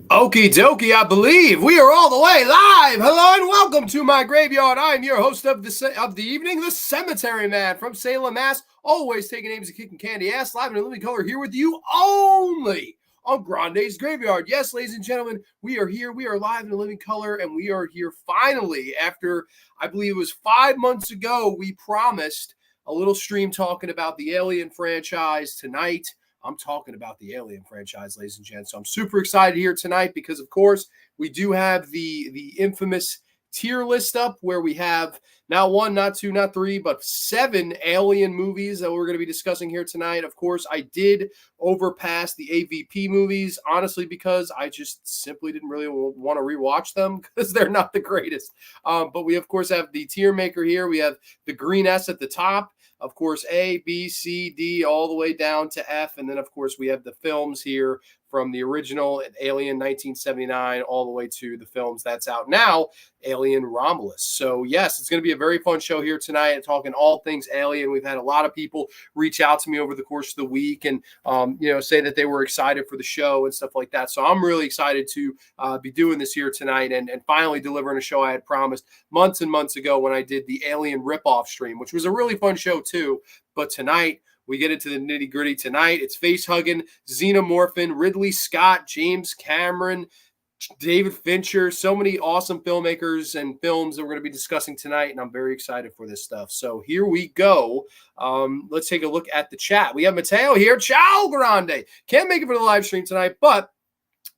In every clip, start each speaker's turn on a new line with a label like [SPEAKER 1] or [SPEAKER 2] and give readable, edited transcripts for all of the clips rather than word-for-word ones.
[SPEAKER 1] Okie dokie, I believe we are all the way live. Hello and welcome to my graveyard. I'm your host of the evening, the Cemetery Man from Salem, Mass. Always taking names and kicking candy ass, live in a living color here with you only on Grande's Graveyard. Yes, ladies and gentlemen, we are here. We are live in a living color, and we are here finally after, I believe it was 5 months ago, we promised a little stream talking about the Alien franchise tonight. I'm talking about the Alien franchise, ladies and gents. So I'm super excited here tonight because, of course, we do have the infamous tier list up where we have not one, not two, not three, but 7 Alien movies that we're going to be discussing here tonight. Of course, I did overpass the AVP movies, honestly, because I just simply didn't really want to rewatch them because they're not the greatest. But we, of course, have the tier maker here. We have the green S at the top. Of course, A, B, C, D, all the way down to F. And then, of course, we have the films here from the original Alien 1979 all the way to the films that's out now, Alien Romulus. So, yes, it's going to be a very fun show here tonight, talking all things Alien. We've had a lot of people reach out to me over the course of the week and, say that they were excited for the show and stuff like that. So I'm really excited to be doing this here tonight and finally delivering a show I had promised months and months ago when I did the Alien ripoff stream, which was a really fun show too. But tonight, we get into the nitty gritty tonight. It's face hugging, xenomorphin, Ridley Scott, James Cameron, David Fincher, so many awesome filmmakers and films that we're going to be discussing tonight, and I'm very excited for this stuff. So here we go. Let's take a look at the chat. We have Mateo here. Ciao, grande. Can't make it for the live stream tonight, but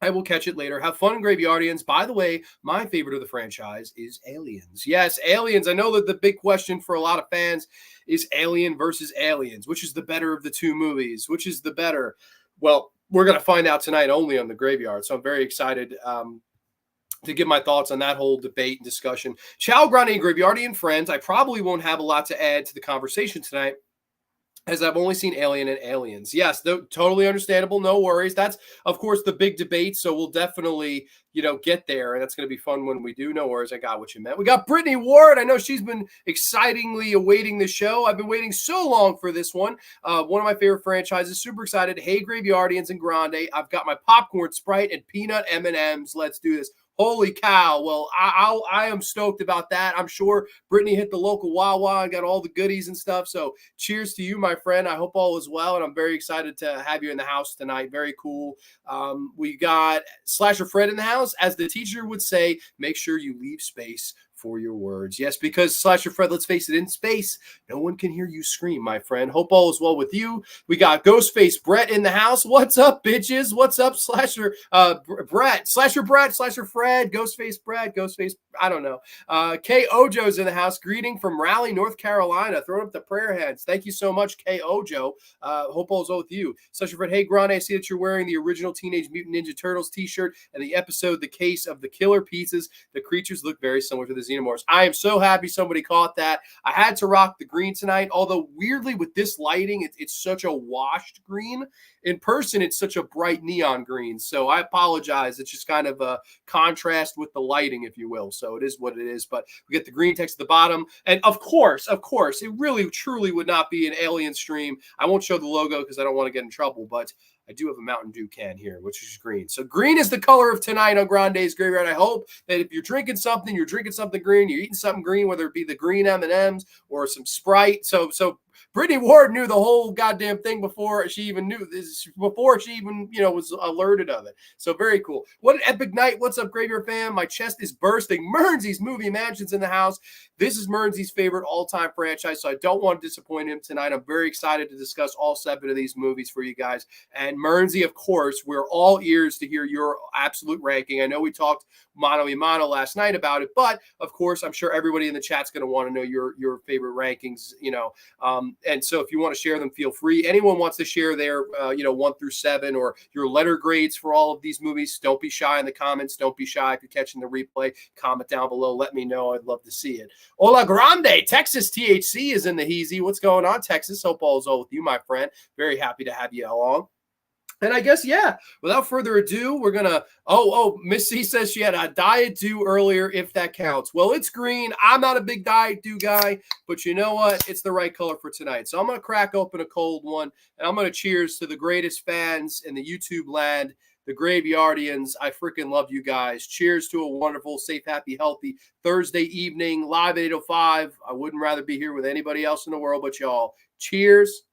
[SPEAKER 1] I will catch it later. Have fun, Graveyardians. By the way, my favorite of the franchise is Aliens. Yes, Aliens. I know that the big question for a lot of fans is Alien versus Aliens. Which is the better of the two movies? Which is the better? Well, we're going to find out tonight only on the Graveyard. So I'm very excited to give my thoughts on that whole debate and discussion. Ciao, Grande and Graveyardian friends. I probably won't have a lot to add to the conversation tonight, as I've only seen Alien and Aliens. Yes, totally understandable. No worries. That's, of course, the big debate. So we'll definitely, get there. And that's going to be fun when we do. No worries. I got what you meant. We got Brittany Ward. I know she's been excitingly awaiting the show. I've been waiting so long for this one. One of my favorite franchises. Super excited. Hey, Graveyardians and Grande. I've got my popcorn, Sprite, and peanut M&Ms. Let's do this. Holy cow. Well, I am stoked about that. I'm sure Brittany hit the local Wawa and got all the goodies and stuff. So cheers to you, my friend. I hope all is well. And I'm very excited to have you in the house tonight. Very cool. We got Slasher Fred in the house. As the teacher would say, make sure you leave space for your words. Yes, because Slasher Fred, let's face it, in space, no one can hear you scream, my friend. Hope all is well with you. We got Ghostface Brett in the house. What's up, bitches? What's up, Slasher Brett? Slasher Fred, Ghostface Brett, Ghostface, I don't know. K Ojo's in the house. Greeting from Raleigh, North Carolina. Throwing up the prayer hands. Thank you so much, K Ojo. Hope all is well with you. Slasher Fred, hey, Grande, I see that you're wearing the original Teenage Mutant Ninja Turtles t-shirt and the episode, The Case of the Killer Pizzas. The creatures look very similar to the Xenomorphs. I am so happy somebody caught that. I had to rock the green tonight, although weirdly with this lighting, it's such a washed green. In person, it's such a bright neon green. So I apologize. It's just kind of a contrast with the lighting, if you will. So it is what it is. But we get the green text at the bottom. And of course, it really, truly would not be an Alien stream. I won't show the logo because I don't want to get in trouble. But I do have a Mountain Dew can here, which is green. So green is the color of tonight on Grande's Graveyard. I hope that if you're drinking something green, you're eating something green, whether it be the green M&Ms or some Sprite. So Brittany Ward knew the whole goddamn thing before she even knew this, before she even, was alerted of it. So very cool. What an epic night. What's up, Graveyard fam? My chest is bursting. Mernzy's Movie Mansion's in the house. This is Mernzy's favorite all-time franchise, so I don't want to disappoint him tonight. I'm very excited to discuss all 7 of these movies for you guys. And Mernsy, of course, we're all ears to hear your absolute ranking. I know we talked mano a mano last night about it, but of course, I'm sure everybody in the chat's going to want to know your favorite rankings, and so if you want to share them, feel free. Anyone wants to share their, 1 through 7 or your letter grades for all of these movies, don't be shy in the comments. Don't be shy if you're catching the replay. Comment down below. Let me know. I'd love to see it. Hola Grande. Texas THC is in the heezy. What's going on, Texas? Hope all is well with you, my friend. Very happy to have you along. And I guess, yeah, without further ado, we're going to, Miss C says she had a Diet Dew earlier, if that counts. Well, it's green. I'm not a big Diet Dew guy, but you know what? It's the right color for tonight. So I'm going to crack open a cold one, and I'm going to cheers to the greatest fans in the YouTube land, the Graveyardians. I freaking love you guys. Cheers to a wonderful, safe, happy, healthy Thursday evening, live at 8:05. I wouldn't rather be here with anybody else in the world but y'all. Cheers.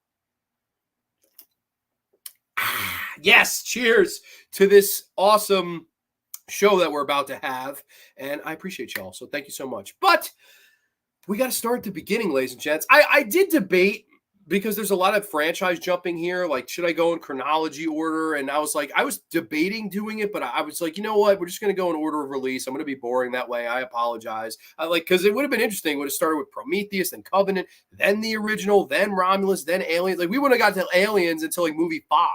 [SPEAKER 1] Yes, cheers to this awesome show that we're about to have. And I appreciate y'all. So thank you so much. But we got to start at the beginning, ladies and gents. I did debate because there's a lot of franchise jumping here. Like, should I go in chronology order? And I was debating doing it, but I was like, you know what? We're just going to go in order of release. I'm going to be boring that way. I apologize. Because it would have been interesting. It would have started with Prometheus, then Covenant, then the original, then Romulus, then Aliens. Like, we wouldn't have got to Aliens until like movie 5.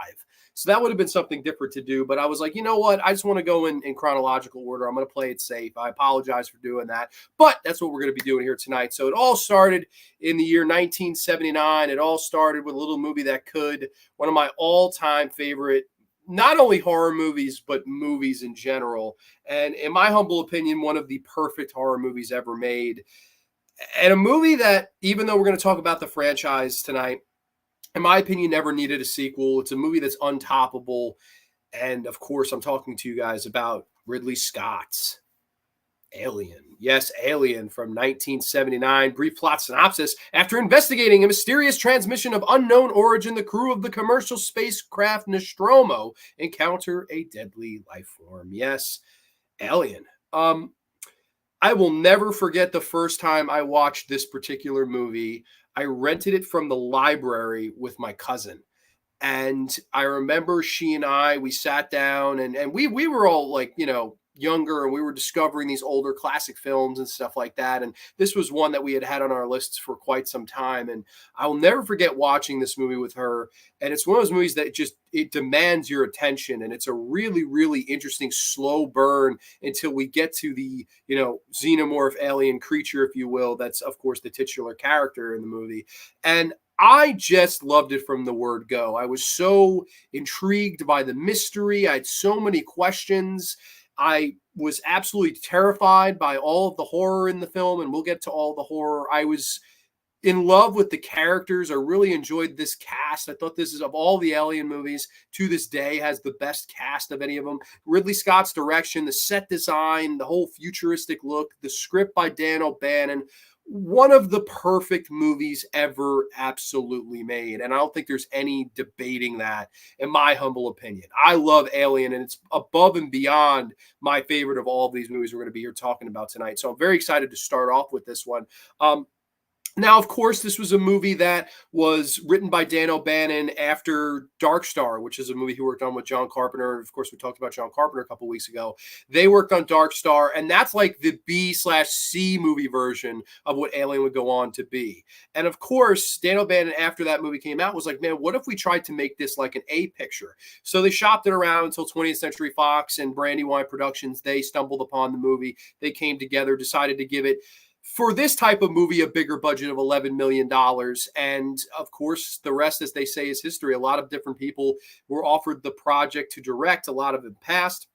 [SPEAKER 1] So that would have been something different to do. But I was like, you know what? I just want to go in chronological order. I'm going to play it safe. I apologize for doing that. But that's what we're going to be doing here tonight. So it all started in the year 1979. It all started with a little movie that could, one of my all-time favorite, not only horror movies, but movies in general. And in my humble opinion, one of the perfect horror movies ever made. And a movie that, even though we're going to talk about the franchise tonight, in my opinion, never needed a sequel. It's a movie that's untoppable. And of course, I'm talking to you guys about Ridley Scott's Alien. Yes, Alien from 1979. Brief plot synopsis. After investigating a mysterious transmission of unknown origin, the crew of the commercial spacecraft Nostromo encounter a deadly life form. Yes, Alien. I will never forget the first time I watched this particular movie. I rented it from the library with my cousin. And I remember she and we sat down and we were all like, younger, and we were discovering these older classic films and stuff like that. And this was one that we had on our lists for quite some time. And I will never forget watching this movie with her. And it's one of those movies that it demands your attention. And it's a really, really interesting slow burn until we get to the, xenomorph alien creature, if you will. That's, of course, the titular character in the movie. And I just loved it from the word go. I was so intrigued by the mystery. I had so many questions. I was absolutely terrified by all of the horror in the film, and we'll get to all the horror. I was in love with the characters. I really enjoyed this cast. I thought this is, of all the Alien movies to this day, has the best cast of any of them. Ridley Scott's direction, the set design, the whole futuristic look, the script by Dan O'Bannon. One of the perfect movies ever absolutely made. And I don't think there's any debating that, in my humble opinion. I love Alien, and it's above and beyond my favorite of all of these movies we're going to be here talking about tonight. So I'm very excited to start off with this one. Now, of course, this was a movie that was written by Dan O'Bannon after Dark Star, which is a movie he worked on with John Carpenter. Of course, we talked about John Carpenter a couple weeks ago. They worked on Dark Star, and that's like the B/C movie version of what Alien would go on to be. And of course, Dan O'Bannon, after that movie came out, was like, man, what if we tried to make this like an A picture? So they shopped it around until 20th Century Fox and Brandywine Productions. They stumbled upon the movie. They came together, decided to give it, for this type of movie, a bigger budget of $11 million. And of course, the rest, as they say, is history. A lot of different people were offered the project to direct. A lot of them passed.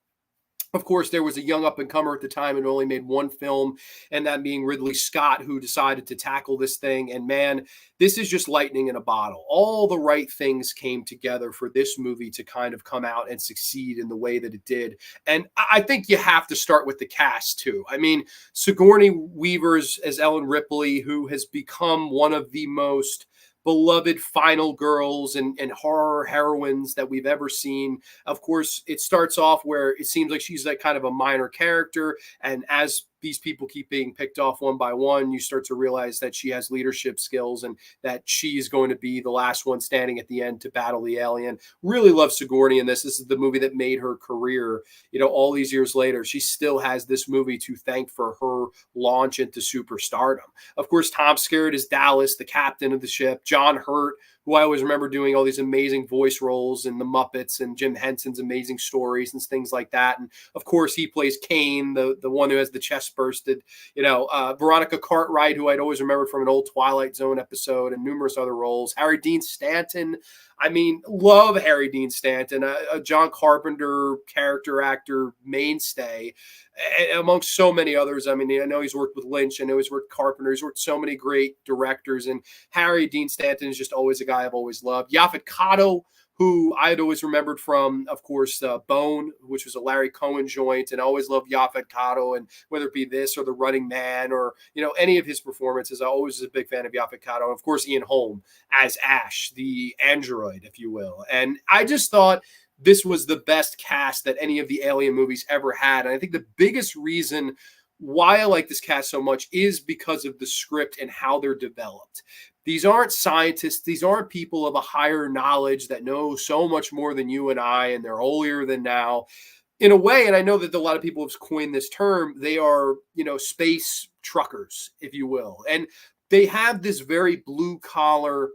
[SPEAKER 1] Of course, there was a young up-and-comer at the time and only made one film, and that being Ridley Scott, who decided to tackle this thing. And man, this is just lightning in a bottle. All the right things came together for this movie to kind of come out and succeed in the way that it did. And I think you have to start with the cast, too. I mean, Sigourney Weaver's as Ellen Ripley, who has become one of the most beloved final girls and horror heroines that we've ever seen. Of course, it starts off where it seems like she's like kind of a minor character. And as these people keep being picked off one by one, you start to realize that she has leadership skills and that she is going to be the last one standing at the end to battle the alien. Really love Sigourney in this. This is the movie that made her career. All these years later, she still has this movie to thank for her launch into superstardom. Of course, Tom Skerritt is Dallas, the captain of the ship. John Hurt, who I always remember doing all these amazing voice roles in The Muppets and Jim Henson's amazing stories and things like that. And of course, he plays Kane, the one who has the chest bursted. Veronica Cartwright, who I'd always remembered from an old Twilight Zone episode and numerous other roles. Harry Dean Stanton. I mean, love Harry Dean Stanton, a John Carpenter character actor mainstay, amongst so many others. I mean, I know he's worked with Lynch. I know he's worked with Carpenter. He's worked with so many great directors. And Harry Dean Stanton is just always a guy I've always loved. Yaphet Kotto, who I had always remembered from, of course, Bone, which was a Larry Cohen joint, and I always loved Yaphet Kotto, and whether it be this or The Running Man or any of his performances, I always was a big fan of Yaphet Kotto, and of course Ian Holm as Ash, the android, if you will. And I just thought this was the best cast that any of the Alien movies ever had, and I think the biggest reason why I like this cast so much is because of the script and how they're developed. These aren't scientists. These aren't people of a higher knowledge that know so much more than you and I, and they're holier than now. In a way, and I know that a lot of people have coined this term, they are, space truckers, if you will. And they have this very blue collar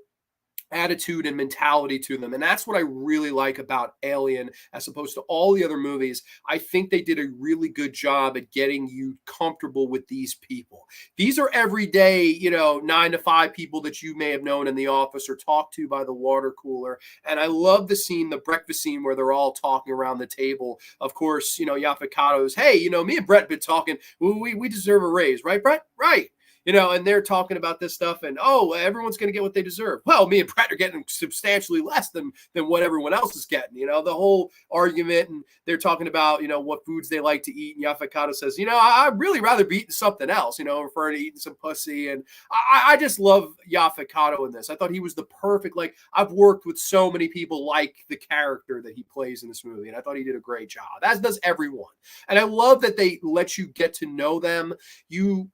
[SPEAKER 1] attitude and mentality to them. And that's what I really like about Alien as opposed to all the other movies. I think they did a really good job at getting you comfortable with these people. These are everyday, 9 to 5 people that you may have known in the office or talked to by the water cooler. And I love the scene, the breakfast scene where they're all talking around the table. Of course, Yaphet Kotto's, hey, me and Brett been talking. We deserve a raise, right, Brett? Right. And they're talking about this stuff and, everyone's going to get what they deserve. Well, me and Brett are getting substantially less than what everyone else is getting, the whole argument. And they're talking about, what foods they like to eat. And Yaphet Kotto says, I'd really rather be eating something else, referring to eating some pussy. And I just love Yaphet Kotto in this. I thought he was the perfect, I've worked with so many people like the character that he plays in this movie. And I thought he did a great job, as does everyone. And I love that they let you get to know them. You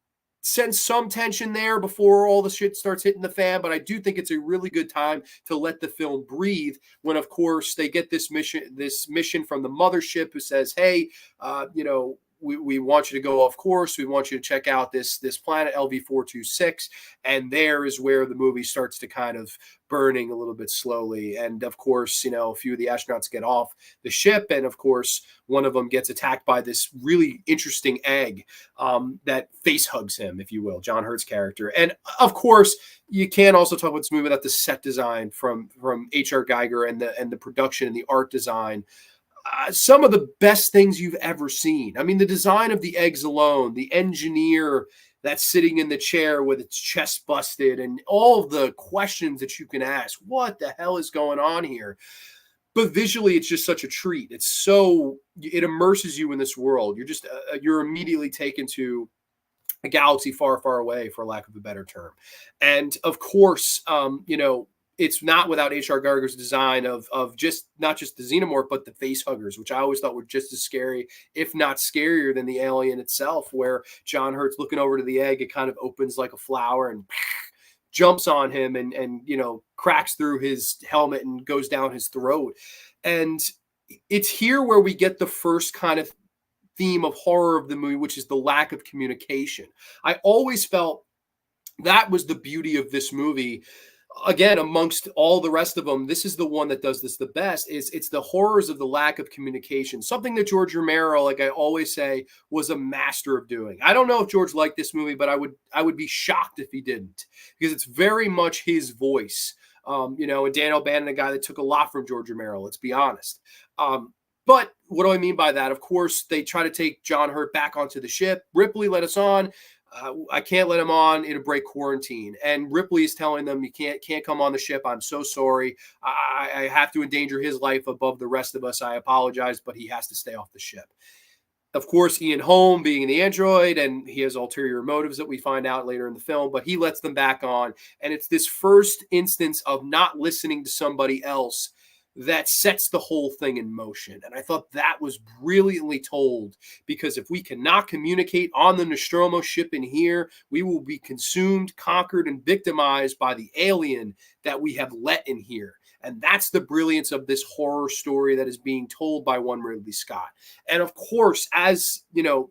[SPEAKER 1] sense some tension there before all the shit starts hitting the fan, but I do think it's a really good time to let the film breathe when, of course, they get this mission from the mothership who says, hey, we want you to go off course. We want you to check out this planet LV-426. And there is where the movie starts to kind of burning a little bit slowly. And of course, a few of the astronauts get off the ship. And of course, one of them gets attacked by this really interesting egg that face hugs him, if you will, John Hurt's character. And of course, you can't also talk about this movie without the set design from H.R. Geiger and the production and the art design. Some of the best things you've ever seen. I mean, the design of the eggs alone, the engineer that's sitting in the chair with its chest busted, and all of the questions that you can ask. What the hell is going on here? But visually, it's just such a treat. It immerses you in this world. You're immediately taken to a galaxy far, far away, for lack of a better term. And of course, it's not without H.R. Geiger's design of just not just the xenomorph, but the face huggers, which I always thought were just as scary, if not scarier than the alien itself, where John Hurt's looking over to the egg. It kind of opens like a flower and jumps on him and cracks through his helmet and goes down his throat. And it's here where we get the first kind of theme of horror of the movie, which is the lack of communication. I always felt that was the beauty of this movie. Again, amongst all the rest of them, this is the one that does this the best. It's the horrors of the lack of communication, something that George Romero, like I always say, was a master of doing. I don't know if George liked this movie, but I would be shocked if he didn't, because it's very much his voice. And Dan O'Bannon, a guy that took a lot from George Romero, let's be honest. But what do I mean by that? Of course, they try to take John Hurt back onto the ship. Ripley let us on. I can't let him on. It'll break quarantine. And Ripley is telling them, you can't come on the ship. I'm so sorry. I have to endanger his life above the rest of us. I apologize, but he has to stay off the ship. Of course, Ian Holm being the android, and he has ulterior motives that we find out later in the film, but he lets them back on. And it's this first instance of not listening to somebody else that sets the whole thing in motion. And I thought that was brilliantly told, because if we cannot communicate on the Nostromo ship in here, we will be consumed, conquered, and victimized by the alien that we have let in here. And that's the brilliance of this horror story that is being told by one Ridley Scott. And of course, as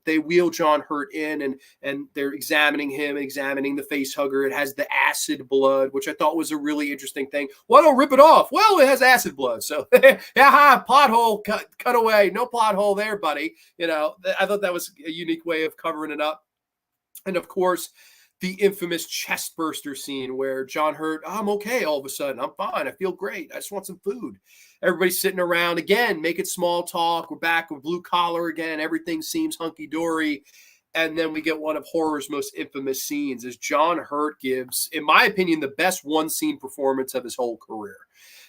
[SPEAKER 1] they wheel John Hurt in and they're examining him, examining the face hugger. It has the acid blood, which I thought was a really interesting thing. Why don't rip it off? Well, it has acid blood. So, plot hole, cut away. No plot hole there, buddy. I thought that was a unique way of covering it up. And of course, the infamous chest burster scene where John Hurt, I'm okay all of a sudden. I'm fine. I feel great. I just want some food. Everybody's sitting around again, making small talk. We're back with blue collar again. Everything seems hunky-dory. And then we get one of horror's most infamous scenes as John Hurt gives, in my opinion, the best one-scene performance of his whole career.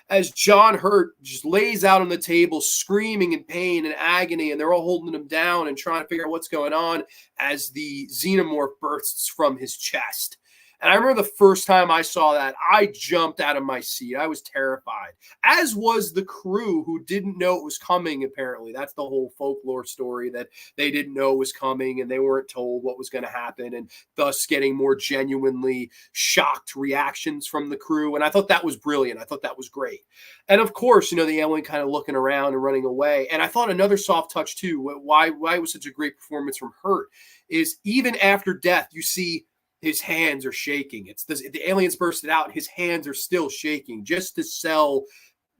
[SPEAKER 1] as John Hurt just lays out on the table, screaming in pain and agony, and they're all holding him down and trying to figure out what's going on as the xenomorph bursts from his chest. And I remember the first time I saw that, I jumped out of my seat. I was terrified, as was the crew who didn't know it was coming, apparently. That's the whole folklore story, that they didn't know it was coming and they weren't told what was going to happen, and thus getting more genuinely shocked reactions from the crew. And I thought that was brilliant. I thought that was great. And of course, the alien kind of looking around and running away. And I thought another soft touch too, why it was such a great performance from Hurt, is even after death, you see his hands are shaking. It's the aliens bursted out. His hands are still shaking, just to sell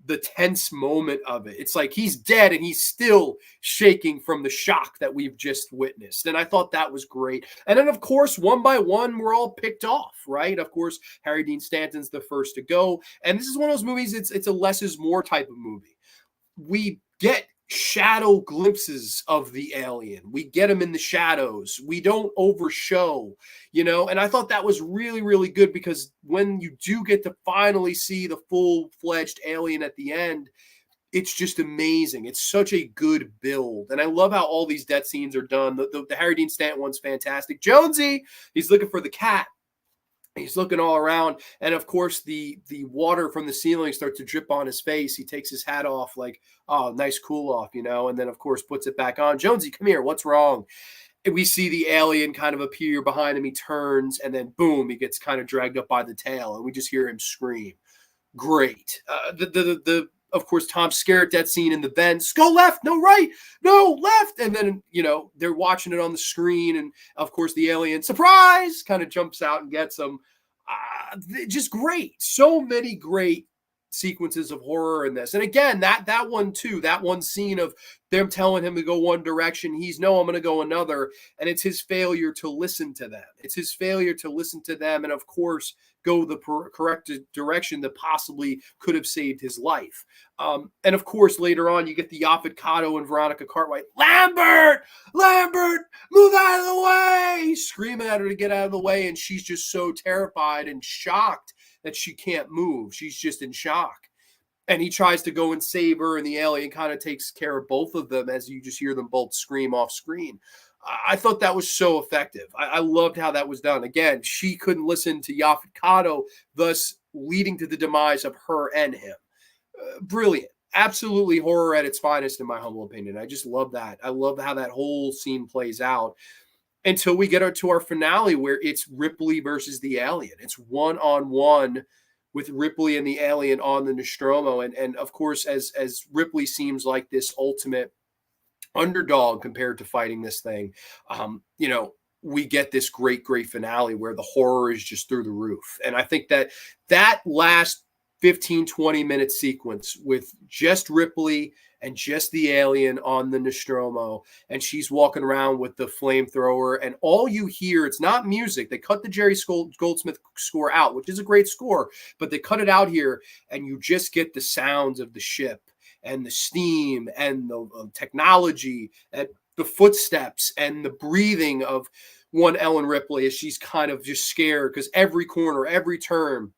[SPEAKER 1] the tense moment of it. It's like he's dead and he's still shaking from the shock that we've just witnessed. And I thought that was great. And then, of course, one by one, we're all picked off, right? Of course, Harry Dean Stanton's the first to go. And this is one of those movies, it's a less is more type of movie. We get shadow glimpses of the alien. We get him in the shadows. We don't overshow, and I thought that was really, really good, because when you do get to finally see the full-fledged alien at the end, it's just amazing. It's such a good build. And I love how all these death scenes are done. The Harry Dean Stanton one's fantastic. Jonesy, he's looking for the cat. He's looking all around, and of course, the water from the ceiling starts to drip on his face. He takes his hat off, like, oh, nice cool off, and then, of course, puts it back on. Jonesy, come here. What's wrong? And we see the alien kind of appear behind him. He turns, and then, boom, he gets kind of dragged up by the tail, and we just hear him scream. Great. Of course, Tom Skerritt, that scene in the vents, go left, no right, no left. And then, they're watching it on the screen. And of course, the alien, surprise, kind of jumps out and gets them. Just great. So many great sequences of horror in this. And again, that one too, that one scene of them telling him to go one direction, he's no, I'm going to go another. And it's his failure to listen to them. It's his failure to listen to them. And of course, go the correct direction that possibly could have saved his life. And of course, later on, you get the Yaphet Kotto and Veronica Cartwright, Lambert, move out of the way, screaming at her to get out of the way. And she's just so terrified and shocked that she can't move. She's just in shock. And he tries to go and save her, and the alien kind of takes care of both of them as you just hear them both scream off screen. I thought that was so effective. I loved how that was done. Again, she couldn't listen to Yaphet Kotto, thus leading to the demise of her and him. Brilliant. Absolutely horror at its finest, in my humble opinion. I just love that. I love how that whole scene plays out until we get to our finale, where it's Ripley versus the alien. It's one-on-one with Ripley and the alien on the Nostromo. And of course, as Ripley seems like this ultimate underdog compared to fighting this thing, we get this great finale where the horror is just through the roof. And I think that last 15-20 minute sequence with just Ripley and just the alien on the Nostromo, and she's walking around with the flamethrower, and all you hear, it's not music. They cut the Jerry Goldsmith score out, which is a great score, but they cut it out here, and you just get the sounds of the ship and the steam and the technology and the footsteps and the breathing of one Ellen Ripley as she's kind of just scared, because every corner, every turn,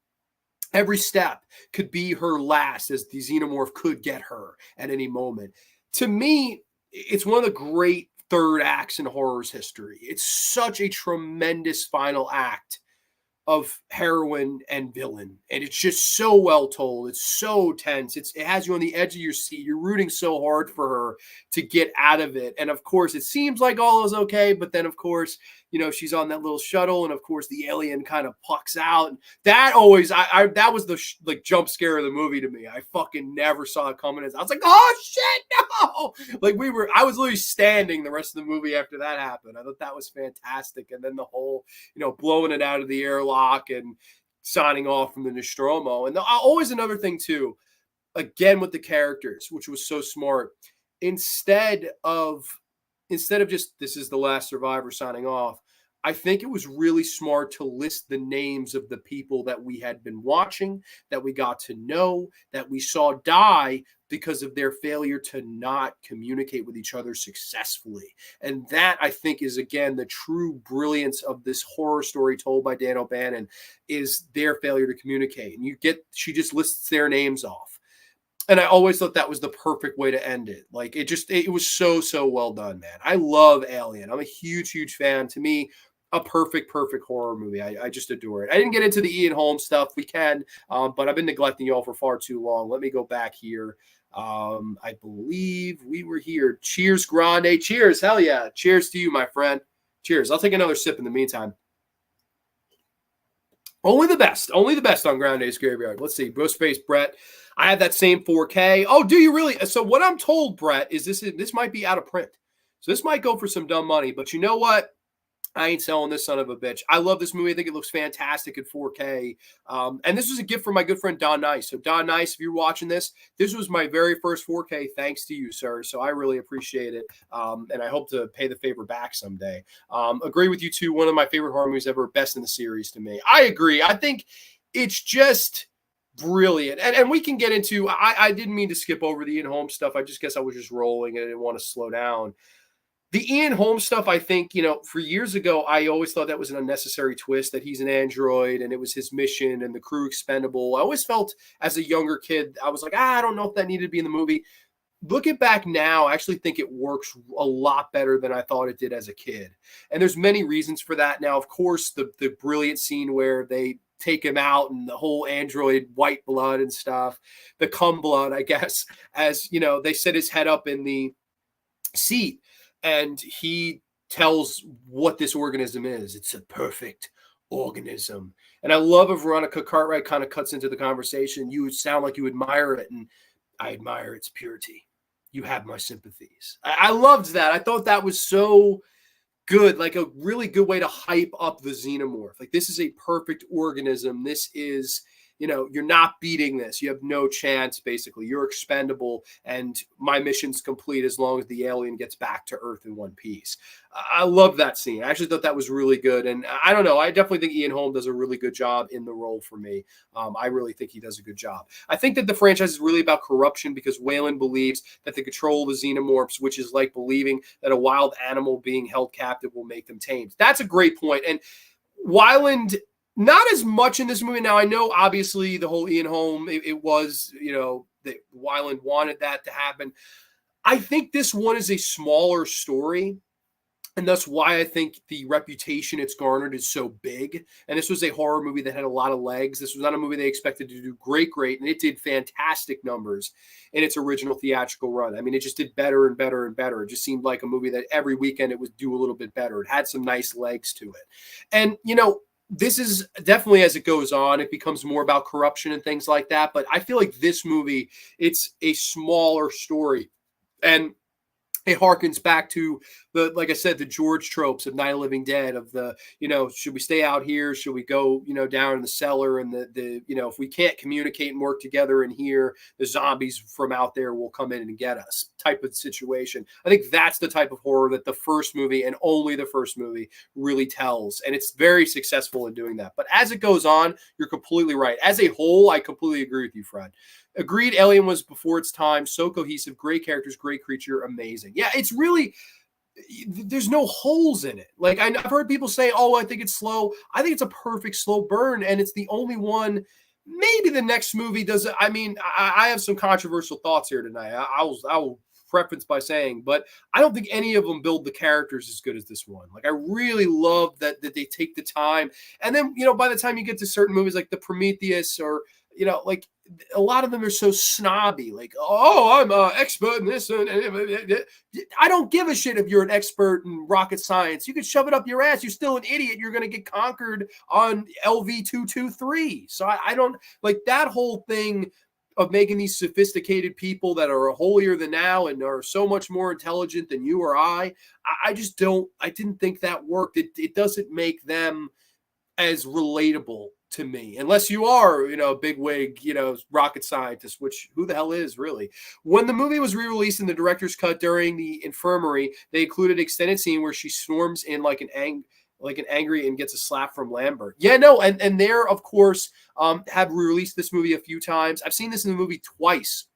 [SPEAKER 1] every step could be her last, as the xenomorph could get her at any moment. To me, it's one of the great third acts in horror's history. It's such a tremendous final act of heroine and villain, and it's just so well told. It's so tense. It has you on the edge of your seat. You're rooting so hard for her to get out of it. And of course, it seems like all is okay, but then of course, she's on that little shuttle, and of course the alien kind of pucks out. And that always, that was the jump scare of the movie to me. I fucking never saw it coming. I was like, oh shit, no! I was literally standing the rest of the movie after that happened. I thought that was fantastic. And then the whole, blowing it out of the airlock and signing off from the Nostromo. And always another thing too, again with the characters, which was so smart. Instead of just, this is the last survivor signing off, I think it was really smart to list the names of the people that we had been watching, that we got to know, that we saw die because of their failure to not communicate with each other successfully. And that, I think, is, again, the true brilliance of this horror story told by Dan O'Bannon, is their failure to communicate. And she just lists their names off. And I always thought that was the perfect way to end it. Like it was so well done, man. I love Alien. I'm a huge fan. To me, a perfect horror movie. I just adore it. I didn't get into the Ian Holmes stuff. We can, but I've been neglecting y'all for far too long. Let me go back here. I believe we were here. Cheers, Grande. Cheers. Hell yeah. Cheers to you, my friend. Cheers. I'll take another sip in the meantime. Only the best on Grande's Graveyard. Let's see. Ghostface Brett. I have that same 4K. Oh, do you really? So what I'm told, Brett, is this might be out of print. So this might go for some dumb money. But you know what? I ain't selling this son of a bitch. I love this movie. I think it looks fantastic at 4K. And this was a gift from my good friend Don Nice. So Don Nice, if you're watching this was my very first 4K. Thanks to you, sir. So I really appreciate it. And I hope to pay the favor back someday. Agree with you too. One of my favorite horror movies ever. Best in the series to me. I agree. I think it's just brilliant. And we can get into, I didn't mean to skip over the Ian Holmes stuff. I just guess I was just rolling and I didn't want to slow down. The Ian Holmes stuff, I think, for years ago, I always thought that was an unnecessary twist, that he's an android and it was his mission and the crew expendable. I always felt as a younger kid, I was like, I don't know if that needed to be in the movie. Looking back now, I actually think it works a lot better than I thought it did as a kid. And there's many reasons for that. Now, of course, the brilliant scene where they take him out and the whole android white blood and stuff, the cum blood, I guess, as, they set his head up in the seat. And he tells what this organism is. It's a perfect organism. And I love if Veronica Cartwright kind of cuts into the conversation. You would sound like you admire it. And I admire its purity. You have my sympathies. I loved that. I thought that was so good. Like a really good way to hype up the xenomorph. Like, this is a perfect organism. This is, you're not beating this. You have no chance, basically. You're expendable, and my mission's complete as long as the alien gets back to Earth in one piece. I love that scene. I actually thought that was really good. And I don't know. I definitely think Ian Holm does a really good job in the role for me. I really think he does a good job. I think that the franchise is really about corruption because Weyland believes that the control of the xenomorphs, which is like believing that a wild animal being held captive will make them tamed. That's a great point. And Weyland, not as much in this movie. Now, I know, obviously, the whole Ian Holm, it was, that Weyland wanted that to happen. I think this one is a smaller story, and that's why I think the reputation it's garnered is so big. And this was a horror movie that had a lot of legs. This was not a movie they expected to do great, and it did fantastic numbers in its original theatrical run. I mean, it just did better and better and better. It just seemed like a movie that every weekend it would do a little bit better. It had some nice legs to it. And, this is definitely, as it goes on, it becomes more about corruption and things like that. But I feel like this movie, it's a smaller story. And it harkens back to like I said, the George tropes of Night of the Living Dead, of the, should we stay out here? Should we go, down in the cellar? And the if we can't communicate and work together in here, the zombies from out there will come in and get us, type of situation. I think that's the type of horror that the first movie, and only the first movie, really tells. And it's very successful in doing that. But as it goes on, you're completely right. As a whole, I completely agree with you, Fred. Agreed, Alien was before its time, so cohesive, great characters, great creature, amazing. Yeah, it's really, there's no holes in it. Like, I've heard people say, I think it's slow. I think it's a perfect slow burn, and it's the only one. Maybe the next movie does it. I mean, I have some controversial thoughts here tonight. I will preface by saying, but I don't think any of them build the characters as good as this one. Like, I really love that they take the time. And then, by the time you get to certain movies like the Prometheus, or, like, a lot of them are so snobby, like, I'm an expert in this. I don't give a shit if you're an expert in rocket science. You can shove it up your ass. You're still an idiot. You're going to get conquered on LV-223. So I don't like that whole thing of making these sophisticated people that are holier than thou and are so much more intelligent than you or I didn't think that worked. It doesn't make them as relatable to me, unless you are, a big wig, rocket scientist, which who the hell is really. When the movie was re-released in the director's cut during the infirmary, they included an extended scene where she storms in like an angry and gets a slap from Lambert. Yeah, no, and they're, of course, have re-released this movie a few times. I've seen this in the movie twice.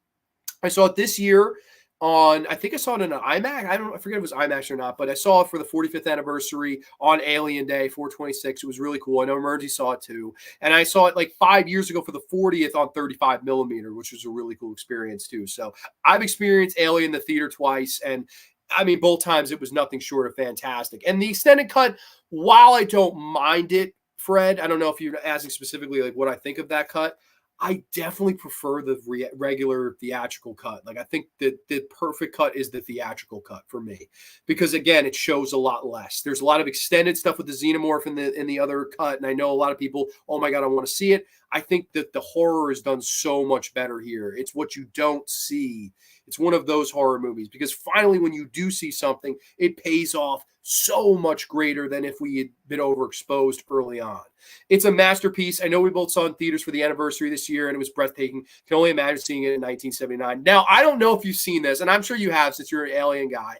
[SPEAKER 1] I saw it this year I think I saw it in an IMAX. I forget if it was IMAX or not, but I saw it for the 45th anniversary on Alien Day, 426. It was really cool. I know Emergency saw it too. And I saw it like 5 years ago for the 40th on 35 millimeter, which was a really cool experience too. So I've experienced Alien in the theater twice. And I mean, both times it was nothing short of fantastic. And the extended cut, while I don't mind it, Fred, I don't know if you're asking specifically like what I think of that cut. I definitely prefer the regular theatrical cut. Like I think that the perfect cut is the theatrical cut for me, because again, it shows a lot less. There's a lot of extended stuff with the xenomorph in the other cut, and I know a lot of people, oh my god, I want to see it. I think that the horror is done so much better here. It's what you don't see. It's one of those horror movies because finally, when you do see something, it pays off so much greater than if we had been overexposed early on. It's a masterpiece. I know we both saw it in theaters for the anniversary this year, and it was breathtaking. Can only imagine seeing it in 1979. Now, I don't know if you've seen this, and I'm sure you have since you're an Alien guy,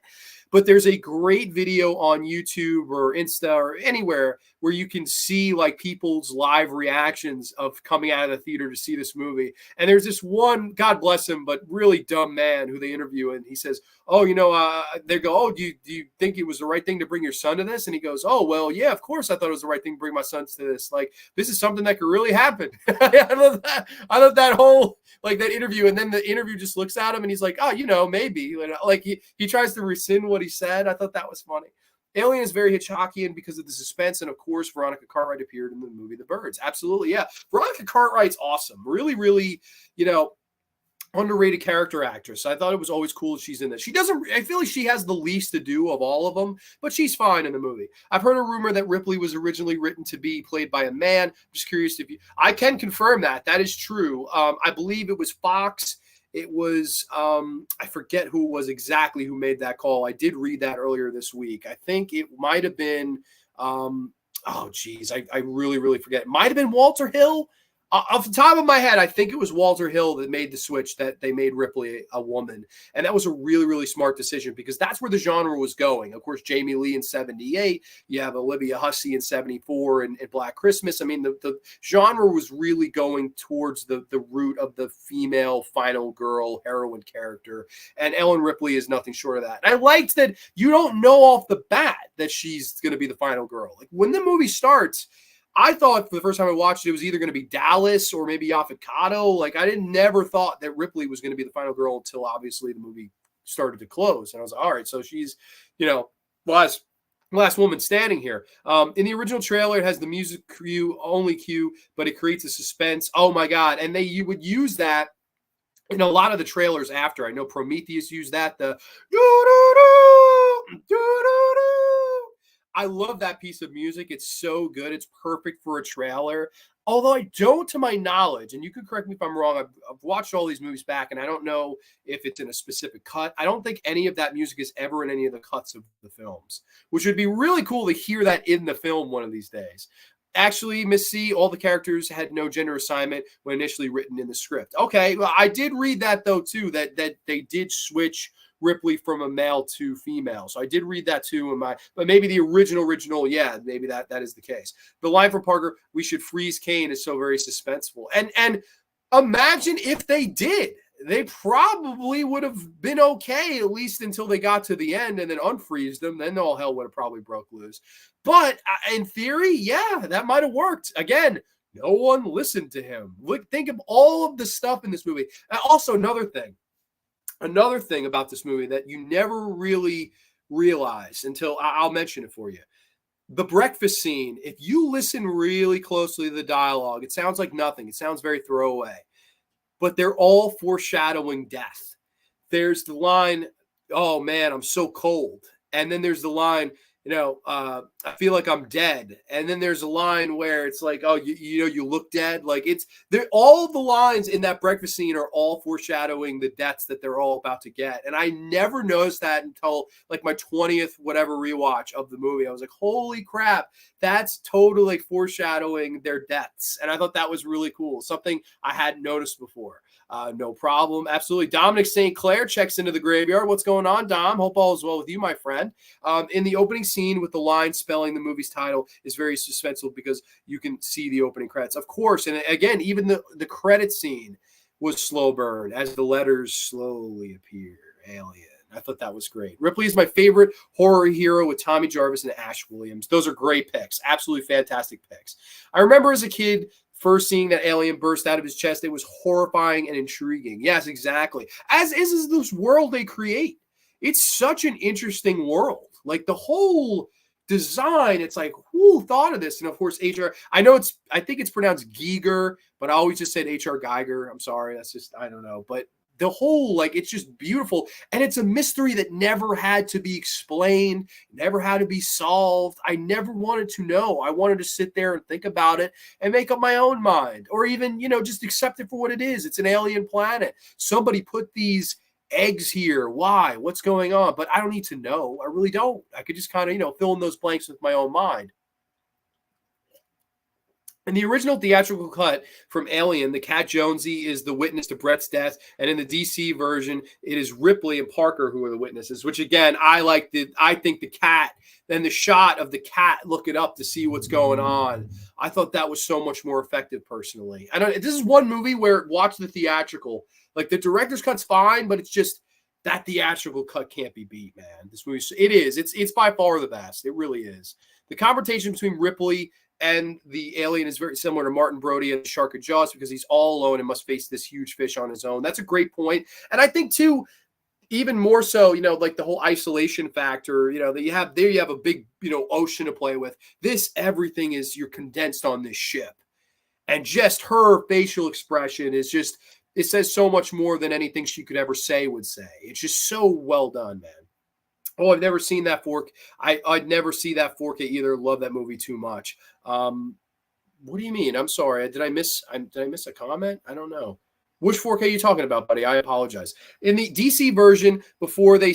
[SPEAKER 1] but there's a great video on YouTube or Insta or anywhere where you can see like people's live reactions of coming out of the theater to see this movie. And there's this one, God bless him, but really dumb man who they interview, and he says, "Oh, they go, oh, do you think it was the right thing to bring your son to this?" And he goes, "Oh, well, yeah, of course I thought it was the right thing to bring my sons to this. Like, this is something that could really happen." I love that. I love that whole like that interview, and then the interview just looks at him, and he's like, "Oh, maybe." Like he tries to rescind what he said. I thought that was funny. Alien is very Hitchcockian because of the suspense, and of course, Veronica Cartwright appeared in the movie The Birds. Absolutely, yeah. Veronica Cartwright's awesome. Really, really, underrated character actress. I thought it was always cool that she's in this. I feel like she has the least to do of all of them, but she's fine in the movie. I've heard a rumor that Ripley was originally written to be played by a man. I'm just curious I can confirm that. That is true. I believe it was Fox. It was, I forget who it was exactly who made that call. I did read that earlier this week. I think it might have been, I really, really forget. It might have been Walter Hill. Off the top of my head, I think it was Walter Hill that made the switch that they made Ripley a woman. And that was a really, really smart decision because that's where the genre was going. Of course, Jamie Lee in 78, you have Olivia Hussey in 74 and Black Christmas. I mean, the genre was really going towards the root of the female final girl heroine character. And Ellen Ripley is nothing short of that. And I liked that you don't know off the bat that she's going to be the final girl. Like when the movie starts, I thought for the first time I watched it was either going to be Dallas or maybe Yaphet Kotto. Like I never thought that Ripley was going to be the final girl until obviously the movie started to close. And I was like, all right, so she's, last woman standing here. In the original trailer, it has the music cue, but it creates a suspense. Oh my God. And you would use that in a lot of the trailers after. I know Prometheus used that, the doo-doo-doo, doo-doo-doo. I love that piece of music. It's so good. It's perfect for a trailer. Although I don't, to my knowledge, and you can correct me if I'm wrong, I've watched all these movies back, and I don't know if it's in a specific cut. I don't think any of that music is ever in any of the cuts of the films, which would be really cool to hear that in the film one of these days. Actually, Miss C, all the characters had no gender assignment when initially written in the script. Okay, well, I did read that, though, too, that they did switch Ripley from a male to female. So I did read that too but maybe the original, yeah, maybe that is the case. The line from Parker, "We should freeze Kane," is so very suspenseful. And imagine if they did. They probably would have been okay, at least until they got to the end and then unfreeze them. Then all hell would have probably broke loose. But in theory, yeah, that might have worked. Again, no one listened to him. Think of all of the stuff in this movie. Also, another thing about this movie that you never really realize until I'll mention it for you. The breakfast scene, if you listen really closely to the dialogue, it sounds like nothing. It sounds very throwaway. But they're all foreshadowing death. There's the line, "Oh man, I'm so cold." And then there's the line, "I feel like I'm dead." And then there's a line where it's like, "Oh, you look dead." Like all of the lines in that breakfast scene are all foreshadowing the deaths that they're all about to get. And I never noticed that until like my 20th whatever rewatch of the movie. I was like, holy crap, that's totally foreshadowing their deaths. And I thought that was really cool. Something I hadn't noticed before. No problem. Absolutely. Dominic St. Clair checks into the graveyard. What's going on, Dom? Hope all is well with you, my friend. In the opening scene with the line spelling the movie's title is very suspenseful because you can see the opening credits. Of course, and again, even the credit scene was slow burn as the letters slowly appear. Alien. I thought that was great. Ripley is my favorite horror hero with Tommy Jarvis and Ash Williams. Those are great picks. Absolutely fantastic picks. I remember as a kid first seeing that alien burst out of his chest. It was horrifying and intriguing. Yes, exactly. As is this world they create. It's such an interesting world. Like the whole design, it's like, who thought of this? And of course, I think it's pronounced Giger, but I always just said H.R. Geiger. I'm sorry. That's just, I don't know. But the whole, like, it's just beautiful. And it's a mystery that never had to be explained, never had to be solved. I never wanted to know. I wanted to sit there and think about it and make up my own mind, or even, just accept it for what it is. It's an alien planet. Somebody put these eggs here. Why? What's going on? But I don't need to know. I really don't. I could just kind of, fill in those blanks with my own mind. In the original theatrical cut from Alien, the Cat Jonesy is the witness to Brett's death, and in the DC version, it is Ripley and Parker who are the witnesses. Which again, I think the cat, then the shot of the cat looking up to see what's going on. I thought that was so much more effective, personally. This is one movie where watch the theatrical. Like the director's cut's fine, but it's just that theatrical cut can't be beat, man. This movie, it's by far the best. It really is. The confrontation between Ripley and the alien is very similar to Martin Brody and the Shark of Jaws, because he's all alone and must face this huge fish on his own. That's a great point. And I think too, even more so, like the whole isolation factor, that you have a big, ocean to play with. Everything is, you're condensed on this ship. And just her facial expression is just, it says so much more than anything she could ever would say. It's just so well done, man. Oh, I've never seen that I'd never see that 4K either. Love that movie too much. What do you mean? I'm sorry. Did I miss a comment? I don't know. Which 4K are you talking about, buddy? I apologize. In the DC version, before they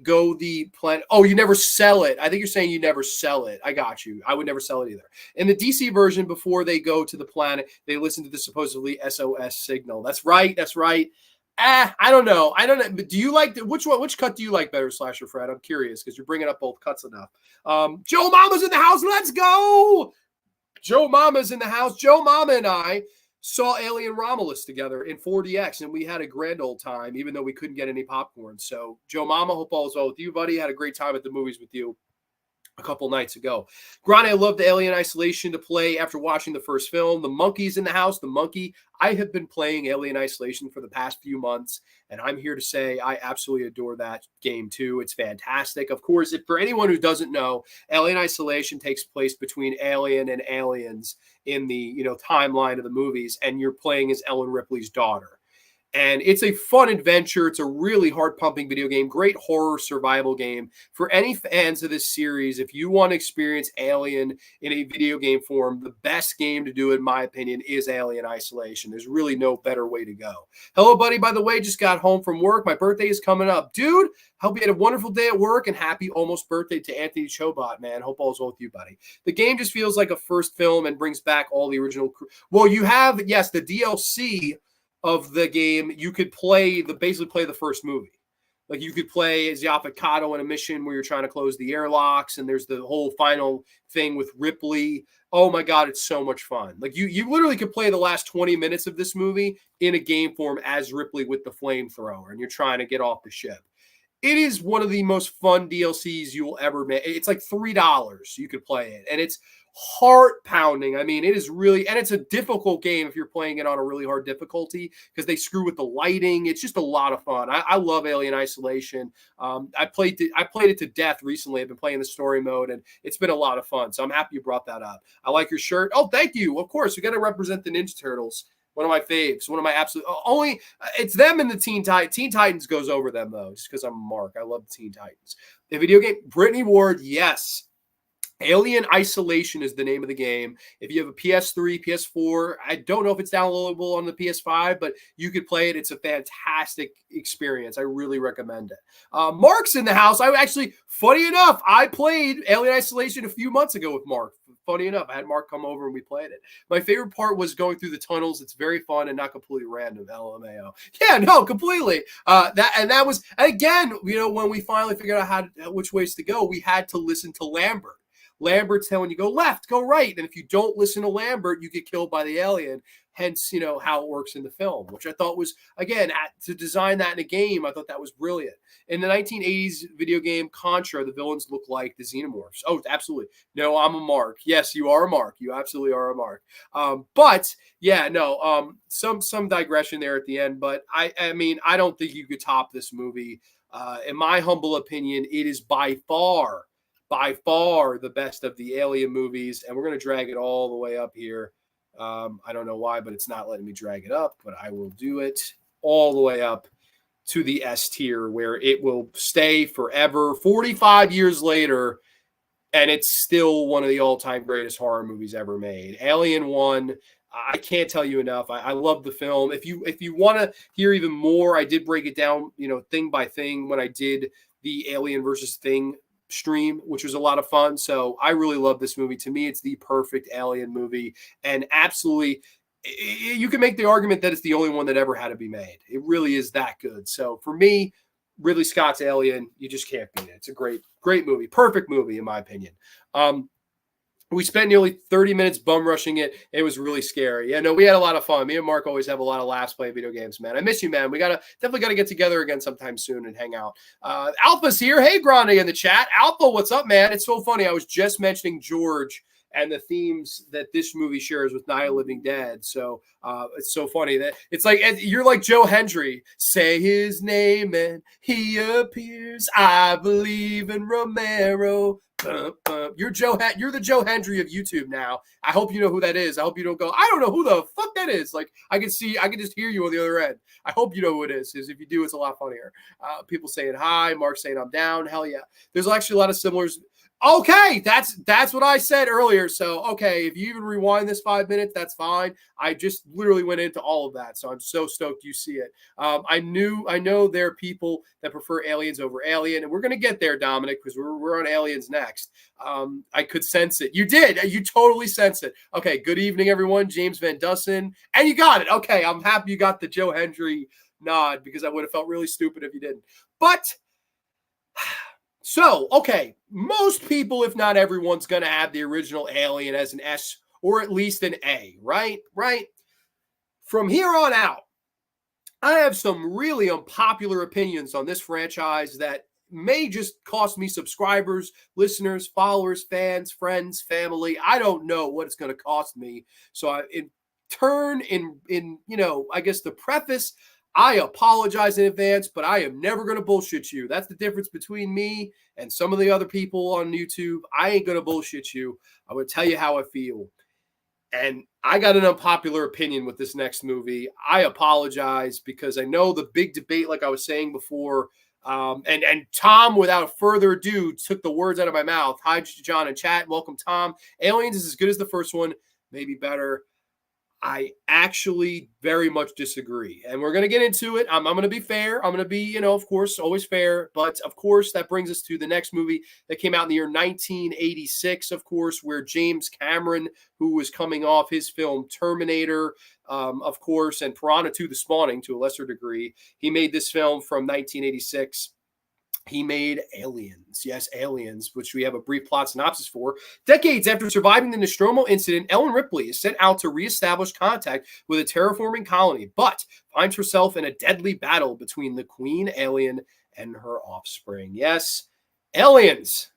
[SPEAKER 1] go the planet. Oh, you never sell it. I think you're saying you never sell it. I got you. I would never sell it either. In the DC version, before they go to the planet, they listen to the supposedly SOS signal. That's right. That's right. I don't know. But do you like which cut do you like better, Slasher Fred? I'm curious because you're bringing up both cuts enough. Joe Mama's in the house. Let's go. Joe Mama's in the house. Joe Mama and I saw Alien Romulus together in 4DX, and we had a grand old time, even though we couldn't get any popcorn. So, Joe Mama, hope all is well with you, buddy. Had a great time at the movies with you a couple nights ago. Grande loved the Alien Isolation to play after watching the first film. The monkey's in the house. The monkey. I have been playing Alien Isolation for the past few months, and I'm here to say I absolutely adore that game too. It's fantastic. Of course, for anyone who doesn't know, Alien Isolation takes place between Alien and Aliens in the timeline of the movies, and you're playing as Ellen Ripley's daughter. And it's a fun adventure. It's a really heart-pumping video game. Great horror survival game. For any fans of this series, if you want to experience Alien in a video game form, the best game to do, in my opinion, is Alien Isolation. There's really no better way to go. Hello, buddy. By the way, just got home from work. My birthday is coming up. Dude, hope you had a wonderful day at work, and happy almost birthday to Anthony Chobot, man. Hope all's well with you, buddy. The game just feels like a first film and brings back all the original crew. Well, you have, yes, the DLC of the game. You could basically play the first movie. Like you could play as Yaphet Kotto in a mission where you're trying to close the airlocks, and there's the whole final thing with Ripley. Oh my God, it's so much fun. Like you literally could play the last 20 minutes of this movie in a game form as Ripley with the flamethrower, and you're trying to get off the ship. It is one of the most fun DLCs you will ever make. It's like $3. You could play it, and it's heart pounding. I mean, it is really, and it's a difficult game if you're playing it on a really hard difficulty because they screw with the lighting. It's just a lot of fun. I love Alien Isolation. I played it to death recently. I've been playing the story mode, and it's been a lot of fun. So I'm happy you brought that up. I like your shirt. Oh, thank you. Of course, we got to represent the Ninja Turtles. One of my faves. One of my absolute only. It's them and the Teen Titans. Teen Titans goes over them though, just because I'm Mark. I love the Teen Titans. The video game. Brittany Ward. Yes. Alien Isolation is the name of the game. If you have a PS3, PS4, I don't know if it's downloadable on the PS5, but you could play it. It's a fantastic experience. I really recommend it. Mark's in the house. Funny enough, I played Alien Isolation a few months ago with Mark. Funny enough, I had Mark come over and we played it. My favorite part was going through the tunnels. It's very fun and not completely random. LMAO. Yeah, no, completely. That was, again, when we finally figured out which ways to go, we had to listen to Lambert. Lambert's telling you go left, go right. And if you don't listen to Lambert, you get killed by the alien. hence, how it works in the film, which I thought was, again, to design that in a game, I thought that was brilliant. In the 1980s video game Contra, the villains look like the Xenomorphs. Oh, absolutely. No, I'm a mark. Yes, you are a mark. You absolutely are a mark. But yeah, no, some digression there at the end, but I mean, I don't think you could top this movie. In my humble opinion, it is by far the best of the Alien movies, and we're going to drag it all the way up here. I don't know why, but it's not letting me drag it up, but I will do it all the way up to the S tier, where it will stay forever, 45 years later, and it's still one of the all-time greatest horror movies ever made. Alien 1, I can't tell you enough. I love the film. If you want to hear even more, I did break it down, thing by thing when I did the Alien versus Thing stream, which was a lot of fun. So I really love this movie. To me, it's the perfect Alien movie, and absolutely, you can make the argument that it's the only one that ever had to be made. It really is that good. So for me, Ridley Scott's Alien, you just can't beat it. It's a great movie, perfect movie in my opinion. We spent nearly 30 minutes bum rushing it. It was really scary. Yeah, no, we had a lot of fun. Me and Mark always have a lot of laughs playing video games, man. I miss you, man. We definitely gotta get together again sometime soon and hang out. Alpha's here. Hey, Grande in the chat. Alpha, what's up, man? It's so funny. I was just mentioning George and the themes that this movie shares with Night of the Living Dead. So it's so funny that it's like you're like Joe Hendry. Say his name and he appears. I believe in Romero. You're the Joe Hendry of YouTube now. I hope you know who that is. I hope you don't go, I don't know who the fuck that is. Like I can just hear you on the other end. I hope you know who it is. Because if you do, it's a lot funnier. People saying hi, Mark saying I'm down. Hell yeah. There's actually a lot of similars. Okay, that's what I said earlier. So, okay, if you even rewind this 5 minutes, that's fine. I just literally went into all of that, so I'm so stoked you see it. I know there are people that prefer Aliens over Alien, and we're gonna get there, Dominic, because we're on Aliens next. I could sense it. You did. You totally sense it. Okay, good evening, everyone. James Van Dussen, and you got it. Okay, I'm happy you got the Joe Hendry nod because I would have felt really stupid if you didn't. But. So, okay, most people, if not everyone's going to have the original Alien as an S or at least an A, right? Right? From here on out, I have some really unpopular opinions on this franchise that may just cost me subscribers, listeners, followers, fans, friends, family. I don't know what it's going to cost me. So I guess the preface, I apologize in advance, but I am never going to bullshit you. That's the difference between me and some of the other people on YouTube. I ain't going to bullshit you. I'm going to tell you how I feel. And I got an unpopular opinion with this next movie. I apologize because I know the big debate, like I was saying before, and Tom, without further ado, took the words out of my mouth. Hi, John and chat. Welcome, Tom. Aliens is as good as the first one, maybe better. I actually very much disagree. And we're going to get into it. I'm going to be fair. I'm going to be, of course, always fair. But, of course, that brings us to the next movie that came out in the year 1986, of course, where James Cameron, who was coming off his film Terminator, of course, and Piranha 2: The Spawning to a lesser degree, he made this film from 1986. He made Aliens. Yes, Aliens, which we have a brief plot synopsis for. Decades after surviving the Nostromo incident, Ellen Ripley is sent out to reestablish contact with a terraforming colony, but finds herself in a deadly battle between the queen alien and her offspring. Yes, Aliens.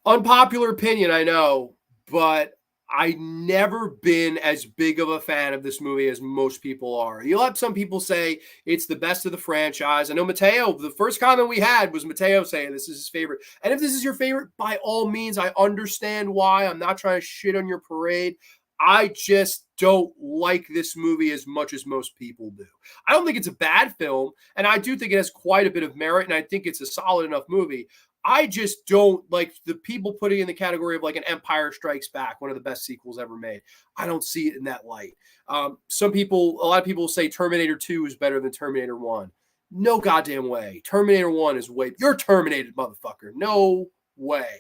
[SPEAKER 1] Unpopular opinion, I know, but I've never been as big of a fan of this movie as most people are. You'll have some people say it's the best of the franchise. I know Mateo, the first comment we had was Mateo saying this is his favorite. And if this is your favorite, by all means, I understand why. I'm not trying to shit on your parade. I just don't like this movie as much as most people do. I don't think it's a bad film, and I do think it has quite a bit of merit, and I think it's a solid enough movie. I just don't like the people putting in the category of like an Empire Strikes Back, one of the best sequels ever made. I don't see it in that light. A lot of people say Terminator 2 is better than Terminator 1. No goddamn way. Terminator 1 is you're terminated, motherfucker. No way.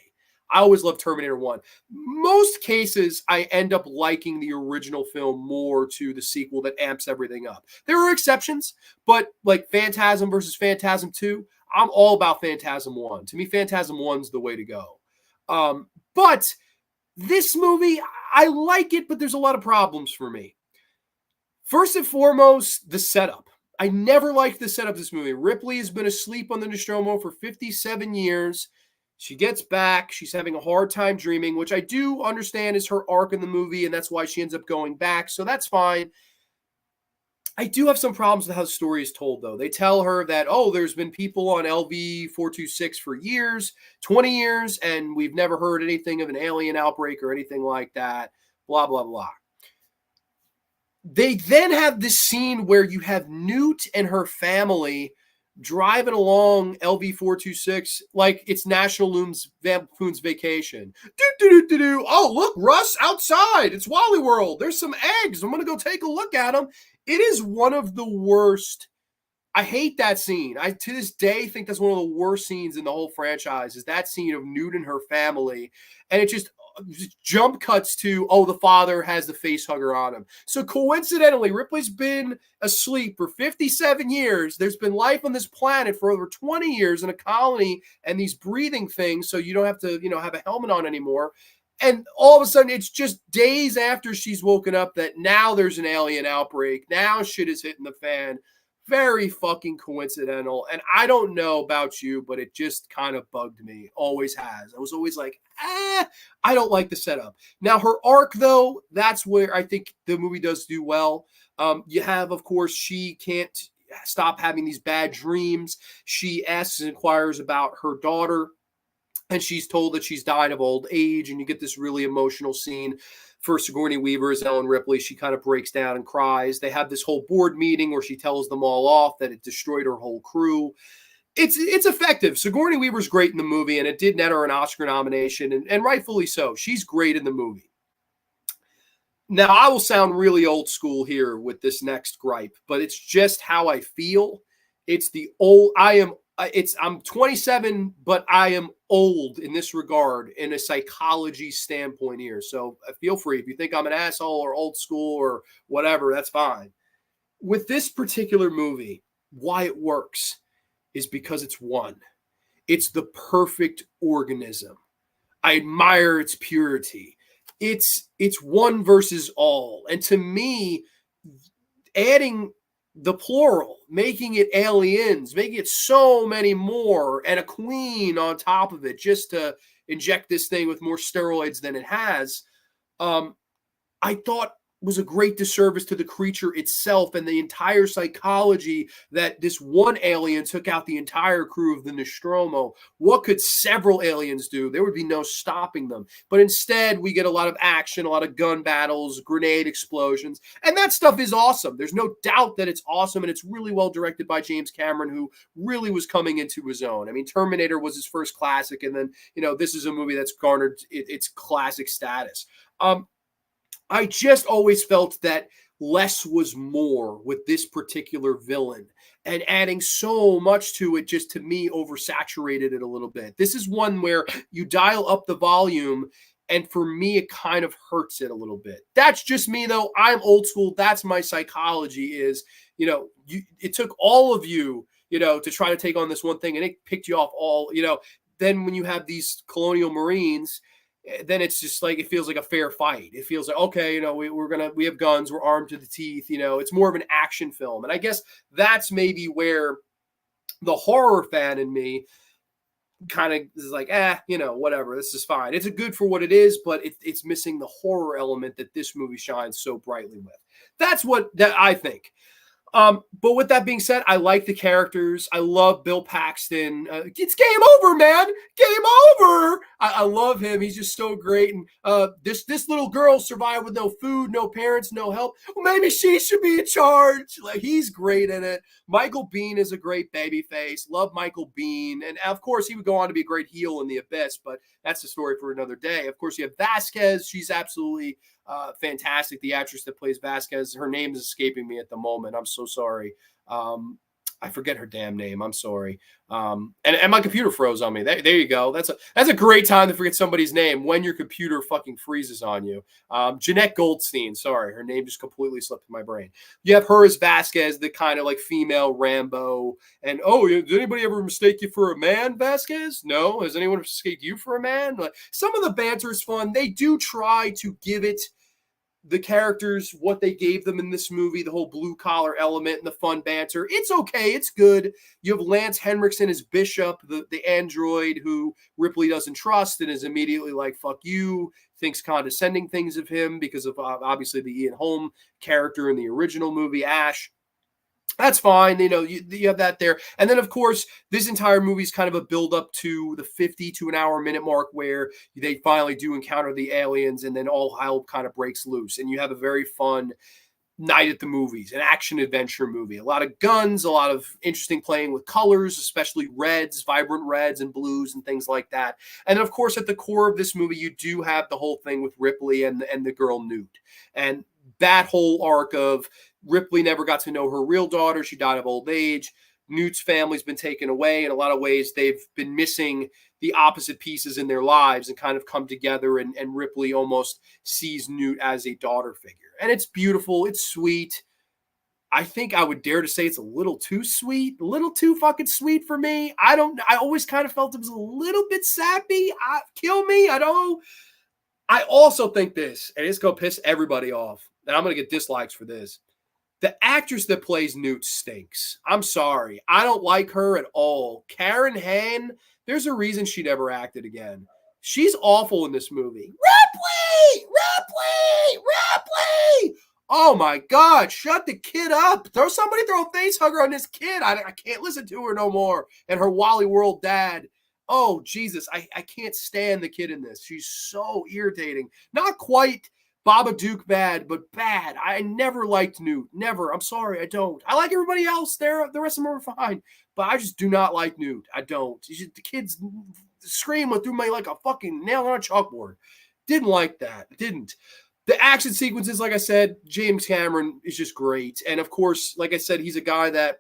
[SPEAKER 1] I always love Terminator 1. Most cases, I end up liking the original film more to the sequel that amps everything up. There are exceptions, but like Phantasm versus Phantasm 2, I'm all about Phantasm 1. To me, Phantasm 1's the way to go. But This movie, I like it, but there's a lot of problems for me. First and foremost, the setup. I never liked the setup of this movie. Ripley has been asleep on the Nostromo for 57 years. She gets back. She's having a hard time dreaming, which I do understand is her arc in the movie, and that's why she ends up going back. So that's fine. I do have some problems with how the story is told, though. They tell her that, oh, there's been people on LV-426 for years, 20 years, and we've never heard anything of an alien outbreak or anything like that, blah, blah, blah. They then have this scene where you have Newt and her family driving along LV-426 like it's National Lampoon's Vacation. Oh, look, Russ, outside. It's Wally World. There's some eggs. I'm going to go take a look at them. It is one of the worst. I hate that scene. I, to this day, think that's one of the worst scenes in the whole franchise, is that scene of Newt and her family. And it just jump cuts to, oh, the father has the face hugger on him. So coincidentally, Ripley's been asleep for 57 years. There's been life on this planet for over 20 years in a colony and these breathing things, so you don't have to, have a helmet on anymore. And all of a sudden, it's just days after she's woken up that now there's an alien outbreak. Now shit is hitting the fan. Very fucking coincidental. And I don't know about you, but it just kind of bugged me. Always has. I was always like, I don't like the setup. Now, her arc, though, that's where I think the movie does do well. You have, of course, she can't stop having these bad dreams. She asks and inquires about her daughter, and she's told that she's died of old age, and you get this really emotional scene for Sigourney Weaver as Ellen Ripley. She kind of breaks down and cries. They have this whole board meeting where she tells them all off that it destroyed her whole crew. It's effective. Sigourney Weaver's great in the movie, and it did net her an Oscar nomination, and rightfully so. She's great in the movie. Now, I will sound really old school here with this next gripe, but it's just how I feel. It's the old, I'm 27, but I am old in this regard in a psychology standpoint here. So feel free. If you think I'm an asshole or old school or whatever, that's fine. With this particular movie, why it works is because it's one. It's the perfect organism. I admire its purity. It's one versus all. And to me, adding the plural, making it aliens, making it so many more, and a queen on top of it just to inject this thing with more steroids than it has, I thought was a great disservice to the creature itself and the entire psychology that this one alien took out the entire crew of the Nostromo. What could several aliens do? There would be no stopping them. But instead, we get a lot of action, a lot of gun battles, grenade explosions, and that stuff is awesome. There's no doubt that it's awesome, and it's really well directed by James Cameron, who really was coming into his own. I mean, Terminator was his first classic, and then, this is a movie that's garnered its classic status. I just always felt that less was more with this particular villain, and adding so much to it just, to me, oversaturated it a little bit. This is one where you dial up the volume, and for me, it kind of hurts it a little bit. That's just me, though. I'm old school. That's my psychology is, it took all of you, to try to take on this one thing, and it picked you off all, then when you have these colonial Marines, then it's just like, it feels like a fair fight. It feels like, okay, we have guns, we're armed to the teeth, it's more of an action film. And I guess that's maybe where the horror fan in me kind of is like, whatever, this is fine. It's good for what it is, but it's missing the horror element that this movie shines so brightly with. That's what I think. But with that being said, I like the characters. I love Bill Paxton. It's game over, man. Game over. I love him. He's just so great. And this little girl survived with no food, no parents, no help. Well, maybe she should be in charge. Like, he's great in it. Michael Biehn is a great baby face. Love Michael Biehn. And of course, he would go on to be a great heel in The Abyss, but that's a story for another day. Of course, you have Vasquez. She's absolutely fantastic. The actress that plays Vasquez, her name is escaping me at the moment. I'm so sorry. I forget her damn name. I'm sorry. And my computer froze on me. There you go. That's a great time to forget somebody's name when your computer fucking freezes on you. Jeanette Goldstein. Sorry, her name just completely slipped in my brain. You have her as Vasquez, the kind of like female Rambo. And did anybody ever mistake you for a man, Vasquez? No. Has anyone mistaken you for a man? Like, some of the banter is fun. They do try to give it the characters what they gave them in this movie, the whole blue collar element and the fun banter. It's okay. It's good. You have Lance Henriksen as Bishop, the android who Ripley doesn't trust and is immediately like, fuck you, thinks condescending things of him because of obviously the Ian Holm character in the original movie, Ash. That's fine. You have that there. And then, of course, this entire movie is kind of a build up to the 50 to an hour minute mark where they finally do encounter the aliens and then all hell kind of breaks loose. And you have a very fun night at the movies, an action adventure movie. A lot of guns, a lot of interesting playing with colors, especially reds, vibrant reds and blues and things like that. And then, of course, at the core of this movie, you do have the whole thing with Ripley and the girl Newt. And that whole arc of Ripley never got to know her real daughter. She died of old age. Newt's family's been taken away. In a lot of ways, they've been missing the opposite pieces in their lives and kind of come together. And Ripley almost sees Newt as a daughter figure. And it's beautiful. It's sweet. I think I would dare to say it's a little too sweet, a little too fucking sweet for me. I always kind of felt it was a little bit sappy. Kill me. I also think this, and it's going to piss everybody off, and I'm going to get dislikes for this. The actress that plays Newt stinks. I'm sorry. I don't like her at all. Karen Hann, there's a reason she never acted again. She's awful in this movie. Ripley! Oh my God, shut the kid up. Throw a face hugger on this kid. I can't listen to her no more. And her Wally World dad. Oh, Jesus, I can't stand the kid in this. She's so irritating. Not quite Babadook bad, but bad. I never liked Newt. Never. I'm sorry, I don't. I like everybody else there. The rest of them are fine. But I just do not like Newt. I don't. The kids scream went through me like a fucking nail on a chalkboard. Didn't like that. Didn't. The action sequences, like I said, James Cameron is just great. And of course, like I said, he's a guy that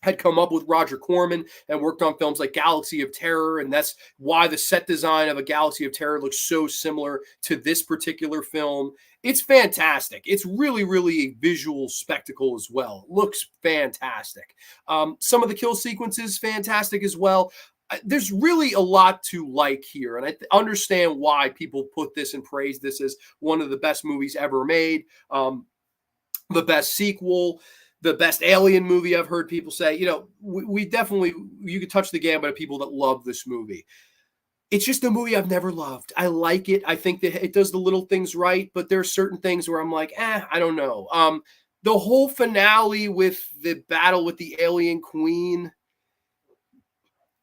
[SPEAKER 1] had come up with Roger Corman and worked on films like Galaxy of Terror. And that's why the set design of a Galaxy of Terror looks so similar to this particular film. It's fantastic. It's really, really a visual spectacle as well. It looks fantastic. Some of the kill sequences, fantastic as well. There's really a lot to like here. And I understand why people put this and praise this as one of the best movies ever made. The best sequel, the best Alien movie, I've heard people say. We definitely, you could touch the gambit of people that love this movie. It's just a movie I've never loved. I like it. I think that it does the little things right, but there are certain things where I'm like, I don't know. The whole finale with the battle with the alien queen,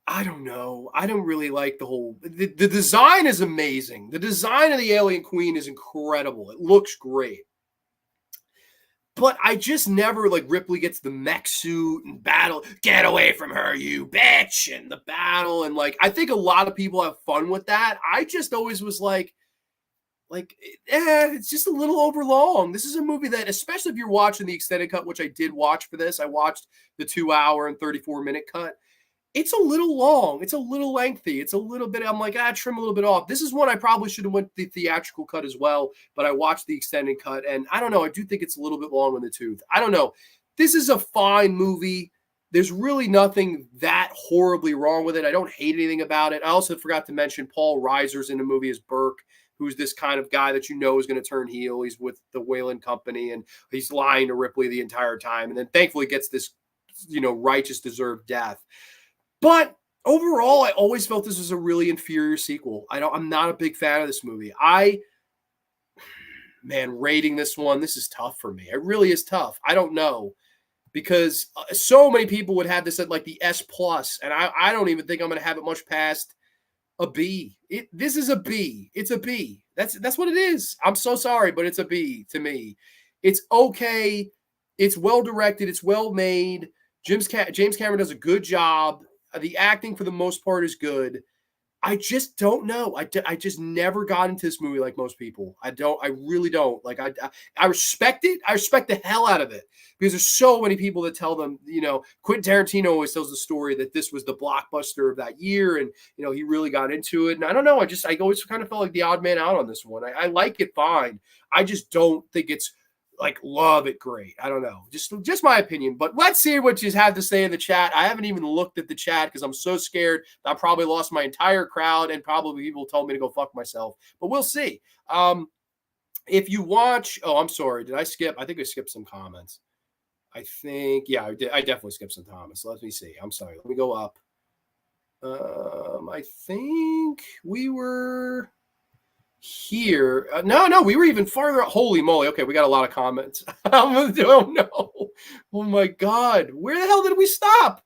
[SPEAKER 1] I don't know. I don't really like the design is amazing. The design of the alien queen is incredible. It looks great. But I just never, like, Ripley gets the mech suit and battle, get away from her, you bitch, and the battle. And, like, I think a lot of people have fun with that. I just always was like, it's just a little overlong. This is a movie that, especially if you're watching the extended cut, which I did watch for this, I watched the 2 hour and 34-minute cut. It's a little long. It's a little lengthy. It's a little bit, I'm like, trim a little bit off. This is one I probably should have went the theatrical cut as well, but I watched the extended cut, and I don't know. I do think it's a little bit long in the tooth. I don't know. This is a fine movie. There's really nothing that horribly wrong with it. I don't hate anything about it. I also forgot to mention Paul Reiser's in the movie as Burke, who's this kind of guy that is going to turn heel. He's with the Wayland Company, and he's lying to Ripley the entire time, and then thankfully gets this, righteous deserved death. But overall, I always felt this was a really inferior sequel. I'm not a big fan of this movie. Rating this one, this is tough for me. It really is tough. I don't know, because so many people would have this at like the S+, and I don't even think I'm going to have it much past a B. This is a B. It's a B. That's what it is. I'm so sorry, but it's a B to me. It's okay. It's well directed. It's well made. James Cameron does a good job. The acting, for the most part, is good. I just don't know. I just never got into this movie like most people. I really don't. Like I respect it. I respect the hell out of it because there's so many people that tell them, Quentin Tarantino always tells the story that this was the blockbuster of that year. And, he really got into it. And I don't know. I always kind of felt like the odd man out on this one. I like it fine. I just don't think it's like love it great. I don't know. Just my opinion. But let's see what you have to say in the chat. I haven't even looked at the chat because I'm so scared that I probably lost my entire crowd and probably people told me to go fuck myself. But we'll see. If you watch, I'm sorry. Did I skip? I think I skipped some comments. I think, yeah, I did. I definitely skipped some comments. Let me see. I'm sorry. Let me go up. I think we were here. No, we were even farther. Holy moly. Okay, we got a lot of comments. Oh no. Oh my God. Where the hell did we stop?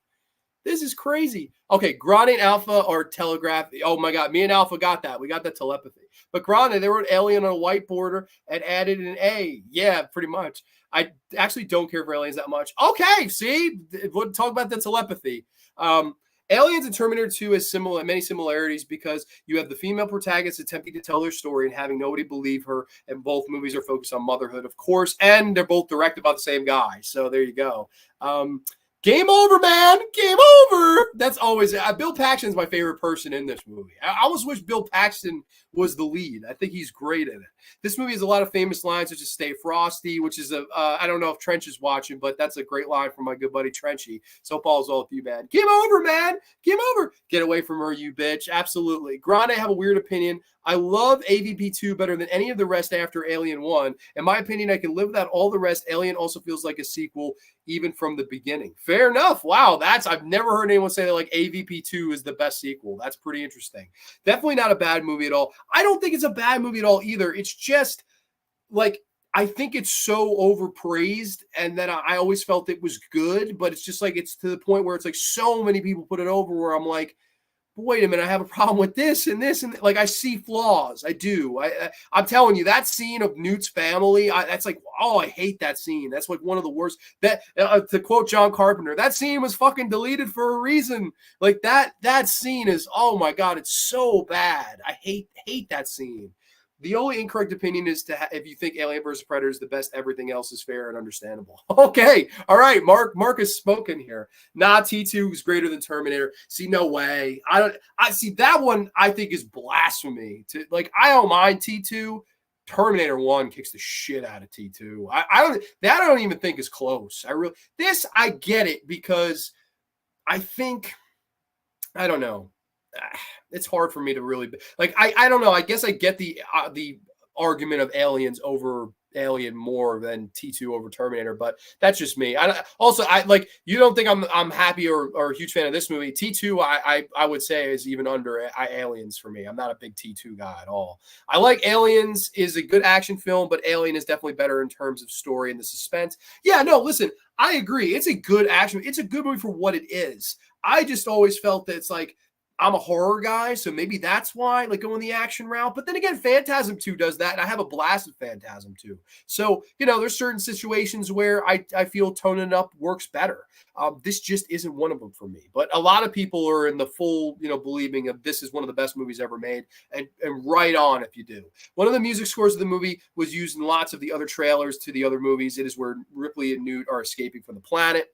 [SPEAKER 1] This is crazy. Okay, Grande and Alpha are telegraphed. Oh my God, me and Alpha got that. We got that telepathy. But Grande, they wrote alien on a white border and added an A. Yeah, pretty much. I actually don't care for aliens that much. Okay, see? We'll talk about the telepathy. Aliens and Terminator 2 has many similarities because you have the female protagonist attempting to tell their story and having nobody believe her, and both movies are focused on motherhood, of course, and they're both directed by the same guy. So there you go. Game over, man. Game over. That's always Bill Paxton's my favorite person in this movie. I almost wish Bill Paxton was the lead. I think he's great in it. This movie has a lot of famous lines such as "Stay Frosty," which is I don't know if Trench is watching, but that's a great line from my good buddy Trenchy. So Paul's all with you, man. Game over, man. Game over. Get away from her, you bitch. Absolutely. Grande, I have a weird opinion. I love AVP2 better than any of the rest after Alien 1. In my opinion, I can live without all the rest. Alien also feels like a sequel, even from the beginning. Fair enough. Wow, I've never heard anyone say that like AVP2 is the best sequel. That's pretty interesting. Definitely not a bad movie at all. I don't think it's a bad movie at all either. It's just like I think it's so overpraised, and then I always felt it was good, but it's just like it's to the point where it's like so many people put it over where I'm like, wait a minute, I have a problem with this and this and like I see flaws. I do. I'm telling you, that scene of Newt's family, that's like, oh, I hate that scene. That's like one of the worst. That to quote John Carpenter, that scene was fucking deleted for a reason. Like that scene is, oh my God, it's so bad. I hate that scene. The only incorrect opinion is if you think Alien vs. Predator is the best, everything else is fair and understandable. Okay. All right. Mark has spoken here. Nah, T2 is greater than Terminator. See, no way. I see that one I think is blasphemy. I don't mind T2. Terminator 1 kicks the shit out of T2. I don't even think is close. I get it because I think, I don't know. It's hard for me to really I don't know. I guess I get the argument of aliens over Alien more than T2 over Terminator, but that's just me. I you don't think I'm happy or a huge fan of this movie. T2 I would say is even under Aliens for me. I'm not a big T2 guy at all. I like Aliens is a good action film, but Alien is definitely better in terms of story and the suspense. Yeah, no, listen, I agree. It's a good action. It's a good movie for what it is. I just always felt that it's like I'm a horror guy, so maybe that's why, going the action route. But then again, Phantasm 2 does that, and I have a blast with Phantasm 2. So, there's certain situations where I feel toning up works better. This just isn't one of them for me. But a lot of people are in the full, believing of this is one of the best movies ever made, and right on if you do. One of the music scores of the movie was used in lots of the other trailers to the other movies. It is where Ripley and Newt are escaping from the planet.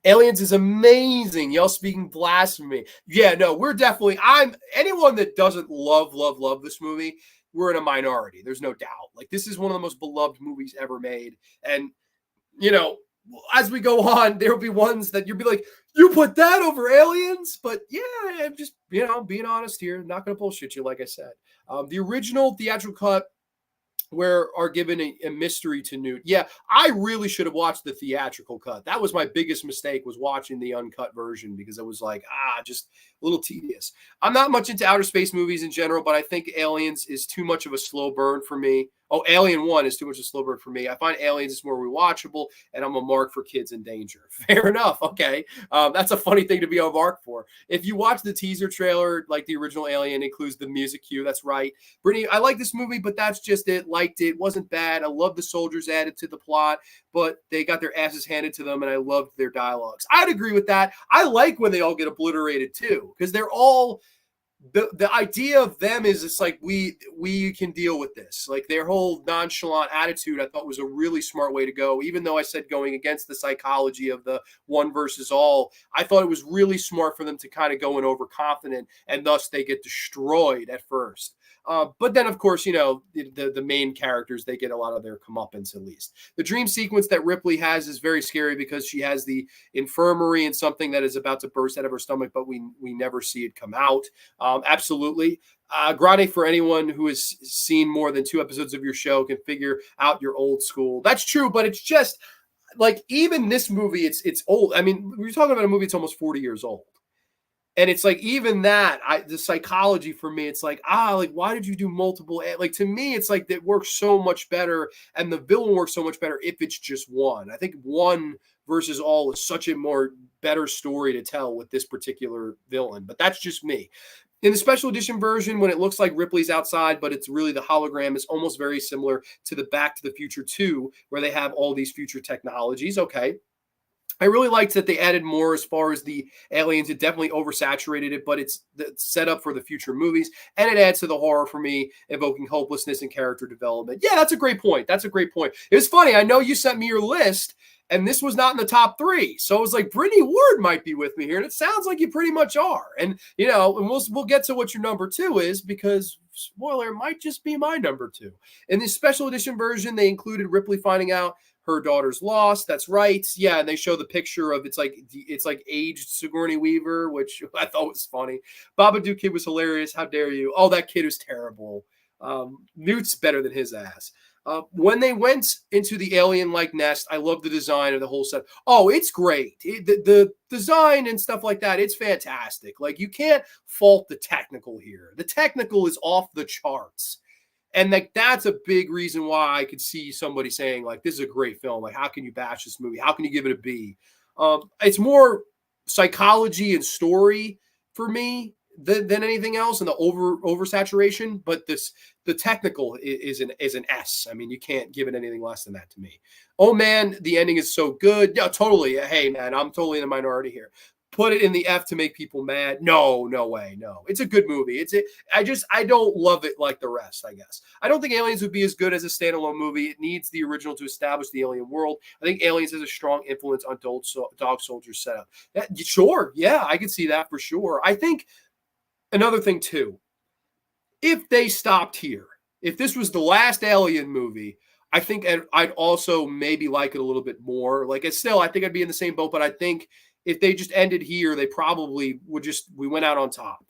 [SPEAKER 1] Aliens is amazing. Y'all speaking blasphemy. Yeah, no, we're definitely, anyone that doesn't love this movie, we're in a minority. There's no doubt. This is one of the most beloved movies ever made. And, as we go on, there'll be ones that you'll be like, you put that over Aliens? But yeah, I'm just, being honest here. Not going to bullshit you, like I said. The original theatrical cut, where are given a mystery to Newt. Yeah, I really should have watched the theatrical cut. That was my biggest mistake, was watching the uncut version, because it was like, just a little tedious. I'm not much into outer space movies in general, but I think Aliens is too much of a slow burn for me. Oh, Alien 1 is too much of a slow burn for me. I find Aliens is more rewatchable, and I'm a mark for kids in danger. Fair enough. Okay. That's a funny thing to be a mark for. If you watch the teaser trailer, the original Alien includes the music cue. That's right. Brittany, I like this movie, but that's just it. Liked it. Wasn't bad. I love the soldiers added to the plot, but they got their asses handed to them, and I loved their dialogues. I'd agree with that. I like when they all get obliterated too, because they're all the idea of them is it's like we can deal with this. Like their whole nonchalant attitude, I thought was a really smart way to go. Even though I said going against the psychology of the one versus all, I thought it was really smart for them to kind of go in overconfident, and thus they get destroyed at first. But then, of course, the main characters, they get a lot of their comeuppance at least. The dream sequence that Ripley has is very scary because she has the infirmary and something that is about to burst out of her stomach, but we never see it come out. Absolutely. Grande, for anyone who has seen more than 2 episodes of your show, can figure out your old school. That's true, but it's just like even this movie, it's old. I mean, we're talking about a movie that's almost 40 years old. And it's like, even that, the psychology for me, it's like, like, why did you do multiple? Like, to me, it's like that works so much better. And the villain works so much better if it's just one. I think one versus all is such a more better story to tell with this particular villain. But that's just me. In the special edition version, when it looks like Ripley's outside, but it's really the hologram, is almost very similar to the Back to the Future 2, where they have all these future technologies. Okay. I really liked that they added more as far as the aliens. It definitely oversaturated it, but it's set up for the future movies, and it adds to the horror for me, evoking hopelessness and character development. Yeah, that's a great point. That's a great point. It was funny. I know you sent me your list, and this was not in the top 3. So I was like, Brittany Ward might be with me here, and it sounds like you pretty much are. And, and we'll get to what your number 2 is, because, spoiler, it might just be my number 2. In the special edition version, they included Ripley finding out her daughter's lost. That's right. Yeah, and they show the picture of it's like aged Sigourney Weaver, which I thought was funny. Babadook kid was hilarious. How dare you? Oh, that kid is terrible. Newt's better than his ass. When they went into the alien-like nest, I love the design of the whole set. Oh, it's great. The design and stuff like that, it's fantastic. Like, you can't fault the technical here. The technical is off the charts. And like, that's a big reason why I could see somebody saying, like, this is a great film. Like, how can you bash this movie? How can you give it a B? It's more psychology and story for me than anything else, and the oversaturation. But the technical is an S. I mean, you can't give it anything less than that to me. Oh man, the ending is so good. Yeah, totally. Hey man, I'm totally in the minority here. Put it in the F to make people mad. No way. No, it's a good movie. I don't love it like the rest, I guess. I don't think Aliens would be as good as a standalone movie. It needs the original to establish the alien world. I think Aliens has a strong influence on Dog Soldier's setup. Sure. Yeah, I can see that for sure. I think another thing too, if they stopped here, if this was the last Alien movie, I think I'd also maybe like it a little bit more. Like, it's still, I think I'd be in the same boat, but I think if they just ended here, they probably we went out on top,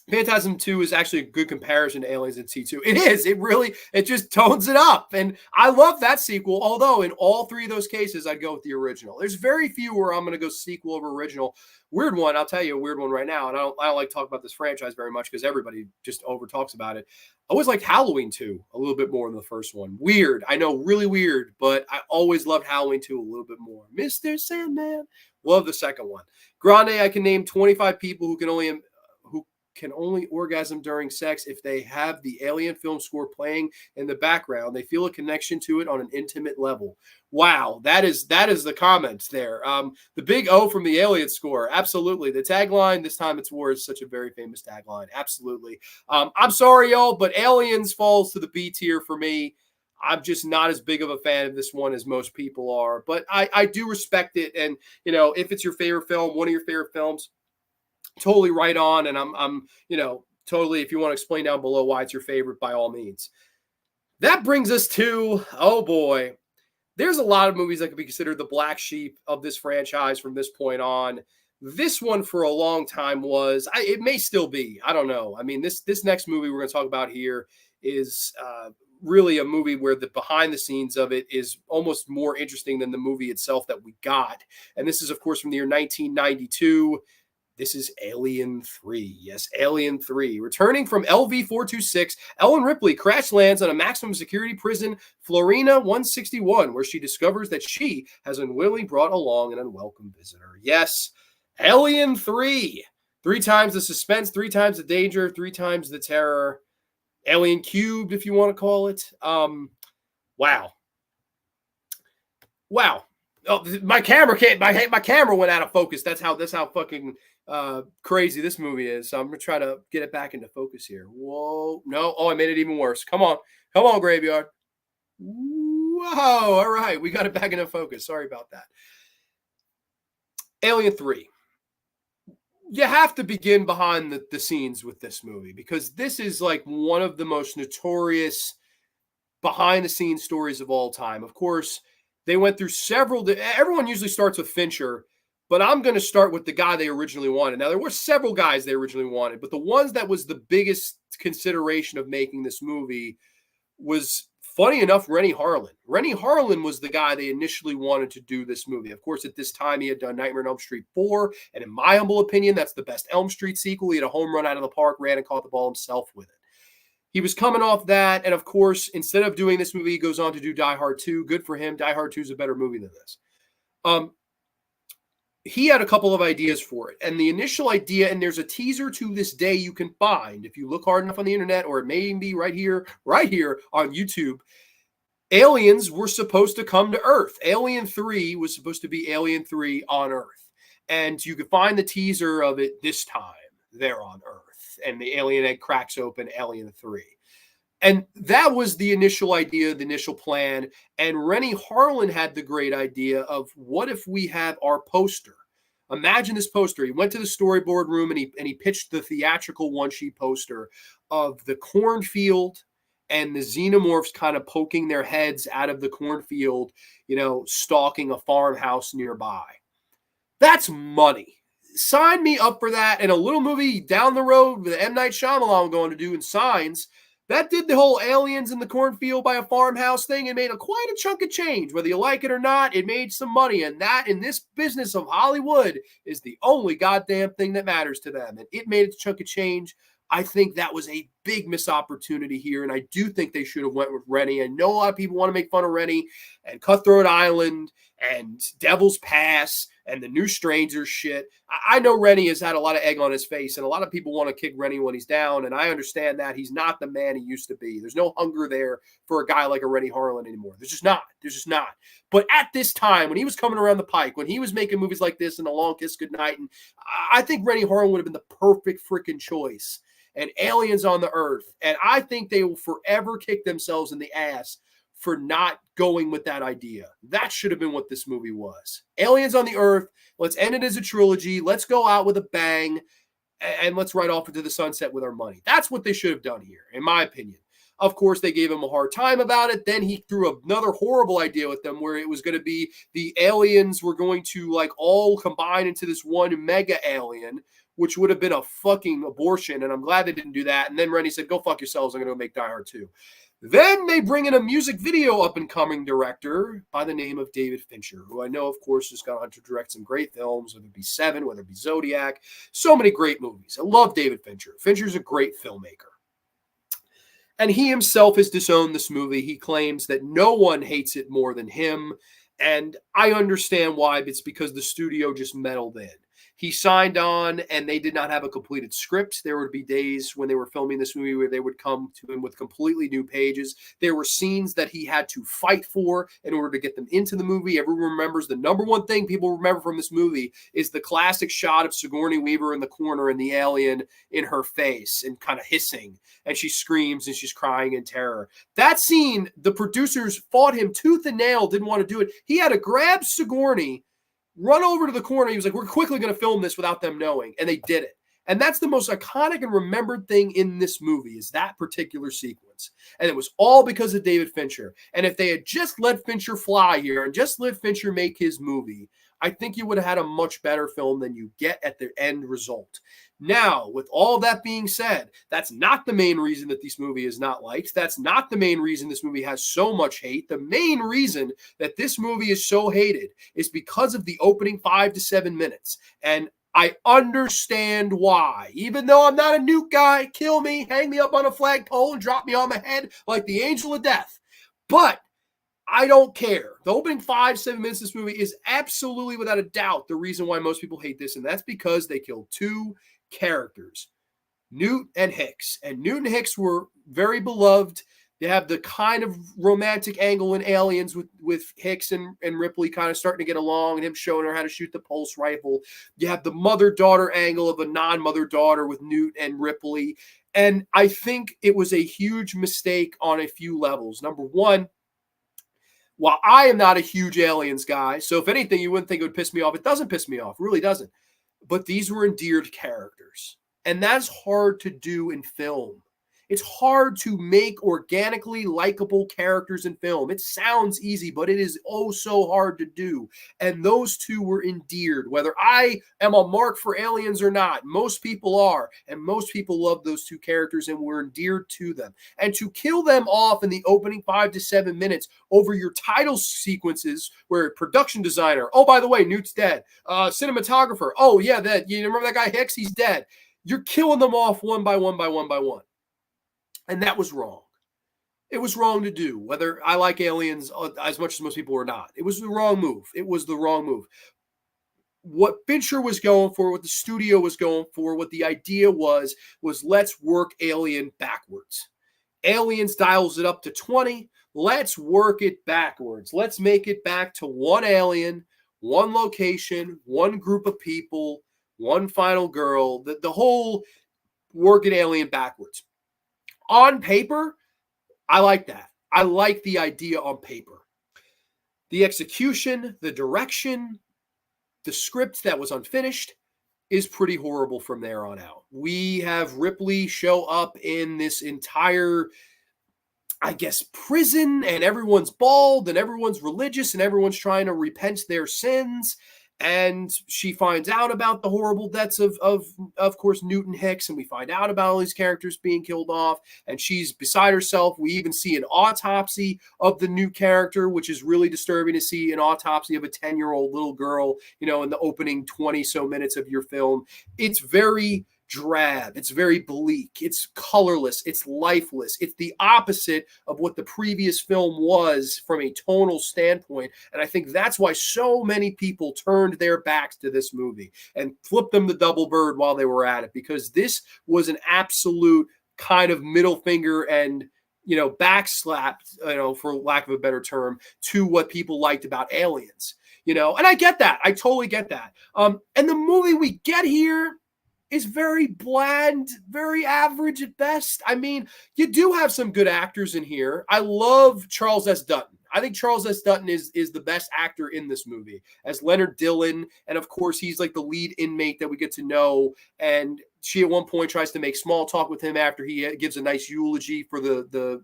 [SPEAKER 1] Phantasm 2 is actually a good comparison to Aliens in T2. It is. It just tones it up. And I love that sequel, although in all 3 of those cases, I'd go with the original. There's very few where I'm going to go sequel over original. Weird one. I'll tell you a weird one right now. And I don't like to talk about this franchise very much because everybody just over talks about it. I always liked Halloween 2 a little bit more than the first one. Weird. I know, really weird, but I always loved Halloween 2 a little bit more. Mr. Sandman. Love the second one. Grande, I can name 25 people who can only orgasm during sex if they have the Alien film score playing in the background. They feel a connection to it on an intimate level. Wow, that is the comments there. The big O from the Alien score. Absolutely. The tagline, "This time it's war," is such a very famous tagline. Absolutely. I'm sorry, y'all, but Aliens falls to the B tier for me. I'm just not as big of a fan of this one as most people are, but I do respect it. And, if it's your favorite film, one of your favorite films, totally right on. And I'm totally, if you want to explain down below why it's your favorite, by all means. That brings us to, oh boy, there's a lot of movies that could be considered the black sheep of this franchise from this point on. This one for a long time was, it may still be, I don't know. I mean, this next movie we're going to talk about here is really a movie where the behind the scenes of it is almost more interesting than the movie itself that we got. And this is, of course, from the year 1992. This is Alien 3. Yes, Alien 3. Returning from LV-426, Ellen Ripley crash lands on a maximum security prison, Florina 161, where she discovers that she has unwillingly brought along an unwelcome visitor. Yes, Alien 3. 3 times the suspense, 3 times the danger, 3 times the terror. Alien cubed, if you want to call it. Wow. Oh, my camera went out of focus. That's how fucking crazy this movie is. So I'm gonna try to get it back into focus here. Whoa, no, oh, I made it even worse. Come on, Graveyard. Whoa, all right, we got it back into focus. Sorry about that. Alien 3. You have to begin behind the scenes with this movie because this is like one of the most notorious behind the scenes stories of all time. Of course, they went through several. Everyone usually starts with Fincher, but I'm going to start with the guy they originally wanted. Now, there were several guys they originally wanted, but the ones that was the biggest consideration of making this movie was, funny enough, Rennie Harlin. Rennie Harlin was the guy they initially wanted to do this movie. Of course, at this time, he had done Nightmare on Elm Street 4, and in my humble opinion, that's the best Elm Street sequel. He had a home run out of the park, ran and caught the ball himself with it. He was coming off that, and of course, instead of doing this movie, he goes on to do Die Hard 2. Good for him. Die Hard 2 is a better movie than this. He had a couple of ideas for it, and the initial idea, and there's a teaser to this day you can find if you look hard enough on the internet, or it may be right here on YouTube. Aliens were supposed to come to Earth. Alien 3 was supposed to be Alien 3 on Earth, and you can find the teaser of it this time. They're on Earth, and the alien egg cracks open, Alien 3. And that was the initial idea, the initial plan. And Rennie Harlin had the great idea of, what if we have our poster? Imagine this poster. He went to the storyboard room and he pitched the theatrical one-sheet poster of the cornfield and the xenomorphs kind of poking their heads out of the cornfield, stalking a farmhouse nearby. That's money. Sign me up for that. And a little movie down the road with M. Night Shyamalan going to do in Signs, that did the whole aliens in the cornfield by a farmhouse thing and made quite a chunk of change. Whether you like it or not, it made some money. And that, in this business of Hollywood, is the only goddamn thing that matters to them. And it made a chunk of change. I think that was a big missed opportunity here, and I do think they should have went with Rennie. I know a lot of people want to make fun of Rennie and Cutthroat Island and Devil's Pass and the New Strangers shit. I know Rennie has had a lot of egg on his face, and a lot of people want to kick Rennie when he's down, and I understand that. He's not the man he used to be. There's no hunger there for a guy like a Rennie Harlin anymore. There's just not. But at this time, when he was coming around the pike, when he was making movies like this and A Long Kiss Goodnight, and I think Rennie Harlin would have been the perfect freaking choice. And Aliens on the Earth. And I think they will forever kick themselves in the ass for not going with that idea. That should have been what this movie was. Aliens on the Earth. Let's end it as a trilogy. Let's go out with a bang. And let's ride off into the sunset with our money. That's what they should have done here, in my opinion. Of course, they gave him a hard time about it. Then he threw another horrible idea with them where it was going to be the aliens were going to all combine into this one mega alien, which would have been a fucking abortion. And I'm glad they didn't do that. And then Rennie said, go fuck yourselves. I'm going to go make Die Hard 2. Then they bring in a music video up-and-coming director by the name of David Fincher, who I know, of course, has gone on to direct some great films, whether it be Seven, whether it be Zodiac, so many great movies. I love David Fincher. Fincher's a great filmmaker. And he himself has disowned this movie. He claims that no one hates it more than him. And I understand why. It's because the studio just meddled in. He signed on, and they did not have a completed script. There would be days when they were filming this movie where they would come to him with completely new pages. There were scenes that he had to fight for in order to get them into the movie. Everyone remembers the number one thing people remember from this movie is the classic shot of Sigourney Weaver in the corner and the alien in her face and kind of hissing. And she screams and she's crying in terror. That scene, the producers fought him tooth and nail, didn't want to do it. He had to grab Sigourney, run over to the corner. He was like, we're quickly going to film this without them knowing. And they did it. And that's the most iconic and remembered thing in this movie is that particular sequence. And it was all because of David Fincher. And if they had just let Fincher fly here and just let Fincher make his movie, I think you would have had a much better film than you get at the end result. Now, with all that being said, that's not the main reason that this movie is not liked. That's not the main reason this movie has so much hate. The main reason that this movie is so hated is because of the opening 5 to 7 minutes. And I understand why. Even though I'm not a nuke guy, kill me, hang me up on a flagpole, and drop me on my head like the angel of death. But I don't care. The opening 5, 7 minutes of this movie is absolutely, without a doubt, the reason why most people hate this, and that's because they killed two characters, Newt and Hicks. And Newt and Hicks were very beloved You have the kind of romantic angle in Aliens with Hicks and Ripley kind of starting to get along and him showing her how to shoot the pulse rifle. You have the mother-daughter angle of a non-mother-daughter with Newt and Ripley. And I think it was a huge mistake on a few levels. Number one, while I am not a huge Aliens guy, so if anything, you wouldn't think it would piss me off. It doesn't piss me off. It really doesn't. But these were endeared characters. And that's hard to do in film. It's hard to make organically likable characters in film. It sounds easy, but it is oh so hard to do. And those two were endeared, whether I am a mark for Aliens or not. Most people are, and most people love those two characters and were endeared to them. And to kill them off in the opening 5 to 7 minutes over your title sequences, where production designer, oh, by the way, Newt's dead. Cinematographer, oh yeah, that you remember that guy Hicks? He's dead. You're killing them off one by one by one by one. And that was wrong. It was wrong to do, whether I like Aliens as much as most people or not. It was the wrong move. It was the wrong move. What Fincher was going for, what the studio was going for, what the idea was let's work Alien backwards. Aliens dials it up to 20. Let's work it backwards. Let's make it back to one alien, one location, one group of people, one final girl. The whole working Alien backwards. On paper, I like that. I like the idea on paper. The execution, the direction, the script that was unfinished is pretty horrible from there on out. We have Ripley show up in this entire, I guess, prison, and everyone's bald and everyone's religious and everyone's trying to repent their sins. And she finds out about the horrible deaths of course, Newt and Hicks, and we find out about all these characters being killed off, and she's beside herself. We even see an autopsy of the new character, which is really disturbing to see an autopsy of a 10-year-old little girl, in the opening 20 so minutes of your film. It's very drab. It's very bleak. It's colorless. It's lifeless. It's the opposite of what the previous film was from a tonal standpoint. And I think that's why so many people turned their backs to this movie and flipped them the double bird while they were at it, because this was an absolute kind of middle finger and backslap, for lack of a better term, to what people liked about Aliens. And I get that. I totally get that. And the movie we get here is very bland, very average at best. I mean, you do have some good actors in here. I love Charles S. Dutton. I think Charles S. Dutton is the best actor in this movie as Leonard Dillon. And of course, he's like the lead inmate that we get to know. And she at one point tries to make small talk with him after he gives a nice eulogy for the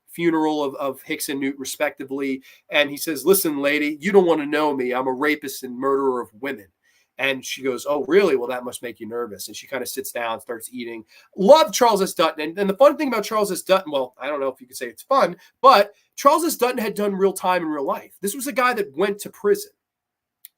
[SPEAKER 1] funeral of Hicks and Newt respectively. And he says, "Listen, lady, you don't want to know me. I'm a rapist and murderer of women." And she goes, "Oh, really? Well, that must make you nervous." And she kind of sits down, starts eating. Love Charles S. Dutton. And the fun thing about Charles S. Dutton, well, I don't know if you could say it's fun, but Charles S. Dutton had done real time in real life. This was a guy that went to prison,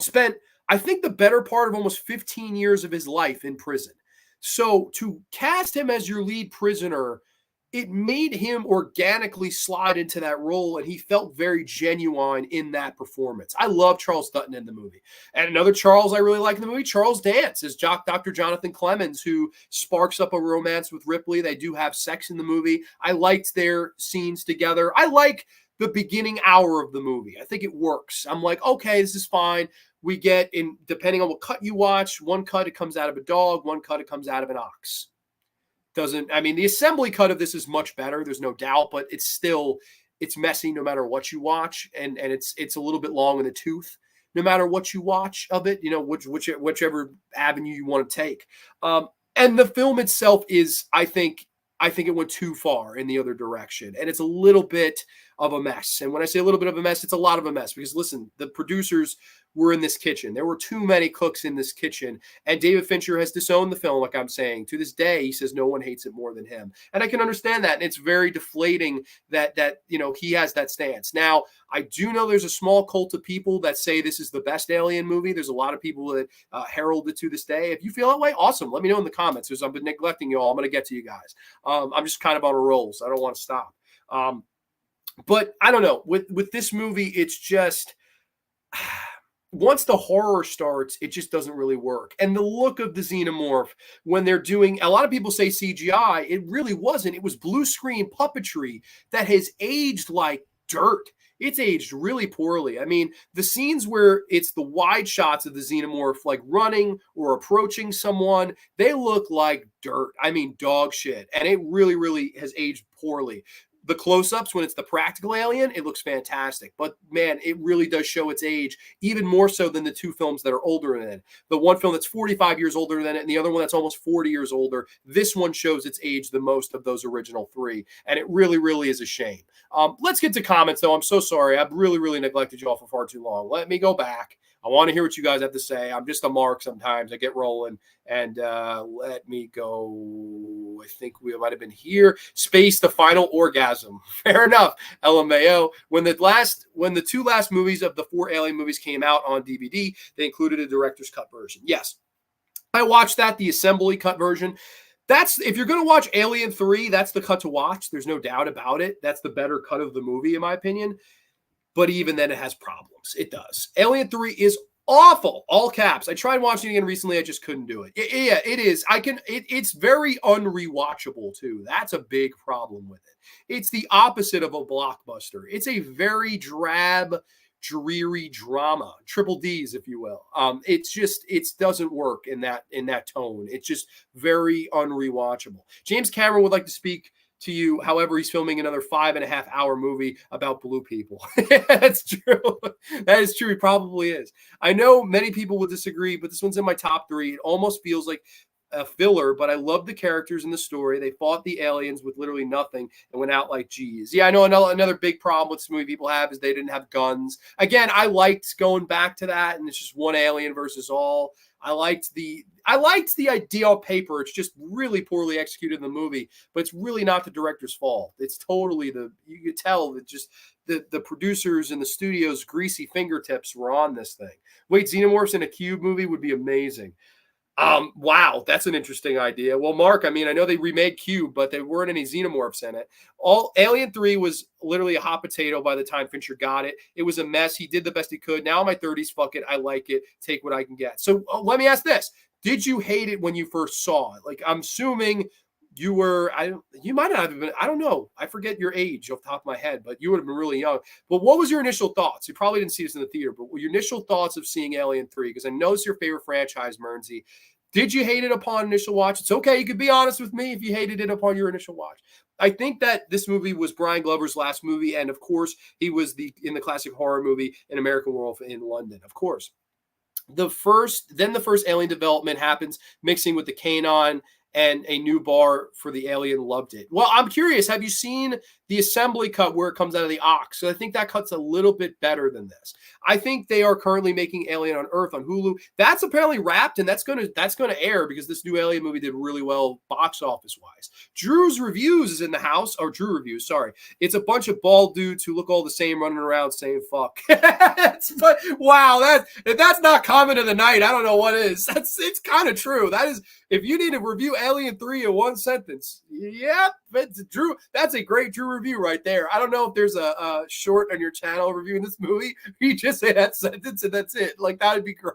[SPEAKER 1] spent, I think, the better part of almost 15 years of his life in prison. So to cast him as your lead prisoner, it made him organically slide into that role, and he felt very genuine in that performance. I love Charles Dutton in the movie. And another Charles I really like in the movie, Charles Dance, is Dr. Jonathan Clemens, who sparks up a romance with Ripley. They do have sex in the movie. I liked their scenes together. I like the beginning hour of the movie. I think it works. I'm like, okay, this is fine. We get, in depending on what cut you watch, one cut it comes out of a dog, one cut it comes out of an ox. The assembly cut of this is much better, there's no doubt, but it's messy no matter what you watch, and it's a little bit long in the tooth no matter what you watch of it, whichever avenue you want to take. And the film itself is, I think it went too far in the other direction, and it's a little bit of a mess. And when I say a little bit of a mess, it's a lot of a mess, because listen, the producers were in this kitchen. There were too many cooks in this kitchen, and David Fincher has disowned the film. Like I'm saying, to this day, he says no one hates it more than him. And I can understand that. And it's very deflating that he has that stance. Now, I do know there's a small cult of people that say this is the best Alien movie. There's a lot of people that herald it to this day. If you feel that way, awesome. Let me know in the comments, because I've been neglecting you all. I'm going to get to you guys. I'm just kind of on a roll, so I don't want to stop. But I don't know. With this movie, it's just once the horror starts, it just doesn't really work. And the look of the xenomorph when they're doing, a lot of people say CGI, it really wasn't. It was blue screen puppetry that has aged like dirt. It's aged really poorly. I mean, the scenes where it's the wide shots of the xenomorph like running or approaching someone, they look like dirt. I mean, dog shit. And it really, really has aged poorly. The close-ups when it's the practical alien, it looks fantastic. But man, it really does show its age, even more so than the two films that are older than it. The one film that's 45 years older than it, and the other one that's almost 40 years older. This one shows its age the most of those original three, and it really, really is a shame. Let's get to comments, though. I'm so sorry. I've really, really neglected you all for far too long. Let me go back. I want to hear what you guys have to say. I'm just a mark sometimes. I get rolling. And let me go. I think we might have been here. Space, the final orgasm. Fair enough. LMAO. When the two last movies of the 4 Alien movies came out on DVD, they included a director's cut version. Yes. I watched that, the assembly cut version. That's, if you're going to watch Alien 3, that's the cut to watch. There's no doubt about it. That's the better cut of the movie, in my opinion. But even then, it has problems. It does. Alien 3 is awful. All caps. I tried watching it again recently. I just couldn't do it. Yeah, it is. It's very unrewatchable, too. That's a big problem with it. It's the opposite of a blockbuster. It's a very drab, dreary drama. Triple D's, if you will. It doesn't work in that tone. It's just very unrewatchable. James Cameron would like to speak to you. However, he's filming another 5.5-hour movie about blue people. That's true. That is true. He probably is. I know many people will disagree, but this one's in my top 3. It almost feels like a filler, but I love the characters in the story. They fought the aliens with literally nothing and went out like G's. Yeah, I know another big problem with this movie people have is they didn't have guns. Again, I liked going back to that, and it's just one alien versus all. I liked the idea on paper. It's just really poorly executed in the movie, but it's really not the director's fault. It's totally you could tell that just the producers and the studio's greasy fingertips were on this thing. Wait, Xenomorphs in a Cube movie would be amazing. Wow, that's an interesting idea. Well, Mark, I mean, I know they remade Cube, but there weren't any xenomorphs in it. Alien 3 was literally a hot potato by the time Fincher got it. It was a mess. He did the best he could. Now in my 30s, fuck it. I like it. Take what I can get. So let me ask this. Did you hate it when you first saw it? Like, I'm assuming you might not have been, I don't know. I forget your age off the top of my head, but you would have been really young. But what was your initial thoughts? You probably didn't see this in the theater, but what your initial thoughts of seeing Alien 3? Because I know it's your favorite franchise, Mernsey. Did you hate it upon initial watch? It's okay. You could be honest with me if you hated it upon your initial watch. I think that this movie was Brian Glover's last movie. And of course, he was in the classic horror movie, An American Werewolf in London, of course. The first Alien development happens, mixing with the Kanon and a new bar for the Alien. Loved it. Well, I'm curious. Have you seen the assembly cut where it comes out of the ox? So I think that cut's a little bit better than this. I think they are currently making Alien on Earth on Hulu. That's apparently wrapped, and that's gonna air because this new Alien movie did really well box office wise. Drew's Reviews is in the house, or Drew Reviews. Sorry, it's a bunch of bald dudes who look all the same running around saying "fuck." Wow, if that's not comment of the night, I don't know what is. It's kind of true. That is, if you need to review Alien 3 in one sentence, yep, Drew. That's a great Drew review right there. I don't know if there's a short on your channel reviewing this movie. You just say that sentence and that's it. Like, that would be great.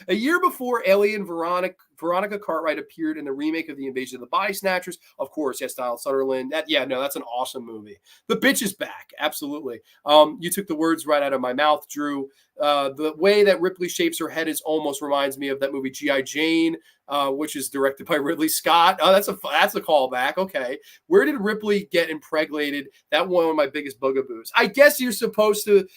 [SPEAKER 1] A year before Alien, Veronica Cartwright appeared in the remake of The Invasion of the Body Snatchers. Of course, yes, Donald Sutherland. That's an awesome movie. The bitch is back. Absolutely. You took the words right out of my mouth, Drew. The way that Ripley shapes her head almost reminds me of that movie G.I. Jane, which is directed by Ridley Scott. Oh, that's a callback. Okay. Where did Ripley get impregnated? That one of my biggest bugaboos. I guess you're supposed to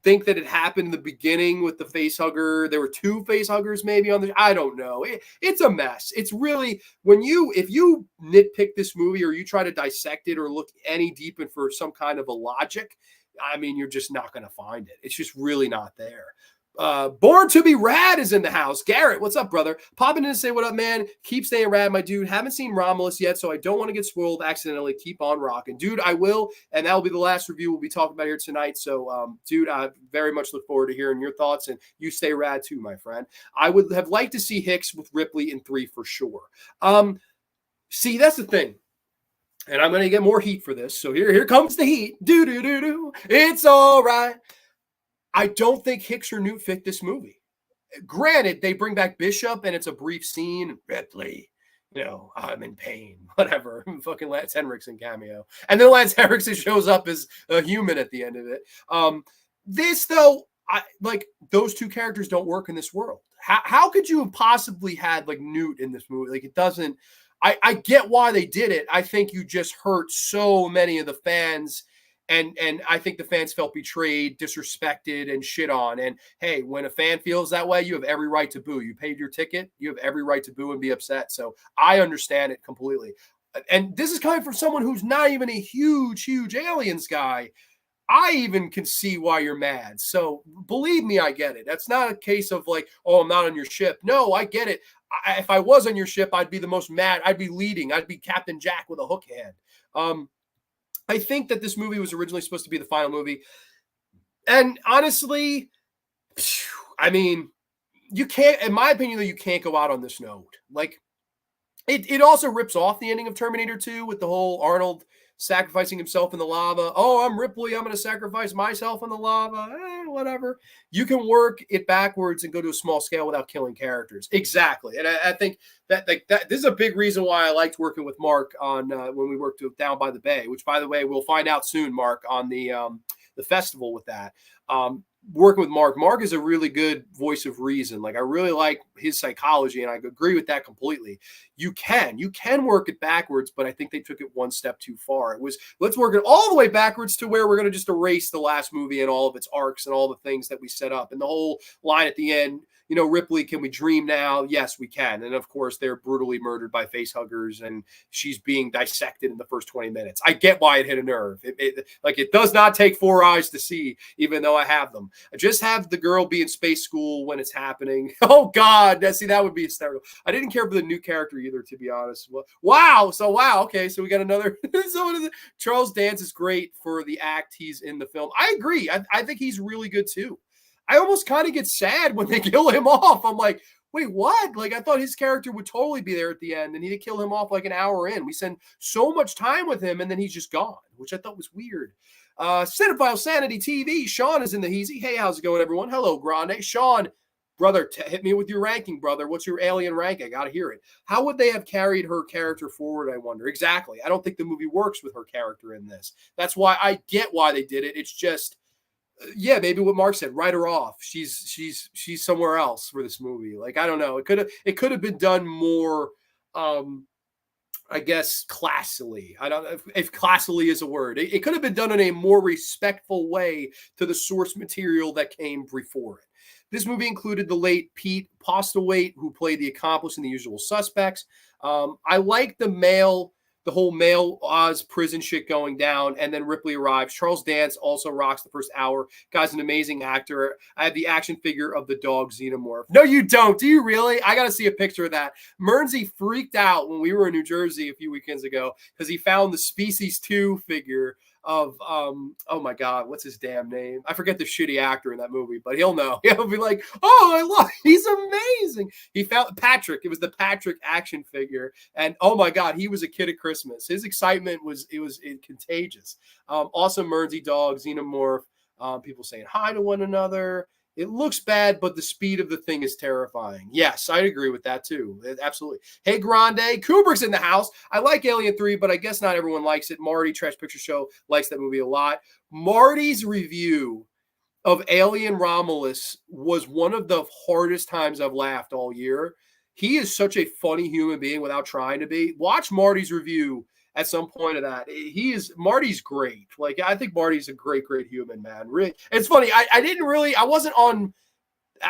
[SPEAKER 1] think that it happened in the beginning with the face hugger. There were 2 face huggers maybe on I don't know. It's a mess. It's really, if you nitpick this movie or you try to dissect it or look any deeper for some kind of a logic, I mean, you're just not going to find it. It's just really not there. Born to be Rad is in the house. Garrett, what's up, brother? Popping in to say what up, man. Keep staying rad, my dude. Haven't seen Romulus yet, so I don't want to get spoiled accidentally. Keep on rocking. Dude, I will, and that will be the last review we'll be talking about here tonight. So, dude, I very much look forward to hearing your thoughts, and you stay rad too, my friend. I would have liked to see Hicks with Ripley in 3 for sure. See, that's the thing. And I'm going to get more heat for this. So here comes the heat. Do-do-do-do. It's all right. I don't think Hicks or Newt fit this movie. Granted, they bring back Bishop and it's a brief scene. Ripley, I'm in pain, whatever. Fucking Lance Henriksen cameo. And then Lance Henriksen shows up as a human at the end of it. This, though, those two characters don't work in this world. How could you have possibly had like Newt in this movie? Like, it doesn't. I get why they did it. I think you just hurt so many of the fans. And I think the fans felt betrayed, disrespected, and shit on. And hey, when a fan feels that way, you have every right to boo. You paid your ticket. You have every right to boo and be upset. So I understand it completely. And this is coming from someone who's not even a huge Aliens guy. I even can see why you're mad. So believe me, I get it. That's not a case of like, oh, I'm not on your ship. No, I get it. If I was on your ship, I'd be the most mad. I'd be leading. I'd be Captain Jack with a hook hand. I think that this movie was originally supposed to be the final movie. And honestly, I mean, you can't, in my opinion, though, you can't go out on this note. Like, it also rips off the ending of Terminator 2 with the whole Arnold sacrificing himself in the lava. Oh, I'm Ripley. I'm going to sacrifice myself in the lava. Whatever. You can work it backwards and go to a small scale without killing characters. Exactly. And I think that this is a big reason why I liked working with Mark on when we worked with Down by the Bay, which, by the way, we'll find out soon, Mark, on the festival with that. Working with Mark is a really good voice of reason. Like, I really like his psychology, and I agree with that completely. You can work it backwards, but I think they took it one step too far. It was, let's work it all the way backwards to where we're going to just erase the last movie and all of its arcs and all the things that we set up. And the whole line at the end, Ripley, can we dream now? Yes, we can. And of course, they're brutally murdered by facehuggers, and she's being dissected in the first 20 minutes. I get why it hit a nerve. It does not take 4 eyes to see, even though I have them. I just have the girl be in space school when it's happening. Oh God, that would be hysterical. I didn't care for the new character either, to be honest. Wow. Okay, so we got another. Charles Dance is great for the act he's in the film. I agree. I think he's really good too. I almost kind of get sad when they kill him off. I'm like, wait, what? Like, I thought his character would totally be there at the end, and he'd kill him off like an hour in. We spend so much time with him, and then he's just gone, which I thought was weird. Cinephile Sanity TV. Sean is in the Heezy. Hey, how's it going, everyone? Hello, Grande. Sean, brother, hit me with your ranking, brother. What's your alien rank? I got to hear it. How would they have carried her character forward, I wonder? Exactly. I don't think the movie works with her character in this. That's why I get why they did it. It's just, yeah, maybe what Mark said, write her off. She's somewhere else for this movie. Like, I don't know. It could have been done more, I guess, classily. I don't know if classily is a word. It could have been done in a more respectful way to the source material that came before it. This movie included the late Pete Postlewaite, who played the accomplice in The Usual Suspects. I like the whole male Oz prison shit going down, and then Ripley arrives. Charles Dance also rocks the first hour. Guy's an amazing actor. I have the action figure of the dog Xenomorph. No, you don't. Do you really? I got to see a picture of that. Mernsey freaked out when we were in New Jersey a few weekends ago because he found the Species 2 figure of, oh my God, what's his damn name? I forget the shitty actor in that movie, but he'll know. He'll be like, oh, he's amazing. He found Patrick. It was the Patrick action figure. And oh my God, he was a kid at Christmas. His excitement was contagious. Awesome Mernsey dog, Xenomorph. People saying hi to one another. It looks bad, but the speed of the thing is terrifying. Yes, I'd agree with that too. Absolutely. Hey, Grande. Kubrick's in the house. I like Alien 3, but I guess not everyone likes it. Marty, Trash Picture Show, likes that movie a lot. Marty's review of Alien Romulus was one of the hardest times I've laughed all year. He is such a funny human being without trying to be. Watch Marty's review at some point of that. Marty's great. Like, I think Marty's a great human, man. Really, it's funny. I wasn't on,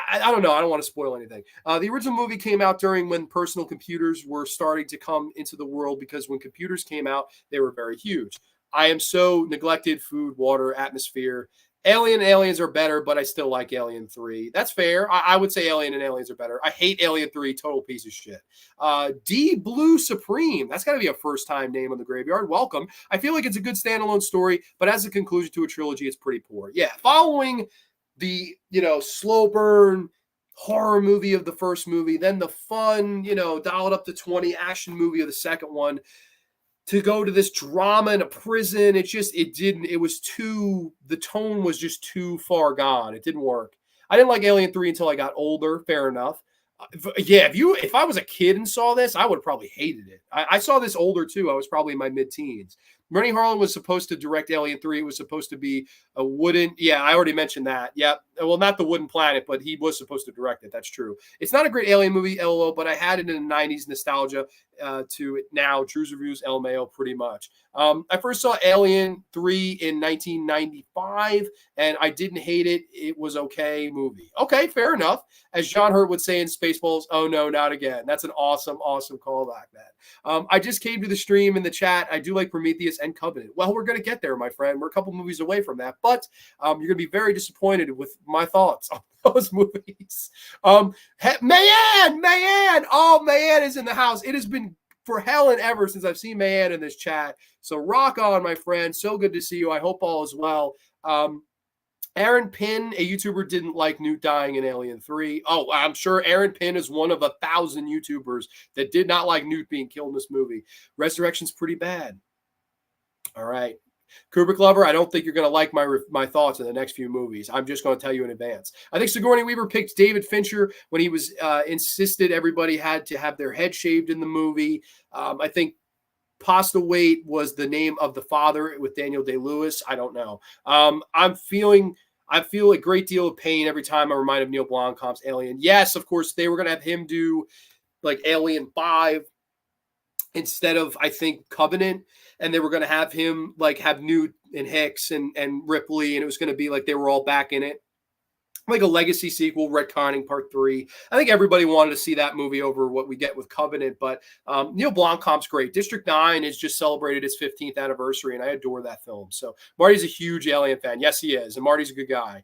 [SPEAKER 1] I don't know. I don't want to spoil anything. The original movie came out during when personal computers were starting to come into the world, because when computers came out, they were very huge. I am so neglected: food, water, atmosphere. Aliens are better, but I still like Alien 3. That's fair. I would say Alien and Aliens are better. I hate Alien 3, total piece of shit. D Blue Supreme. That's got to be a first-time name on the graveyard. Welcome. I feel like it's a good standalone story, but as a conclusion to a trilogy, it's pretty poor. Yeah, following the, slow burn horror movie of the first movie, then the fun, dialed up to 20 action movie of the second one. to go to this drama in a prison. The tone was just too far gone. It didn't work. I didn't like Alien 3 until I got older. Fair enough. If I was a kid and saw this, I would have probably hated it. I saw this older too. I was probably in my mid-teens. Rennie Harlan was supposed to direct Alien 3. It was supposed to be a wooden. Yeah, I already mentioned that. Yep. Well, not the wooden planet, but he was supposed to direct it. That's true. It's not a great Alien movie, LOL, but I had it in the 90s nostalgia to it now. Drew's Reviews, El Mayo, pretty much. I first saw Alien 3 in 1995, and I didn't hate it. It was okay movie. Okay, fair enough. As John Hurt would say in Spaceballs, oh no, not again. That's an awesome, awesome callback, man. I just came to the stream in the chat. I do like Prometheus and Covenant. Well, we're going to get there, my friend. We're a couple movies away from that, but you're going to be very disappointed with my thoughts on those movies. Mayan! Oh, Mayan is in the house. It has been for hell and ever since I've seen Mayan in this chat. So rock on, my friend. So good to see you. I hope all is well. Aaron Pinn, a YouTuber, didn't like Newt dying in Alien 3. Oh, I'm sure Aaron Pinn is one of 1,000 YouTubers that did not like Newt being killed in this movie. Resurrection's pretty bad. All right. Kubrick lover, I don't think you're going to like my thoughts in the next few movies. I'm just going to tell you in advance. I think Sigourney Weaver picked David Fincher when he was insisted everybody had to have their head shaved in the movie. I think Pasta Weight was the name of the father with Daniel Day-Lewis. I don't know. I feel a great deal of pain every time I'm reminded of Neil Blomkamp's Alien. Yes, of course, they were going to have him do like Alien 5 instead of, I think, Covenant. And they were going to have him like have Newt and Hicks and Ripley. And it was going to be like they were all back in it. Like a legacy sequel, retconning part 3. I think everybody wanted to see that movie over what we get with Covenant, but Neil Blomkamp's great. District 9 has just celebrated its 15th anniversary, and I adore that film. So Marty's a huge Alien fan. Yes, he is, and Marty's a good guy.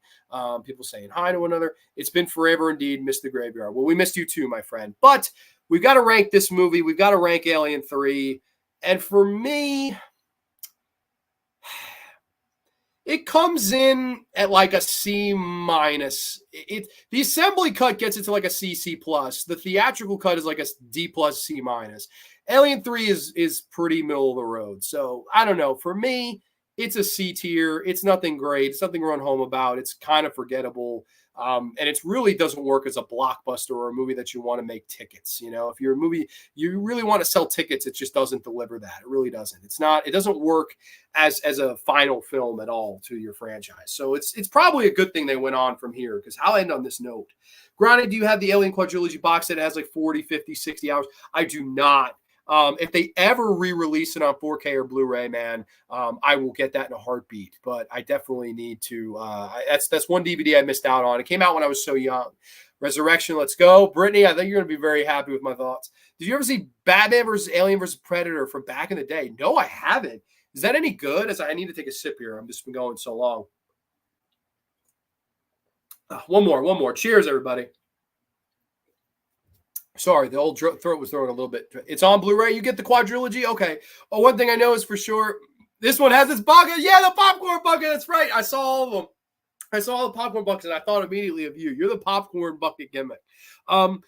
[SPEAKER 1] People saying hi to one another. It's been forever indeed, missed the graveyard. Well, we missed you too, my friend. But we've got to rank this movie. We've got to rank Alien 3. And for me, it comes in at like a C minus. The assembly cut gets it to like a C plus. The theatrical cut is like a D plus C minus. Alien 3 is pretty middle of the road. So I don't know. For me, it's a C tier. It's nothing great. It's nothing to run home about. It's kind of forgettable. And it really doesn't work as a blockbuster or a movie that you want to make tickets. You know, if you're a movie, you really want to sell tickets, it just doesn't deliver that. It really doesn't. It doesn't work as a final film at all to your franchise. So it's probably a good thing they went on from here, because I'll end on this note. Granted, do you have the Alien Quadrilogy box set? It has like 40, 50, 60 hours. I do not. If they ever re-release it on 4K or Blu-ray, man, I will get that in a heartbeat. But I definitely need to. That's one DVD I missed out on. It came out when I was so young. Resurrection, let's go. Brittany, I think you're going to be very happy with my thoughts. Did you ever see Batman versus Alien versus Predator from back in the day? No, I haven't. Is that any good? I need to take a sip here. I've just been going so long. One more. Cheers, everybody. Sorry, the old throat was throwing a little bit. It's on Blu-ray. You get the quadrilogy? Okay. Oh, one thing I know is for sure, this one has its bucket. Yeah, the popcorn bucket. That's right. I saw all of them. I saw all the popcorn buckets, and I thought immediately of you. You're the popcorn bucket gimmick. But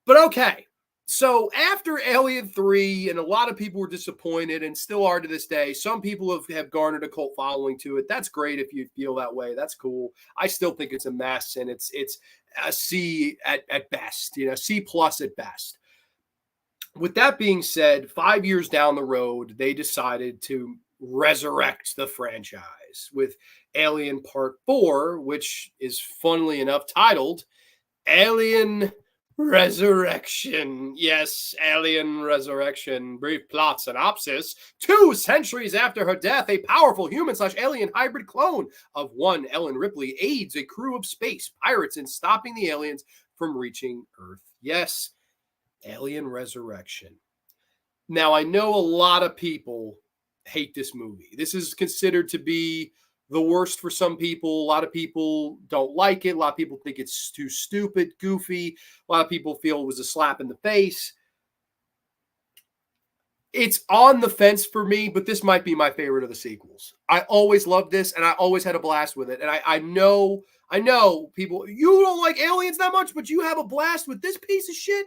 [SPEAKER 1] okay. So after Alien 3, and a lot of people were disappointed and still are to this day, some people have garnered a cult following to it. That's great if you feel that way. That's cool. I still think it's a mess, and it's a C at best, C plus at best. With that being said, 5 years down the road, they decided to resurrect the franchise with Alien Part 4, which is funnily enough titled Alien Resurrection. Yes, Alien Resurrection. Brief plot synopsis. 2 centuries after her death, a powerful human/alien hybrid clone of one Ellen Ripley aids a crew of space pirates in stopping the aliens from reaching Earth. Yes, Alien Resurrection. Now, I know a lot of people hate this movie. This is considered to be the worst for some people. A lot of people don't like it. A lot of people think it's too stupid, goofy. A lot of people feel it was a slap in the face. It's on the fence for me, but this might be my favorite of the sequels. I always loved this, and I always had a blast with it. And I know people, you don't like Aliens that much, but you have a blast with this piece of shit.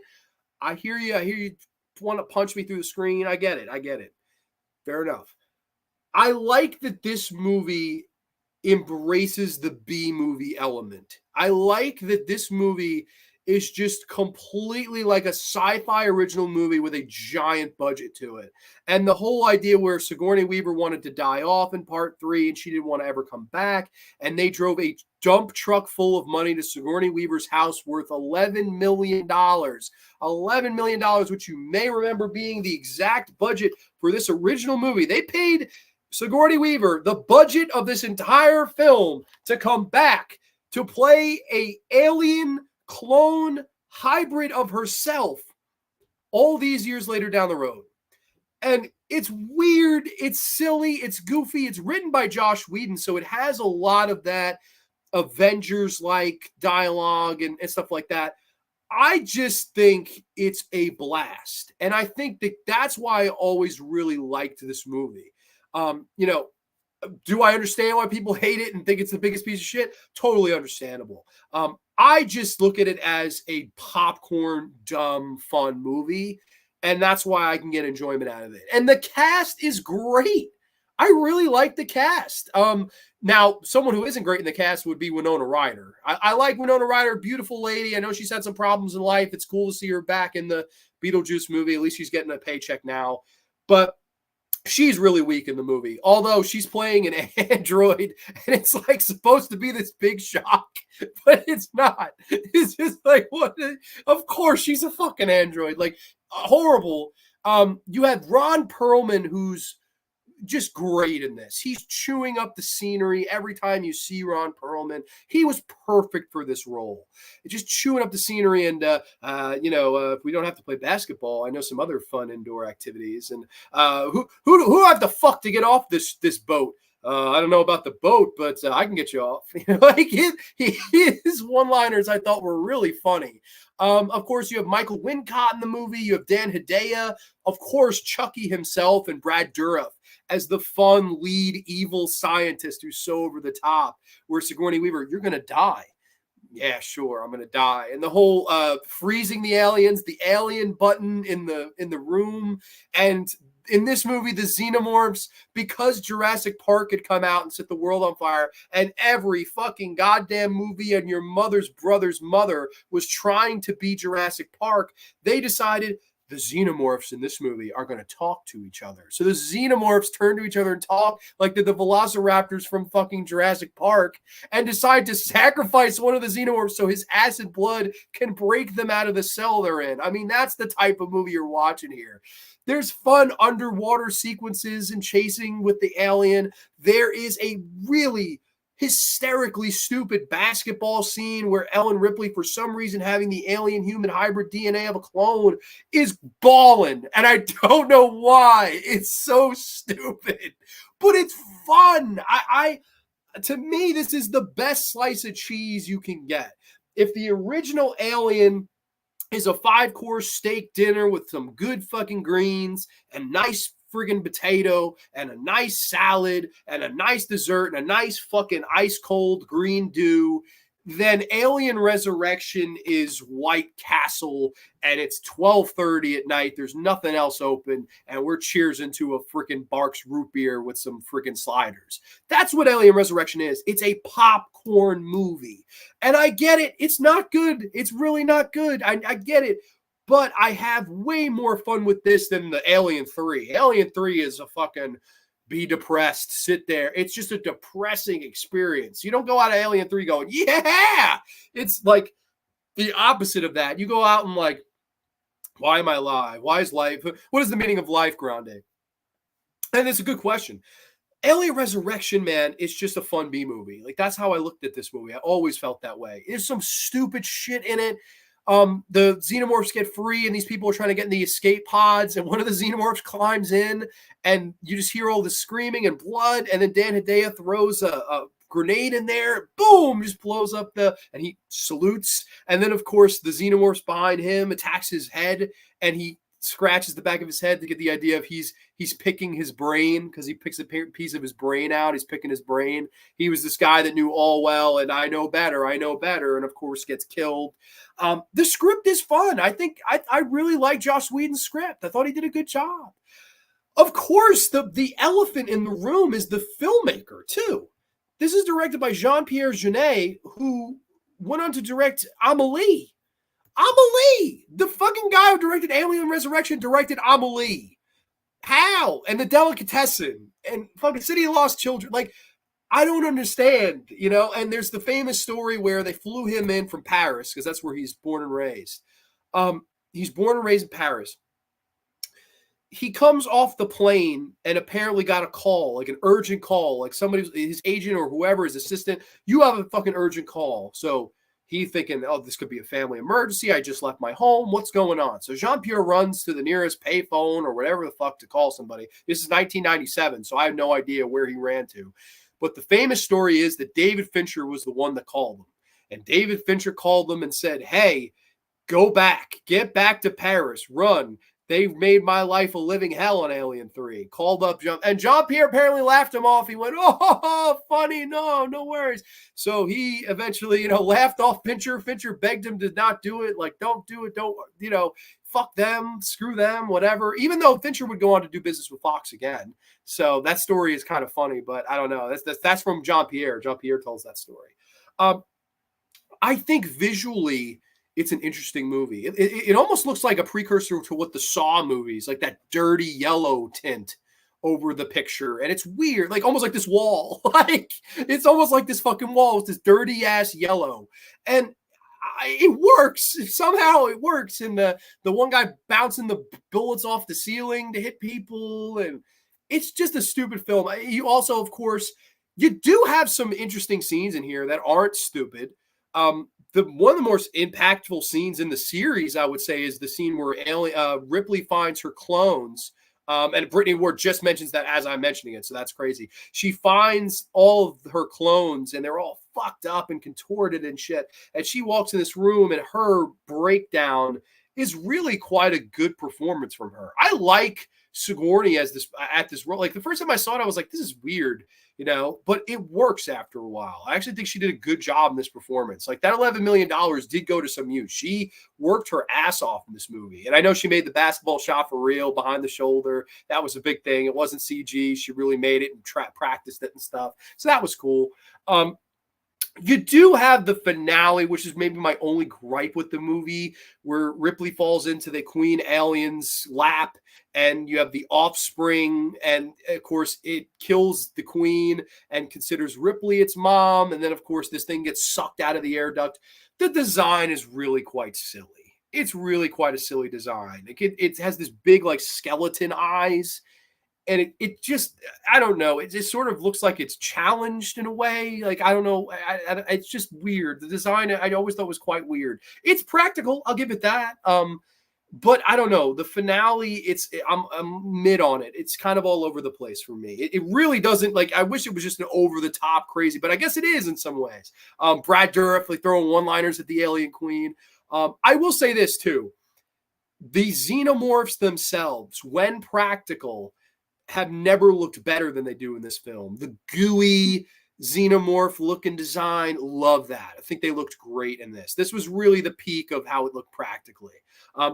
[SPEAKER 1] I hear you. I hear you want to punch me through the screen. I get it. Fair enough. I like that this movie embraces the B movie element. I like that this movie is just completely like a sci-fi original movie with a giant budget to it. And the whole idea where Sigourney Weaver wanted to die off in part 3 and she didn't want to ever come back, and they drove a dump truck full of money to Sigourney Weaver's house worth $11 million. $11 million, which you may remember being the exact budget for this original movie. They paid Sigourney Weaver the budget of this entire film to come back to play a alien clone hybrid of herself all these years later down the road. And it's weird, it's silly, it's goofy. It's written by Joss Whedon, so it has a lot of that Avengers-like dialogue and stuff like that. I just think it's a blast. And I think that that's why I always really liked this movie. Do I understand why people hate it and think it's the biggest piece of shit? Totally understandable. I just look at it as a popcorn, dumb, fun movie. And that's why I can get enjoyment out of it. And the cast is great. I really like the cast. Now, someone who isn't great in the cast would be Winona Ryder. I like Winona Ryder, beautiful lady. I know she's had some problems in life. It's cool to see her back in the Beetlejuice movie. At least she's getting a paycheck now. But she's really weak in the movie, although she's playing an android and it's like supposed to be this big shock, but it's not. It's just like, what? Of course, she's a fucking android. Like, horrible. You have Ron Perlman, who's just great in this. He's chewing up the scenery every time you see Ron Perlman. He was perfect for this role. Just chewing up the scenery. And, if we don't have to play basketball, I know some other fun indoor activities. And who have the fuck to get off this boat? I don't know about the boat, but I can get you off. Like his one-liners I thought were really funny. Of course, you have Michael Wincott in the movie. You have Dan Hedaya. Of course, Chucky himself and Brad Dourif as the fun lead evil scientist who's so over the top, where Sigourney Weaver, you're going to die. Yeah, sure, I'm going to die. And the whole freezing the aliens, the alien button in the room. And in this movie, the xenomorphs, because Jurassic Park had come out and set the world on fire, and every fucking goddamn movie and your mother's brother's mother was trying to be Jurassic Park, they decided the xenomorphs in this movie are going to talk to each other. So the xenomorphs turn to each other and talk like they're the velociraptors from fucking Jurassic Park, and decide to sacrifice one of the xenomorphs so his acid blood can break them out of the cell they're in. I mean, that's the type of movie you're watching here. There's fun underwater sequences and chasing with the alien. There is a really hysterically stupid basketball scene where Ellen Ripley, for some reason, having the alien human hybrid DNA of a clone, is balling. And I don't know why. It's so stupid, but it's fun. To me, this is the best slice of cheese you can get. If the original Alien is a 5-course steak dinner with some good fucking greens and nice friggin' potato and a nice salad and a nice dessert and a nice fucking ice cold green dew, then Alien Resurrection is White Castle and it's 12:30 at night. There's nothing else open and we're cheersing to a freaking Barks root beer with some freaking sliders. That's what Alien Resurrection is. It's a popcorn movie. And I get it. It's not good. It's really not good. I get it. But I have way more fun with this than the Alien 3. Alien 3 is a fucking be depressed, sit there. It's just a depressing experience. You don't go out of Alien 3 going, yeah! It's like the opposite of that. You go out and like, why am I alive? Why is life? What is the meaning of life, Grande? And it's a good question. Alien Resurrection, man, it's just a fun B movie. Like, that's how I looked at this movie. I always felt that way. There's some stupid shit in it. The xenomorphs get free and these people are trying to get in the escape pods, and one of the xenomorphs climbs in and you just hear all the screaming and blood, and then Dan Hedaya throws a grenade in there, boom, just blows up and he salutes, and then of course the xenomorphs behind him attacks his head and he scratches the back of his head to get the idea of he's picking his brain, because he picks a piece of his brain out. He's picking his brain. He was this guy that knew all well and I know better, and of course gets killed. The script is fun. I think I really like Joss Whedon's script. I thought he did a good job. of course, the elephant in the room is the filmmaker, too. This is directed by Jean-Pierre Jeunet, who went on to direct Amelie. Amelie! The fucking guy who directed Alien Resurrection directed Amelie. How? And The Delicatessen and fucking City of Lost Children. Like, I don't understand, you know? And there's the famous story where they flew him in from Paris, because that's where he's born and raised. He's born and raised in Paris. He comes off the plane and apparently got a call, like an urgent call, like somebody, his agent or whoever, his assistant, you have a fucking urgent call. So he thinking, oh, this could be a family emergency. I just left my home. What's going on? So Jean-Pierre runs to the nearest payphone or whatever the fuck to call somebody. This is 1997, so I have no idea where he ran to. But the famous story is that David Fincher was the one that called him. And David Fincher called them and said, hey, go back. Get back to Paris. Run. They've made my life a living hell on Alien 3. Called up and Jean-Pierre apparently laughed him off. He went, oh, funny. No worries. So he eventually, laughed off Fincher. Fincher begged him to not do it. Like, don't do it. Don't, fuck them, screw them, whatever. Even though Fincher would go on to do business with Fox again. So that story is kind of funny, but I don't know. That's from Jean-Pierre. Jean-Pierre tells that story. I think visually, it's an interesting movie. It almost looks like a precursor to what the Saw movies, like that dirty yellow tint over the picture. And it's weird, like almost like this wall. Like it's almost like this fucking wall with this dirty ass yellow. And it works. Somehow it works. And the one guy bouncing the bullets off the ceiling to hit people. And it's just a stupid film. You also, of course, you do have some interesting scenes in here that aren't stupid. One of the most impactful scenes in the series, I would say, is the scene where Ripley finds her clones. And Brittany Ward just mentions that as I'm mentioning it, so that's crazy. She finds all of her clones, and they're all fucked up and contorted and shit. And she walks in this room, and her breakdown is really quite a good performance from her. I like Sigourney at this role. Like the first time I saw it, I was like, this is weird. But it works after a while. I actually think she did a good job in this performance. Like that $11 million did go to some use. She worked her ass off in this movie. And I know she made the basketball shot for real behind the shoulder. That was a big thing. It wasn't CG. She really made it and practiced it and stuff. So that was cool. You do have the finale, which is maybe my only gripe with the movie, where Ripley falls into the Queen Alien's lap, and you have the offspring, and of course it kills the Queen and considers Ripley its mom, and then of course this thing gets sucked out of the air duct. The design is really quite silly. It's really quite a silly design. It has this big like skeleton eyes. And it just, I don't know. It just sort of looks like it's challenged in a way. Like, I don't know. It's just weird. The design, I always thought was quite weird. It's practical. I'll give it that. But I don't know. The finale, I'm mid on it. It's kind of all over the place for me. It really doesn't, like, I wish it was just an over the top crazy, but I guess it is in some ways. Brad Dourif, like, throwing one-liners at the alien queen. I will say this, too. The xenomorphs themselves, when practical, have never looked better than they do in this film. The gooey xenomorph looking design, love that. I think they looked great in this. This was really the peak of how it looked practically.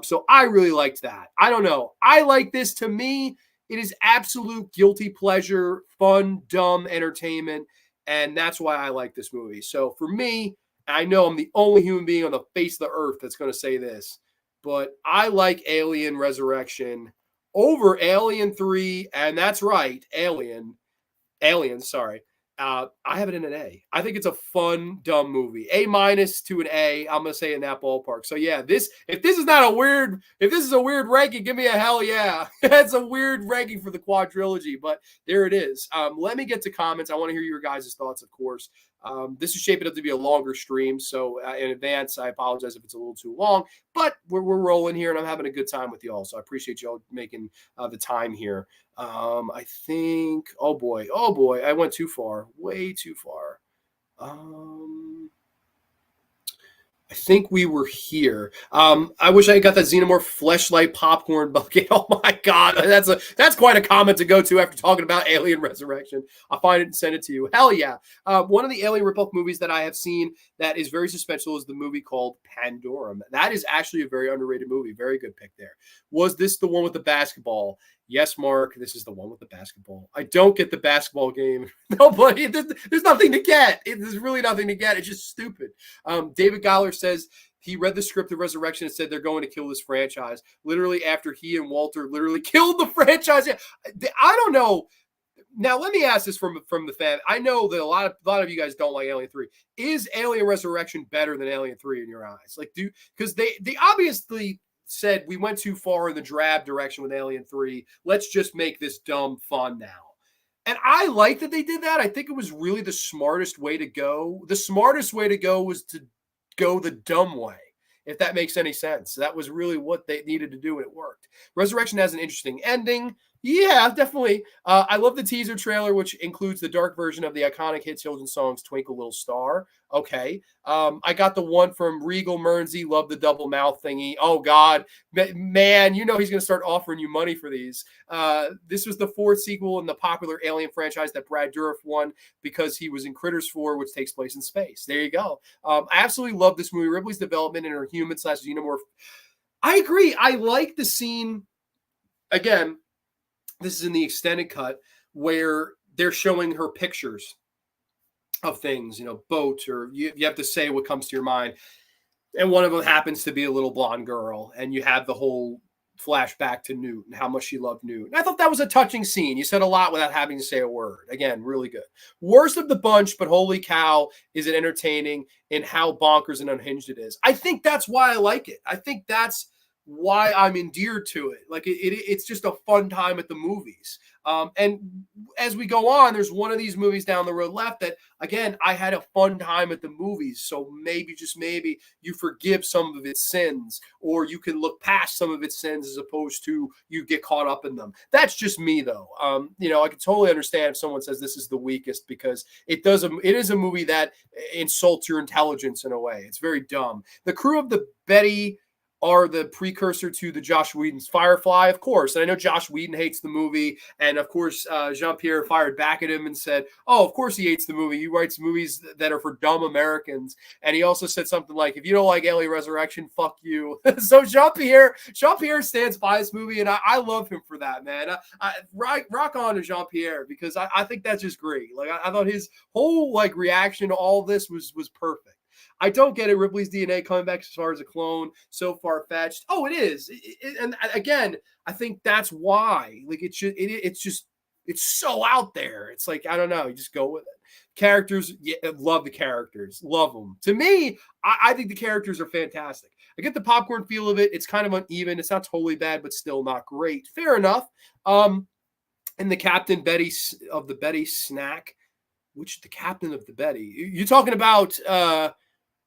[SPEAKER 1] So I really liked that. I don't know. I like this. To me, it is absolute guilty pleasure, fun, dumb entertainment. And that's why I like this movie. So for me, I know I'm the only human being on the face of the earth that's going to say this, but I like Alien Resurrection over Alien 3, and that's right, Alien, sorry. I have it in an A. I think it's a fun, dumb movie. A- to an A, I'm going to say in that ballpark. So yeah, if this is a weird ranking, give me a hell yeah. That's a weird ranking for the quadrilogy, but there it is. Let me get to comments. I want to hear your guys' thoughts, of course. This is shaping up to be a longer stream, so in advance, I apologize if it's a little too long, but we're rolling here, and I'm having a good time with y'all, so I appreciate y'all making the time here. I think, oh boy, I went too far, way too far. I think we were here. I wish I got that Xenomorph fleshlight popcorn bucket. Oh my God. That's quite a comment to go to after talking about Alien Resurrection. I'll find it and send it to you. Hell yeah. One of the Alien ripoff movies that I have seen that is very suspenseful is the movie called Pandorum. That is actually a very underrated movie. Very good pick there. Was this the one with the basketball? Yes, Mark, this is the one with the basketball. I don't get the basketball game. Nobody, there's nothing to get. There's really nothing to get. It's just stupid. David Geiler says he read the script of Resurrection and said they're going to kill this franchise. Literally after he and Walter literally killed the franchise. I don't know. Now, let me ask this from the fan. I know that a lot of you guys don't like Alien 3. Is Alien Resurrection better than Alien 3 in your eyes? Like, because they obviously said we went too far in the drab direction with Alien 3. Let's just make this dumb fun now. And I like that they did that. I think it was really the smartest way to go. The smartest way to go was to go the dumb way, if that makes any sense. That was really what they needed to do, and it worked. Resurrection has an interesting ending. Yeah, definitely. I love the teaser trailer, which includes the dark version of the iconic hit children's songs Twinkle Little Star. Okay. I got the one from Regal Mernsey. Love the double mouth thingy. Oh, God. Man, you know he's going to start offering you money for these. This was the fourth sequel in the popular Alien franchise that Brad Dourif won because he was in Critters 4, which takes place in space. There you go. I absolutely love this movie. Ripley's development in her human/xenomorph. I agree. I like the scene. Again, this is in the extended cut where they're showing her pictures of things, boats, or you have to say what comes to your mind. And one of them happens to be a little blonde girl. And you have the whole flashback to Newt and how much she loved Newt. And I thought that was a touching scene. You said a lot without having to say a word. Again, really good. Worst of the bunch, but holy cow, is it entertaining in how bonkers and unhinged it is. I think that's why I like it. I think that's why I'm endeared to it. Like it's just a fun time at the movies. And as we go on, there's one of these movies down the road left that, again, I had a fun time at the movies. So maybe, just maybe, you forgive some of its sins, or you can look past some of its sins as opposed to you get caught up in them. That's just me, though. I can totally understand if someone says this is the weakest, because it is a movie that insults your intelligence in a way. It's very dumb. The crew of the Betty are the precursor to the Joss Whedon's Firefly, of course. And I know Joss Whedon hates the movie. And of course, Jean-Pierre fired back at him and said, oh, of course he hates the movie. He writes movies that are for dumb Americans. And he also said something like, if you don't like Alien Resurrection, fuck you. So Jean-Pierre stands by this movie. And I love him for that, man. Rock on to Jean-Pierre, because I think that's just great. Like, I thought his whole reaction to all this was perfect. I don't get it. Ripley's DNA coming back as far as a clone, so far-fetched. Oh, it is. And again, I think that's why. Like, it's so out there. It's like, I don't know. You just go with it. Characters, love the characters. Love them. To me, I think the characters are fantastic. I get the popcorn feel of it. It's kind of uneven. It's not totally bad, but still not great. Fair enough. And the captain of the Betty snack. The captain of the Betty? You're talking about...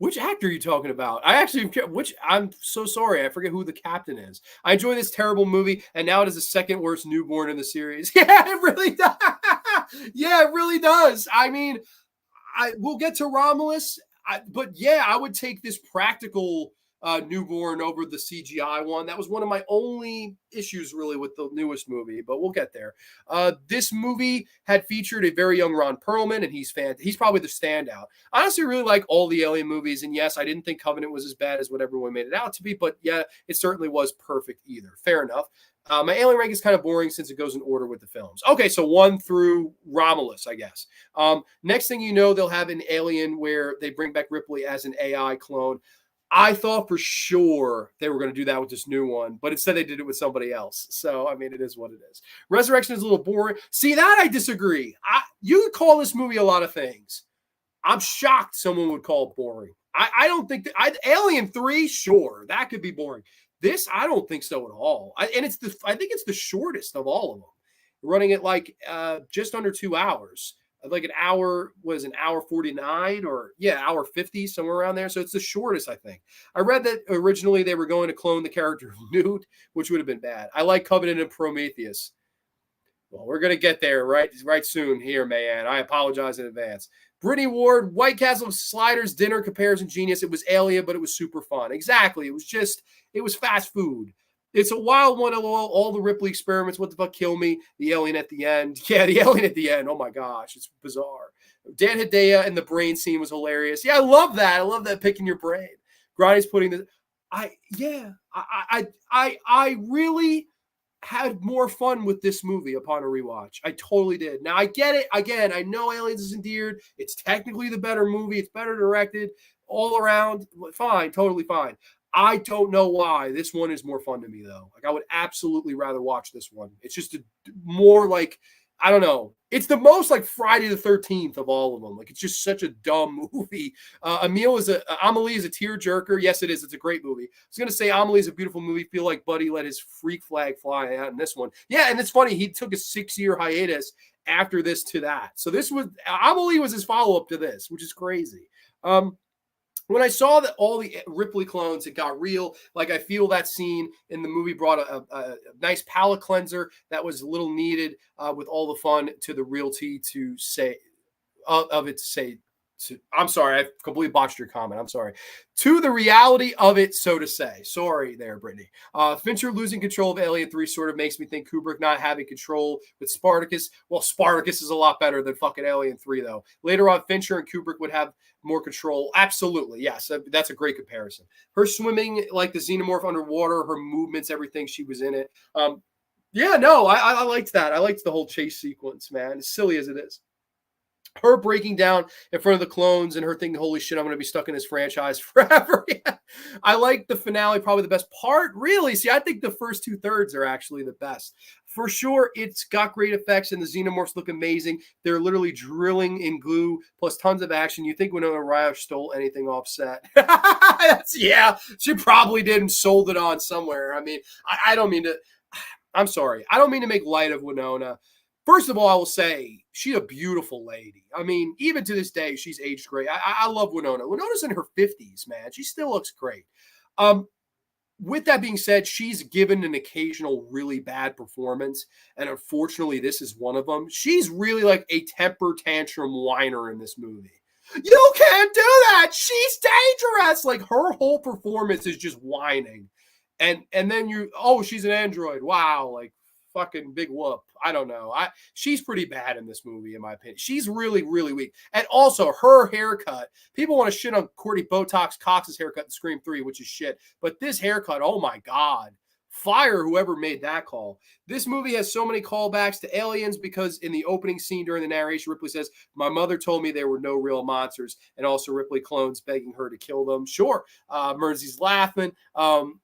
[SPEAKER 1] which actor are you talking about? I'm so sorry. I forget who the captain is. I enjoy this terrible movie, and now it is the second worst newborn in the series. Yeah, it really does. Yeah, it really does. I mean, we'll get to Romulus, but yeah, I would take this practical newborn over the CGI one. That was one of my only issues really with the newest movie, but we'll get there. This movie had featured a very young Ron Perlman, and he's probably the standout. I honestly really like all the Alien movies, and yes, I didn't think Covenant was as bad as what everyone made it out to be, but yeah, it certainly was perfect either. Fair enough. My Alien rank is kind of boring since it goes in order with the films. Okay, so 1 through Romulus, I guess. Next thing you know, they'll have an Alien where they bring back Ripley as an AI clone. I thought for sure they were going to do that with this new one, but instead they did it with somebody else. So, I mean, it is what it is. Resurrection is a little boring. See, that I disagree. You could call this movie a lot of things. I'm shocked someone would call it boring. I don't think that Alien 3, sure, that could be boring. This, I don't think so at all. I think it's the shortest of all of them, running at just under 2 hours. Like an hour 49 or hour 50, somewhere around there. So it's the shortest, I think. I read that originally they were going to clone the character of Newt, which would have been bad. I like Covenant and Prometheus. Well, we're going to get there right soon here, man. I apologize in advance. Brittany Ward, White Castle Sliders dinner comparison genius. It was Alien, but it was super fun. Exactly. It was fast food. It's a wild one. All the Ripley experiments. What the fuck? Kill me. The alien at the end. Yeah, the alien at the end. Oh my gosh, it's bizarre. Dan Hedaya and the brain scene was hilarious. Yeah, I love that. I love that picking your brain. Granny's putting the. I really had more fun with this movie upon a rewatch. I totally did. Now I get it. Again, I know Aliens is endeared. It's technically the better movie. It's better directed all around. Fine, totally fine. I don't know why this one is more fun to me though. Like I would absolutely rather watch this one. It's just more like I don't know. It's the most like Friday the 13th of all of them. Like it's just such a dumb movie. Amelie is a tearjerker. Yes, it is. It's a great movie. I was gonna say Amelie is a beautiful movie. Feel like Buddy let his freak flag fly out in this one. Yeah, and it's funny. He took a 6-year hiatus after this to that. So this was Amelie was his follow up to this, which is crazy. When I saw that all the Ripley clones, it got real. Like I feel that scene in the movie brought a nice palate cleanser that was a little needed with all the fun to the realty to say of it to say. I'm sorry, I completely botched your comment. I'm sorry. To the reality of it, so to say. Sorry there, Brittany. Fincher losing control of Alien 3 sort of makes me think Kubrick not having control with Spartacus. Well, Spartacus is a lot better than fucking Alien 3, though. Later on, Fincher and Kubrick would have more control. Absolutely. Yes, that's a great comparison. Her swimming like the xenomorph underwater, her movements, everything, she was in it. Yeah, no, I liked that. I liked the whole chase sequence, man. As silly as it is. Her breaking down in front of the clones and her thinking, holy shit, I'm going to be stuck in this franchise forever. Yeah. I like the finale, probably the best part. Really? See, I think the first 2/3 are actually the best. For sure, it's got great effects and the xenomorphs look amazing. They're literally drilling in glue, plus tons of action. You think Winona Ryder stole anything off set? Yeah, she probably did and sold it on somewhere. I mean, I don't mean to, I'm sorry. I don't mean to make light of Winona. First of all, I will say she's a beautiful lady. I mean, even to this day, she's aged great. I love Winona. Winona's in her 50s, man. She still looks great. With that being said, she's given an occasional really bad performance, and unfortunately, this is one of them. She's really like a temper tantrum whiner in this movie. You can't do that. She's dangerous. Like her whole performance is just whining, and then she's an android. Wow, like fucking big whoop. I don't know. She's pretty bad in this movie, in my opinion. She's really, really weak. And also her haircut. People want to shit on Courtney Botox Cox's haircut in Scream 3, which is shit. But this haircut, oh my God. Fire whoever made that call. This movie has so many callbacks to Aliens because in the opening scene during the narration, Ripley says, my mother told me there were no real monsters, and also Ripley clones begging her to kill them. Sure. Mersey's laughing.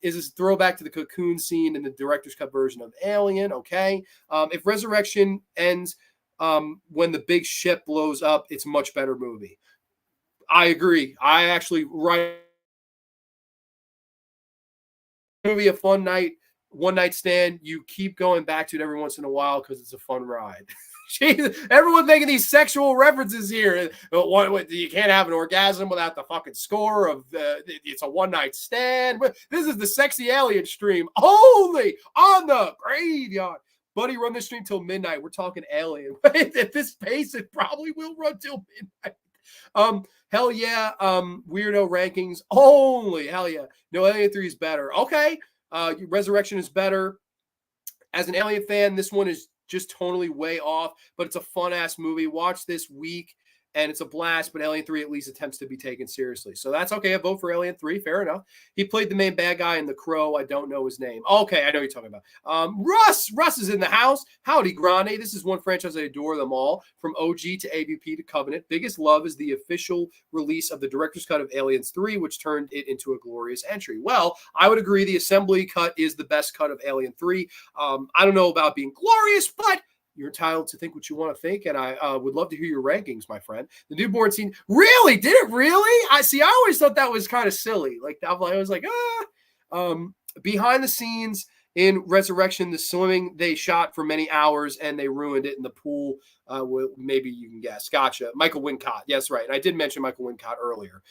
[SPEAKER 1] Is this a throwback to the cocoon scene in the director's cut version of Alien? Okay. If Resurrection ends when the big ship blows up, it's a much better movie. I agree. I actually write movie a fun night, one night stand. You keep going back to it every once in a while because it's a fun ride. Everyone's making these sexual references here. You can't have an orgasm without the fucking score of it's a one night stand. This is the Sexy Alien stream only on the Graveyard. Buddy, run this stream till midnight. We're talking Alien. At this pace, it probably will run till midnight. Hell yeah. Weirdo rankings only. Hell yeah. No, Alien 3 is better. Okay. Resurrection is better. As an Alien fan, this one is just totally way off, but it's a fun ass movie. Watch this week and it's a blast, but Alien 3 at least attempts to be taken seriously. So that's okay. I vote for Alien 3. Fair enough. He played the main bad guy in The Crow. I don't know his name. Okay, I know what you're talking about. Russ is in the house. Howdy, Grande. This is one franchise I adore them all. From OG to AVP to Covenant. Biggest love is the official release of the director's cut of Aliens 3, which turned it into a glorious entry. Well, I would agree the assembly cut is the best cut of Alien 3. I don't know about being glorious, but you're entitled to think what you want to think, and I would love to hear your rankings, my friend. The newborn scene, really? Did it really? I always thought that was kind of silly. Like I was like, behind the scenes in Resurrection, the swimming they shot for many hours, and they ruined it in the pool. Maybe you can guess. Gotcha. Michael Wincott. Yes, right. And I did mention Michael Wincott earlier.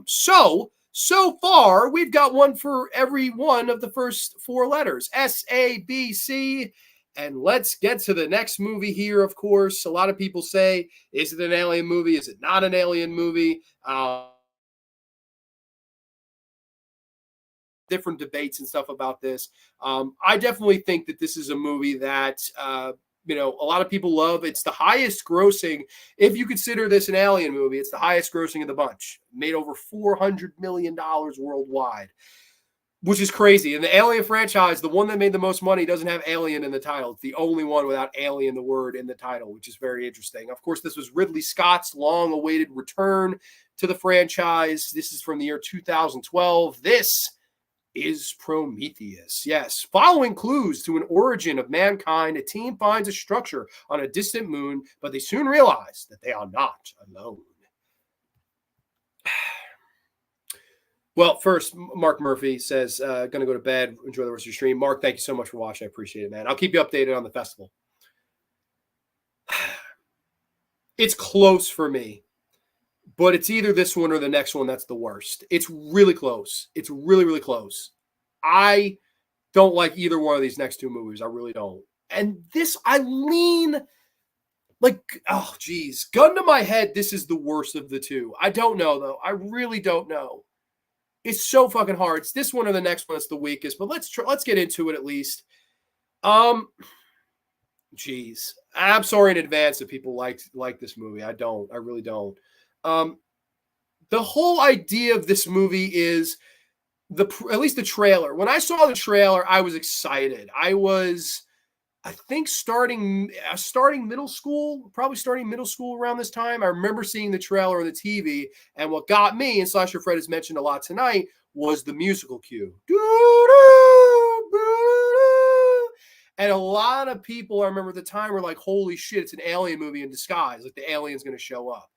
[SPEAKER 1] So far, we've got one for every one of the first four letters. S, A, B, C. And let's get to the next movie here, of course. A lot of people say, is it an alien movie? Is it not an alien movie? Different debates and stuff about this. I definitely think that this is a movie that, a lot of people love. It's the highest grossing. If you consider this an alien movie, it's the highest grossing of the bunch. Made over $400 million worldwide. which is crazy. In the Alien franchise, the one that made the most money doesn't have Alien in the title. It's the only one without Alien, the word, in the title, which is very interesting. Of course, this was Ridley Scott's long-awaited return to the franchise. This is from the year 2012. This is Prometheus. Yes. Following clues to an origin of mankind, a team finds a structure on a distant moon, but they soon realize that they are not alone. Well, first, Mark Murphy says, going to go to bed. Enjoy the rest of your stream. Mark, thank you so much for watching. I appreciate it, man. I'll keep you updated on the festival. It's close for me, but it's either this one or the next one that's the worst. It's really close. It's really, really close. I don't like either one of these next two movies. I really don't. And this, I lean like, oh, geez. Gun to my head, this is the worst of the two. I don't know, though. I really don't know. It's so fucking hard. It's this one or the next one that's the weakest, but let's get into it at least. Geez. I'm sorry in advance that people like this movie. I don't. I really don't. The whole idea of this movie is at least the trailer. When I saw the trailer, I was excited. I think starting middle school, probably starting middle school around this time. I remember seeing the trailer on the TV, and what got me, and Slasher Fred has mentioned a lot tonight, was the musical cue. And a lot of people I remember at the time were like, holy shit, it's an alien movie in disguise. Like the alien's going to show up.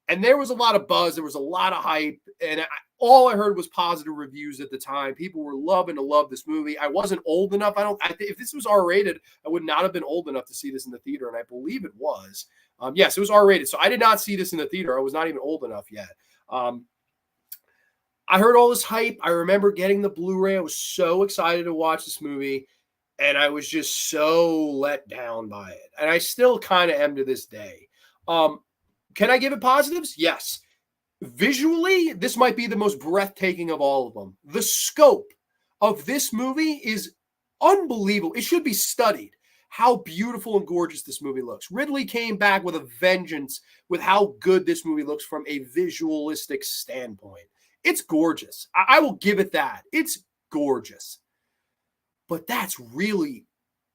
[SPEAKER 1] And there was a lot of buzz. There was a lot of hype. And all I heard was positive reviews at the time. People were loving to love this movie. I wasn't old enough. If this was R-rated, I would not have been old enough to see this in the theater. And I believe it was. Yes, it was R-rated. So I did not see this in the theater. I was not even old enough yet. I heard all this hype. I remember getting the Blu-ray. I was so excited to watch this movie. And I was just so let down by it. And I still kind of am to this day. Can I give it positives? Yes. Visually, this might be the most breathtaking of all of them. The scope of this movie is unbelievable. It should be studied how beautiful and gorgeous this movie looks. Ridley came back with a vengeance with how good this movie looks from a visualistic standpoint. It's gorgeous. I will give it that. It's gorgeous. But that's really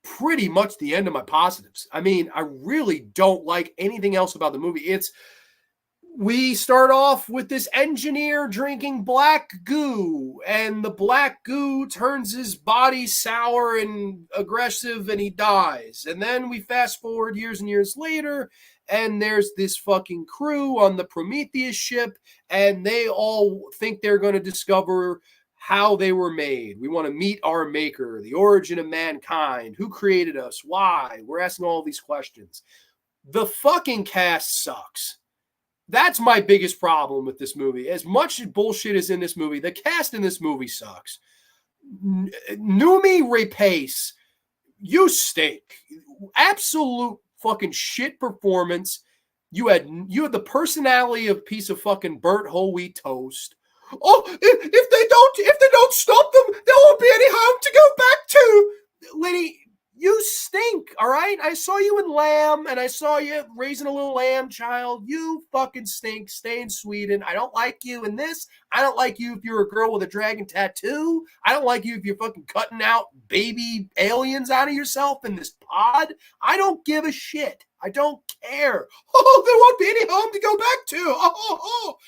[SPEAKER 1] pretty much the end of my positives. I mean, I really don't like anything else about the movie. We start off with this engineer drinking black goo, and the black goo turns his body sour and aggressive, and he dies. And then we fast forward years and years later, and there's this fucking crew on the Prometheus ship, and they all think they're going to discover how they were made. We want to meet our maker, the origin of mankind, who created us, why. We're asking all these questions. The fucking cast sucks. That's my biggest problem with this movie. As much bullshit is in this movie, the cast in this movie sucks. Noomi Rapace, you stink. Absolute fucking shit performance. You had the personality of a piece of fucking burnt whole wheat toast. Oh, if they don't stop them, there won't be any home to go back to. Lady, you stink, all right? I saw you in Lamb, and I saw you raising a little lamb child. You fucking stink. Stay in Sweden. I don't like you in this. I don't like you if you're a girl with a dragon tattoo. I don't like you if you're fucking cutting out baby aliens out of yourself in this pod. I don't give a shit. I don't care. Oh, there won't be any home to go back to.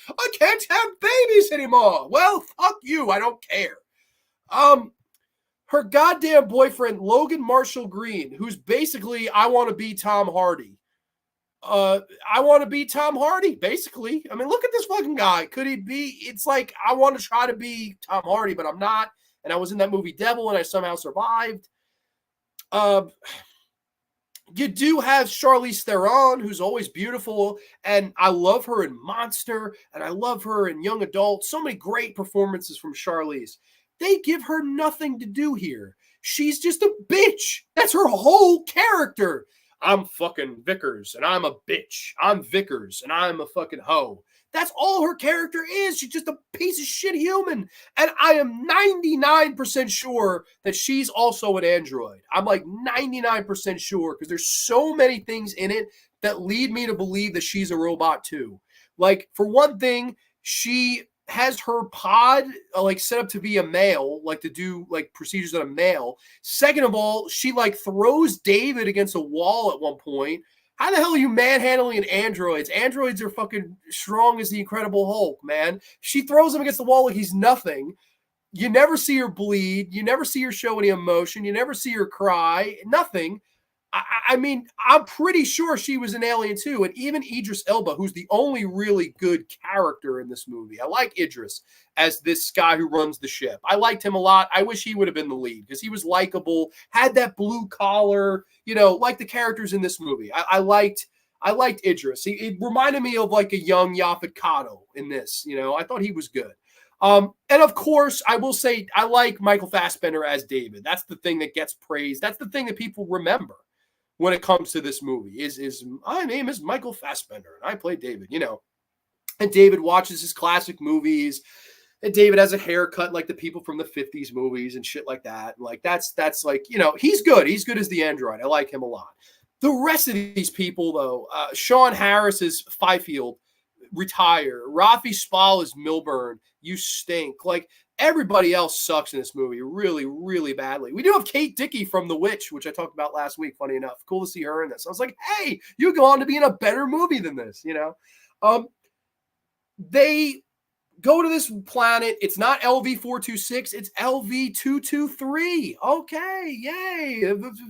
[SPEAKER 1] I can't have babies anymore. Well, fuck you. I don't care. Her goddamn boyfriend, Logan Marshall Green, who's basically, I want to be Tom Hardy. I want to be Tom Hardy, basically. I mean, look at this fucking guy. Could he be? It's like, I want to try to be Tom Hardy, but I'm not. And I was in that movie Devil, and I somehow survived. You do have Charlize Theron, who's always beautiful, and I love her in Monster, and I love her in Young Adult. So many great performances from Charlize. They give her nothing to do here. She's just a bitch. That's her whole character. I'm fucking Vickers, and I'm a bitch. I'm Vickers, and I'm a fucking hoe. That's all her character is. She's just a piece of shit human. And I am 99% sure that she's also an android. I'm like 99% sure because there's so many things in it that lead me to believe that she's a robot too. Like, for one thing, she has her pod like set up to be a male, like to do like procedures on a male. Second of all, she like throws David against a wall at one point. How the hell are you manhandling androids? Androids are fucking strong as the Incredible Hulk, man. She throws him against the wall like he's nothing. You never see her bleed. You never see her show any emotion. You never see her cry. Nothing. I mean, I'm pretty sure she was an alien too. And even Idris Elba, who's the only really good character in this movie. I like Idris as this guy who runs the ship. I liked him a lot. I wish he would have been the lead because he was likable, had that blue collar, you know, like the characters in this movie. I liked Idris. It reminded me of like a young Yaphet Kotto in this. You know, I thought he was good. And of course, I will say I like Michael Fassbender as David. That's the thing that gets praised. That's the thing that people remember when it comes to this movie is my name is Michael Fassbender and I play David, you know. And David watches his classic movies. And David has a haircut like the people from the 50s movies and shit like that. And like that's like, you know, he's good. He's good as the android. I like him a lot. The rest of these people, though, Sean Harris is Fifield, retire. Rafi Spall is Milburn. You stink. Like everybody else sucks in this movie really, really badly. We do have Kate Dickie from The Witch, which I talked about last week. Funny enough, cool to see her in this. I was like, hey, you go on to be in a better movie than this, you know. They go to this planet. It's not LV-426. It's LV-223. Okay, yay.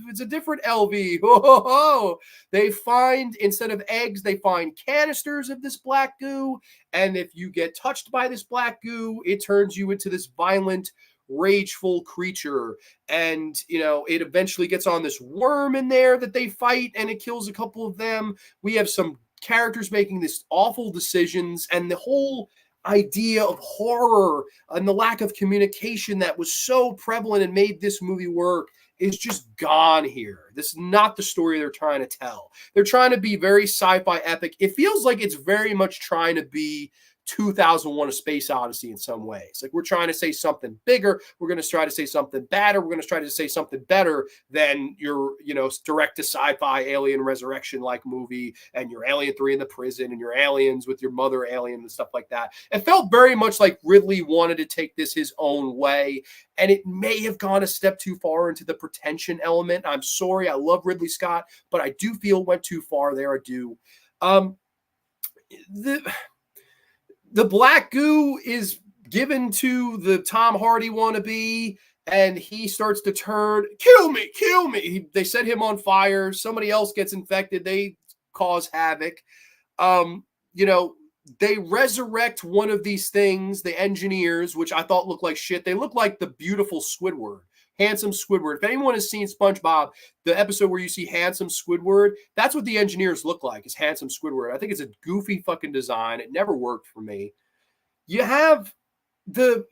[SPEAKER 1] It's a different LV. Oh. They find, instead of eggs, they find canisters of this black goo. And if you get touched by this black goo, it turns you into this violent, rageful creature. And, you know, it eventually gets on this worm in there that they fight, and it kills a couple of them. We have some characters making this awful decisions, and the whole idea of horror and the lack of communication that was so prevalent and made this movie work is just gone here. This is not the story they're trying to tell. They're trying to be very sci-fi epic. It feels like it's very much trying to be 2001: A Space Odyssey in some ways. Like we're trying to say something bigger. We're going to try to say something badder. We're going to try to say something better than your, you know, direct to sci-fi Alien Resurrection like movie and your Alien 3 in the prison and your aliens with your mother alien and stuff like that. It felt very much like Ridley wanted to take this his own way, and it may have gone a step too far into the pretension element. I'm sorry. I love Ridley Scott, but I do feel it went too far there. I do. The black goo is given to the Tom Hardy wannabe, and he starts to turn, kill me, kill me. They set him on fire. Somebody else gets infected. They cause havoc. You know, they resurrect one of these things, the engineers, which I thought looked like shit. They look like the beautiful Squidward, handsome Squidward. If anyone has seen SpongeBob, the episode where you see handsome Squidward, that's what the engineers look like, is handsome Squidward. I think it's a goofy fucking design. It never worked for me. You have the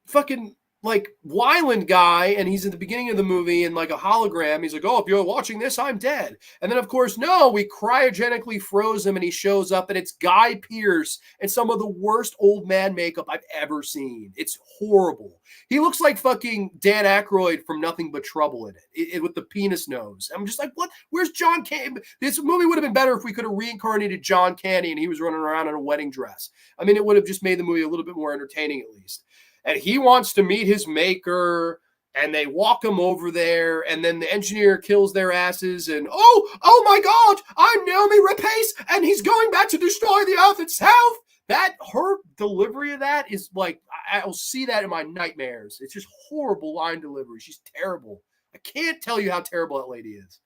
[SPEAKER 1] fucking like Wyland guy, and he's at the beginning of the movie in like a hologram. He's like, oh, if you're watching this, I'm dead. And then, of course, no, we cryogenically froze him, and he shows up, and it's Guy Pearce and some of the worst old man makeup I've ever seen. It's horrible. He looks like fucking Dan Aykroyd from Nothing But Trouble in it with the penis nose. I'm just like, what? Where's John Candy? This movie would have been better if we could have reincarnated John Candy and he was running around in a wedding dress. I mean, it would have just made the movie a little bit more entertaining at least. And he wants to meet his maker, and they walk him over there, and then the engineer kills their asses, and oh my God, I'm Naomi Rapace, and he's going back to destroy the Earth itself. That, her delivery of that is like, I'll see that in my nightmares. It's just horrible line delivery. She's terrible. I can't tell you how terrible that lady is.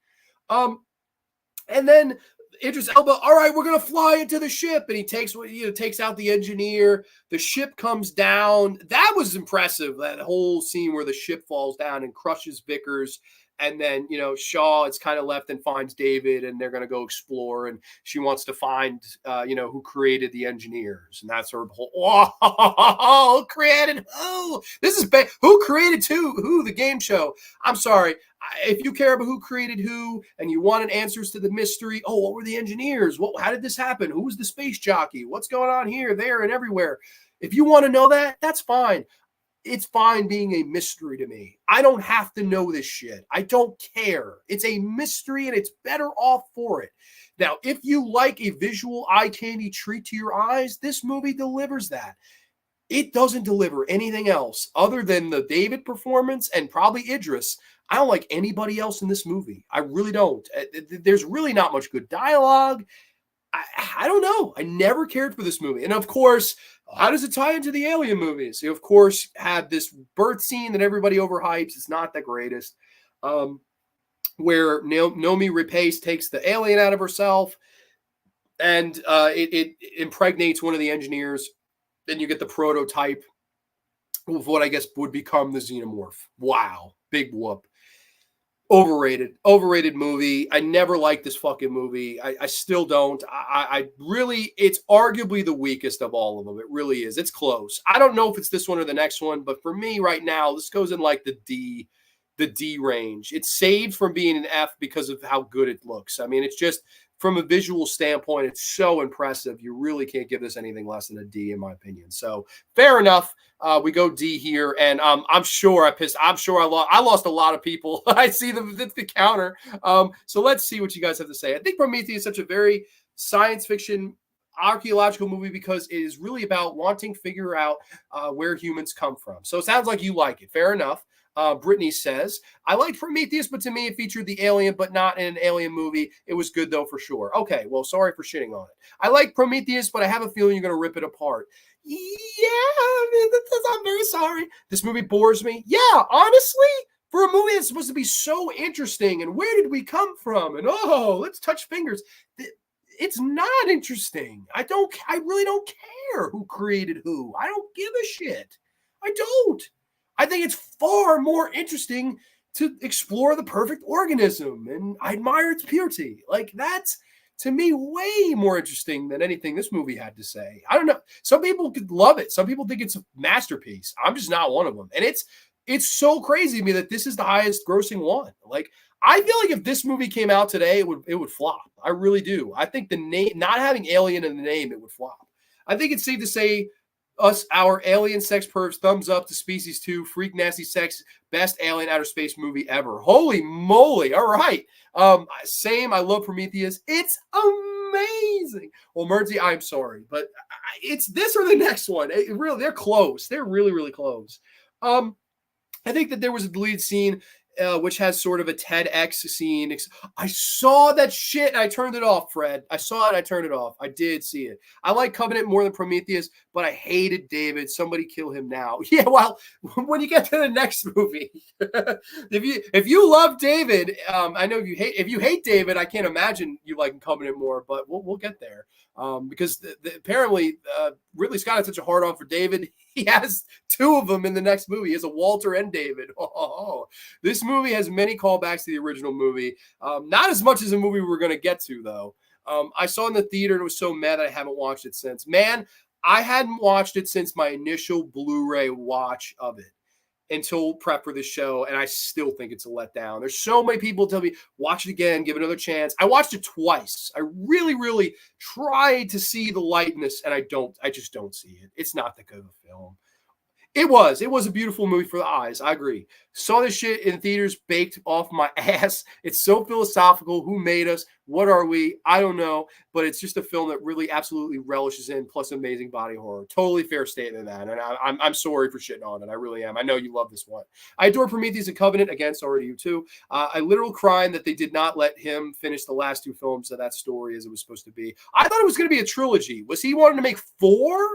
[SPEAKER 1] And then Idris Elba, all right, we're going to fly into the ship. And he takes out the engineer. The ship comes down. That was impressive, that whole scene where the ship falls down and crushes Vickers. And then, you know, Shaw is kind of left and finds David, and they're going to go explore. And she wants to find, you know, who created the engineers. And that's her whole, who created who? This is bad. Who created who? The game show. I'm sorry. If you care about who created who and you wanted answers to the mystery, oh, what were the engineers? How did this happen? Who was the space jockey? What's going on here, there, and everywhere? If you want to know that, that's fine. It's fine being a mystery to me. I don't have to know this shit. I don't care. It's a mystery, and it's better off for it. Now, if you like a visual eye candy treat to your eyes, this movie delivers that. It doesn't deliver anything else other than the David performance and probably Idris. I don't like anybody else in this movie. I really don't. There's really not much good dialogue. I don't know. I never cared for this movie. And of course, how does it tie into the Alien movies? You, of course, had this birth scene that everybody overhypes. It's not the greatest. Where Nomi Rapace takes the alien out of herself and it impregnates one of the engineers. Then you get the prototype of what I guess would become the xenomorph. Wow. Big whoop. Overrated movie. I never liked this fucking movie. I still don't. I really, it's arguably the weakest of all of them. It really is. It's close. I don't know if it's this one or the next one, but for me right now, this goes in like the D range. It's saved from being an F because of how good it looks. I mean, it's just from a visual standpoint, it's so impressive. You really can't give this anything less than a D, in my opinion. So fair enough. We go D here, and I'm sure I lost a lot of people. I see the counter. So let's see what you guys have to say. I think Prometheus is such a very science fiction archaeological movie because it is really about wanting to figure out where humans come from. So it sounds like you like it. Fair enough. Brittany says, I liked Prometheus, but to me it featured the alien, but not in an alien movie. It was good though, for sure. Okay, well, sorry for shitting on it. I like Prometheus, but I have a feeling you're going to rip it apart. Yeah, I'm very sorry. This movie bores me. Yeah, honestly, for a movie that's supposed to be so interesting, and where did we come from? And oh, let's touch fingers. It's not interesting. I really don't care who created who. I don't give a shit. I don't. I think it's far more interesting to explore the perfect organism, and I admire its purity. Like, that's, to me, way more interesting than anything this movie had to say. I don't know. Some people could love it. Some people think it's a masterpiece. I'm just not one of them. And it's so crazy to me that this is the highest grossing one. Like, I feel like if this movie came out today, it would flop. I really do. I think the name, not having alien in the name, it would flop. I think it's safe to say our alien sex pervs, thumbs up to Species 2, Freak Nasty Sex, best alien outer space movie ever. Holy moly. All right. Same. I love Prometheus. It's amazing. Well, Mernsy, I'm sorry, but it's this or the next one. They're close. They're really, really close. I think that there was a deleted scene which has sort of a TEDx scene. I saw that shit and I turned it off, Fred. I saw it and I turned it off. I did see it. I like Covenant more than Prometheus, but I hated David. Somebody kill him now. Yeah, well, when you get to the next movie, if you love David, I know if you hate David, I can't imagine you like Covenant more, but we'll get there. Because apparently Ridley Scott had such a hard on for David. He has two of them in the next movie. He has a Walter and David. This movie has many callbacks to the original movie. Not as much as a movie we're going to get to, though. I saw it in the theater and was so mad that I haven't watched it since. Man, I hadn't watched it since my initial Blu-ray watch of it until prep for this show, and I still think it's a letdown. There's so many people tell me, watch it again, give it another chance. I watched it twice. I really, really tried to see the lightness, and I just don't see it. It's not that good of a film. It was a beautiful movie for the eyes. I agree. Saw this shit in theaters, baked off my ass. It's so philosophical. Who made us? What are we? I don't know. But it's just a film that really absolutely relishes in, plus amazing body horror. Totally fair statement, man. And I'm sorry for shitting on it. I really am. I know you love this one. I adore Prometheus and Covenant. Again, sorry to you too. I literal crying that they did not let him finish the last two films of that story as it was supposed to be. I thought it was going to be a trilogy. Was he wanting to make 4?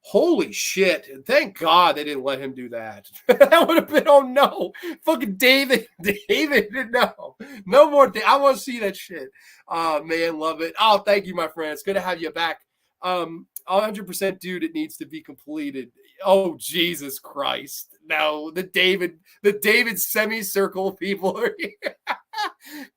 [SPEAKER 1] Holy shit. Thank God they didn't let him do that. That would have been, oh no. Fucking David, no. No more. I want to see that shit. Man, love it. Oh, thank you, my friend. It's good to have you back. 100% dude, it needs to be completed. Oh, Jesus Christ. No, the David semicircle people are here.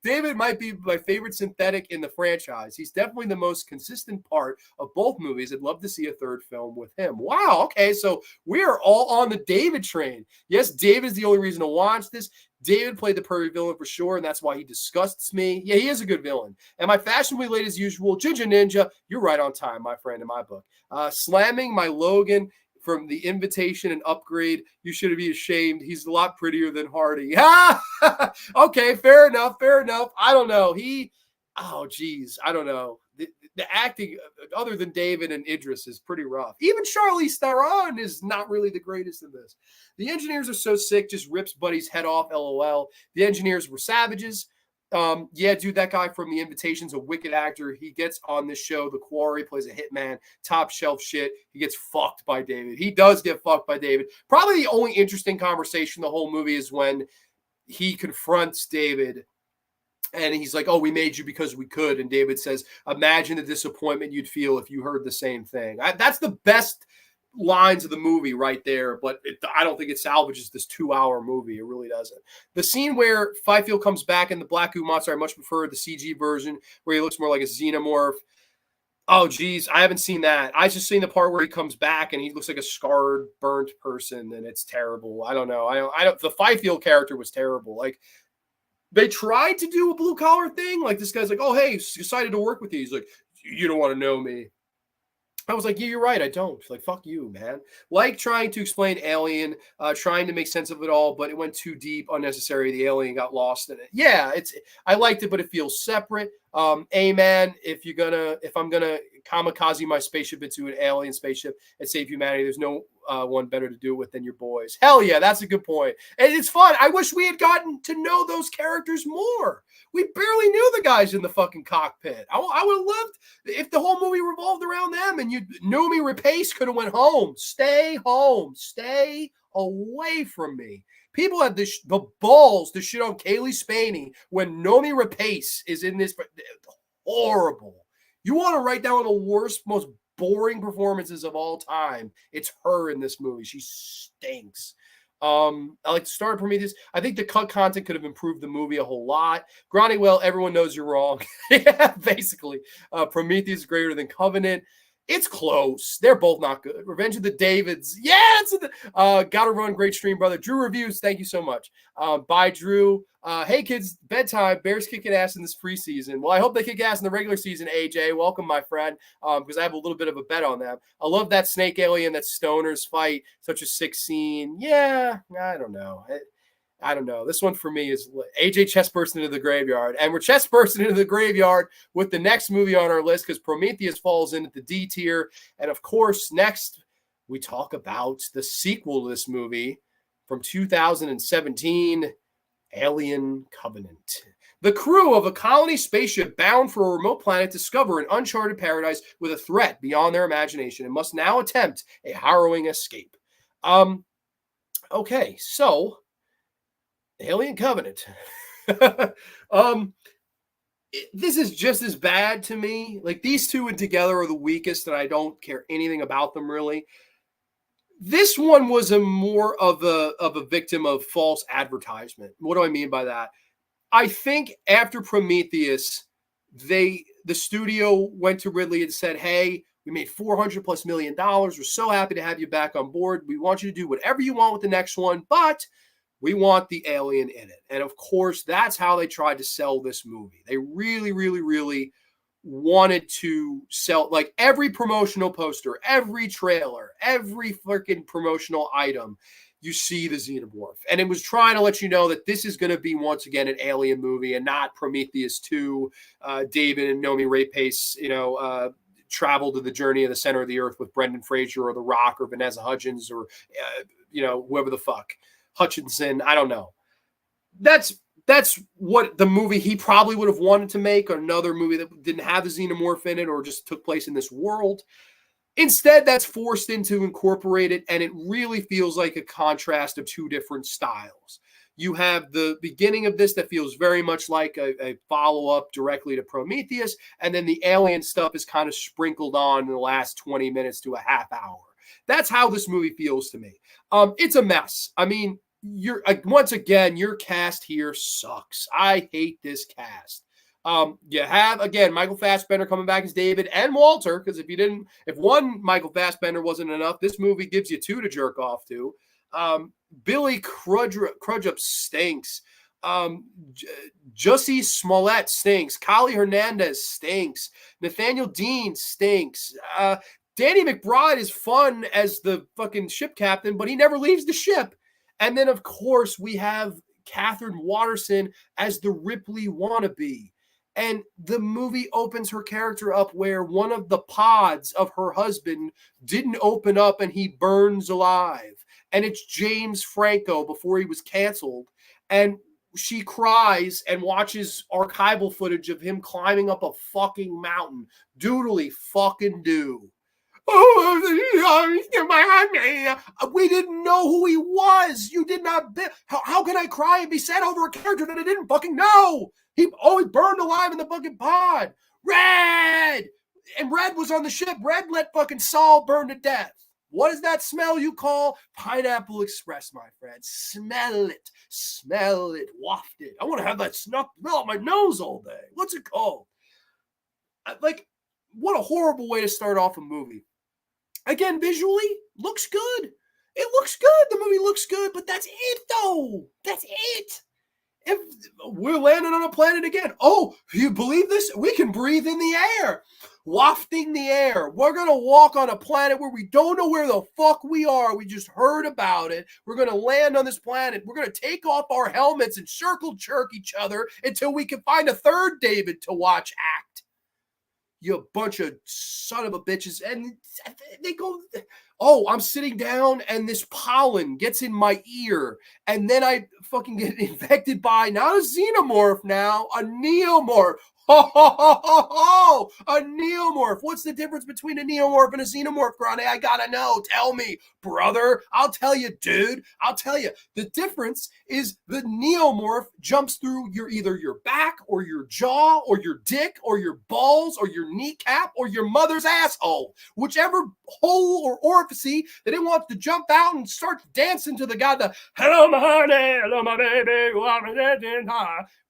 [SPEAKER 1] David might be my favorite synthetic in the franchise. He's definitely the most consistent part of both movies. I'd love to see a third film with him. Wow. Okay. So we are all on the David train. Yes, David's the only reason to watch this. David played the perfect villain for sure, and that's why he disgusts me. Yeah, he is a good villain. Am I fashionably late as usual? Ginger Ninja, you're right on time, my friend, in my book. Slamming my Logan from the Invitation and Upgrade. You should be ashamed. He's a lot prettier than Hardy. Okay, fair enough. I don't know. oh, geez, I don't know. The acting, other than David and Idris, is pretty rough. Even Charlize Theron is not really the greatest in this. The engineers are so sick, just rips Buddy's head off, LOL. The engineers were savages. Yeah, dude, that guy from The Invitation's a wicked actor. He gets on this show, The Quarry, plays a hitman, top shelf shit. He gets fucked by David. He does get fucked by David. Probably the only interesting conversation the whole movie is when he confronts David and he's like, oh, we made you because we could. And David says, imagine the disappointment you'd feel if you heard the same thing. That's the best lines of the movie right there, but I don't think it salvages this 2-hour movie. It really doesn't. The scene where Fifield comes back in the black goo monster, I much prefer the CG version where he looks more like a xenomorph. Oh, geez, I haven't seen that. I just seen the part where he comes back and he looks like a scarred, burnt person, and it's terrible. I don't know. I don't. The Fifield character was terrible. Like, they tried to do a blue collar thing. Like, this guy's like, oh, hey, excited to work with you. He's like, you don't want to know me. I was like, yeah, you're right. I don't. Like, fuck you, man. Like trying to explain Alien, trying to make sense of it all, but it went too deep, unnecessary. The alien got lost in it. Yeah, I liked it, but it feels separate. Man, if I'm gonna kamikaze my spaceship into an alien spaceship and save humanity, there's no one better to do it with than your boys. Hell yeah, that's a good point. And it's fun. I wish we had gotten to know those characters more. We barely knew the guys in the fucking cockpit. I would have loved if the whole movie revolved around them and Noomi Rapace could have went home. Stay home. Stay away from me. People had the balls to shit on Kaylee Spaney when Noomi Rapace is in this. Horrible. You want to write down one of the worst, most boring performances of all time. It's her in this movie. She stinks. I like the start of Prometheus. I think the cut content could have improved the movie a whole lot. Well, everyone knows you're wrong. Yeah, basically. Prometheus is greater than Covenant. It's close. They're both not good. Revenge of the Davids. Yeah, gotta run. Great stream, brother. Drew Reviews. Thank you so much. Bye, Drew. Hey, kids, bedtime. Bears kicking ass in this preseason. Well, I hope they kick ass in the regular season, AJ. Welcome, my friend, because I have a little bit of a bet on them. I love that snake alien, that stoners fight. Such a sick scene. Yeah, I don't know. I don't know. This one for me is AJ chest bursting into the graveyard. And we're chest bursting into the graveyard with the next movie on our list because Prometheus falls in at the D tier. And of course, next we talk about the sequel to this movie from 2017, Alien Covenant. The crew of a colony spaceship bound for a remote planet discover an uncharted paradise with a threat beyond their imagination and must now attempt a harrowing escape. Okay, so Alien Covenant. This is just as bad to me. Like, these two together are the weakest, and I don't care anything about them really. This one was more of a victim of false advertisement. What do I mean by that? I think after Prometheus, the studio went to Ridley and said, hey, we made $400+ million. We're so happy to have you back on board. We want you to do whatever you want with the next one, but we want the alien in it. And of course, that's how they tried to sell this movie. They really, really, really wanted to sell, like, every promotional poster, every trailer, every freaking promotional item, you see the xenomorph. And it was trying to let you know that this is going to be, once again, an alien movie and not Prometheus 2. David and Noomi Rapace, travel to the journey of the center of the earth with Brendan Fraser or The Rock or Vanessa Hudgens or, whoever the fuck. Hutchinson, I don't know. That's what the movie he probably would have wanted to make, or another movie that didn't have the xenomorph in it or just took place in this world. Instead, that's forced into incorporated, and it really feels like a contrast of two different styles. You have the beginning of this that feels very much like a follow-up directly to Prometheus, and then the alien stuff is kind of sprinkled on in the last 20 minutes to a half hour. That's how this movie feels to me. It's a mess. I mean, once again, your cast here sucks. I hate this cast. You have, again, Michael Fassbender coming back as David and Walter, because if one Michael Fassbender wasn't enough, this movie gives you two to jerk off to. Billy Crudup stinks. Jussie Smollett stinks. Kali Hernandez stinks. Nathaniel Dean stinks. Danny McBride is fun as the fucking ship captain, but he never leaves the ship. And then, of course, we have Catherine Watterson as the Ripley wannabe. And the movie opens her character up where one of the pods of her husband didn't open up and he burns alive. And it's James Franco before he was canceled. And she cries and watches archival footage of him climbing up a fucking mountain. Doodly fucking do. We didn't know who he was. You did not. How can I cry and be sad over a character that I didn't fucking know? He always burned alive in the fucking pod. Red! And Red was on the ship. Red let fucking Saul burn to death. What is that smell you call? Pineapple Express, my friend. Smell it. Smell it. Waft it. I want to have that smell up my nose all day. What's it called? Like, what a horrible way to start off a movie. Again, visually, looks good. It looks good. The movie looks good, but that's it, though. That's it. If we're landing on a planet again. Oh, you believe this? We can breathe in the air. Wafting the air. We're going to walk on a planet where we don't know where the fuck we are. We just heard about it. We're going to land on this planet. We're going to take off our helmets and circle jerk each other until we can find a third David to watch act. You bunch of son of a bitches. And they go, oh, I'm sitting down and this pollen gets in my ear. And then I fucking get infected by not a xenomorph now, a neomorph. Ho, ho, ho, ho, ho! A neomorph. What's the difference between a neomorph and a xenomorph, Grande? I gotta know. Tell me, brother. I'll tell you, dude. I'll tell you. The difference is the neomorph jumps through either your back or your jaw or your dick or your balls or your kneecap or your mother's asshole. Whichever hole or orifice that it wants to jump out and start dancing to the guy, the hello, my honey, hello, my baby,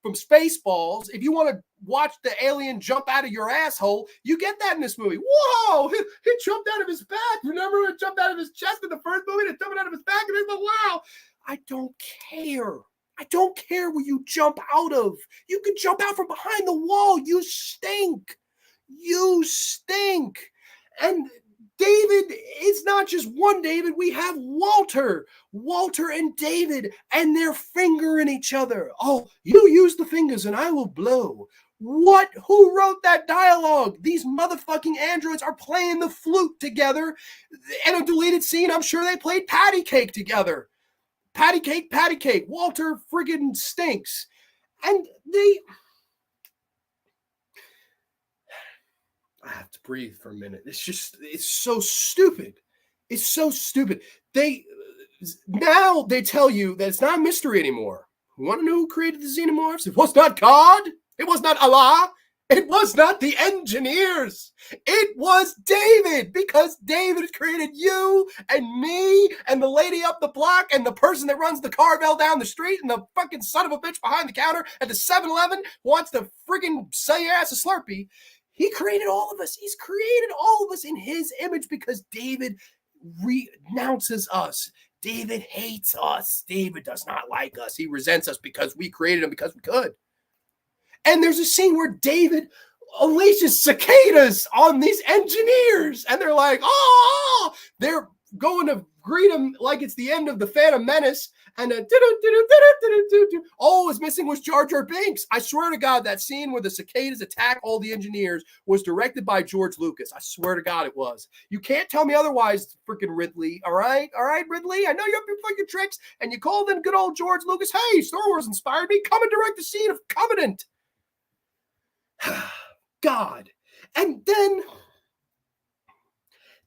[SPEAKER 1] from Spaceballs. If you want to watch the alien jump out of your asshole, you get that in this movie. Whoa, he jumped out of his back. Remember when it jumped out of his chest in the first movie? It jumped out of his back and it's like, wow. I don't care. I don't care where you jump out of. You can jump out from behind the wall. You stink. You stink. And David, it's not just one David. We have Walter and David, and they're fingering each other. Oh, you use the fingers and I will blow. What? Who wrote that dialogue? These motherfucking androids are playing the flute together. In a deleted scene, I'm sure they played patty cake together. Patty cake. Walter friggin' stinks. And I have to breathe for a minute. It's so stupid. It's so stupid. Now they tell you that it's not a mystery anymore. You want to know who created the xenomorphs? It was not God. It was not Allah. It was not the engineers. It was David, because David created you and me and the lady up the block and the person that runs the Carvel down the street and the fucking son of a bitch behind the counter at the 7-Eleven wants to friggin' sell your ass a Slurpee. He created all of us. He's created all of us in his image because David renounces us. David hates us. David does not like us. He resents us because we created him because we could. And there's a scene where David unleashes cicadas on these engineers. And they're like, oh, they're going to greet him like it's the end of the Phantom Menace. And all was missing was Jar Jar Binks. I swear to God, that scene where the cicadas attack all the engineers was directed by George Lucas. I swear to God it was. You can't tell me otherwise, freaking Ridley. All right, Ridley? I know you have your fucking tricks, and you called in good old George Lucas. Hey, Star Wars inspired me. Come and direct the scene of Covenant. God. And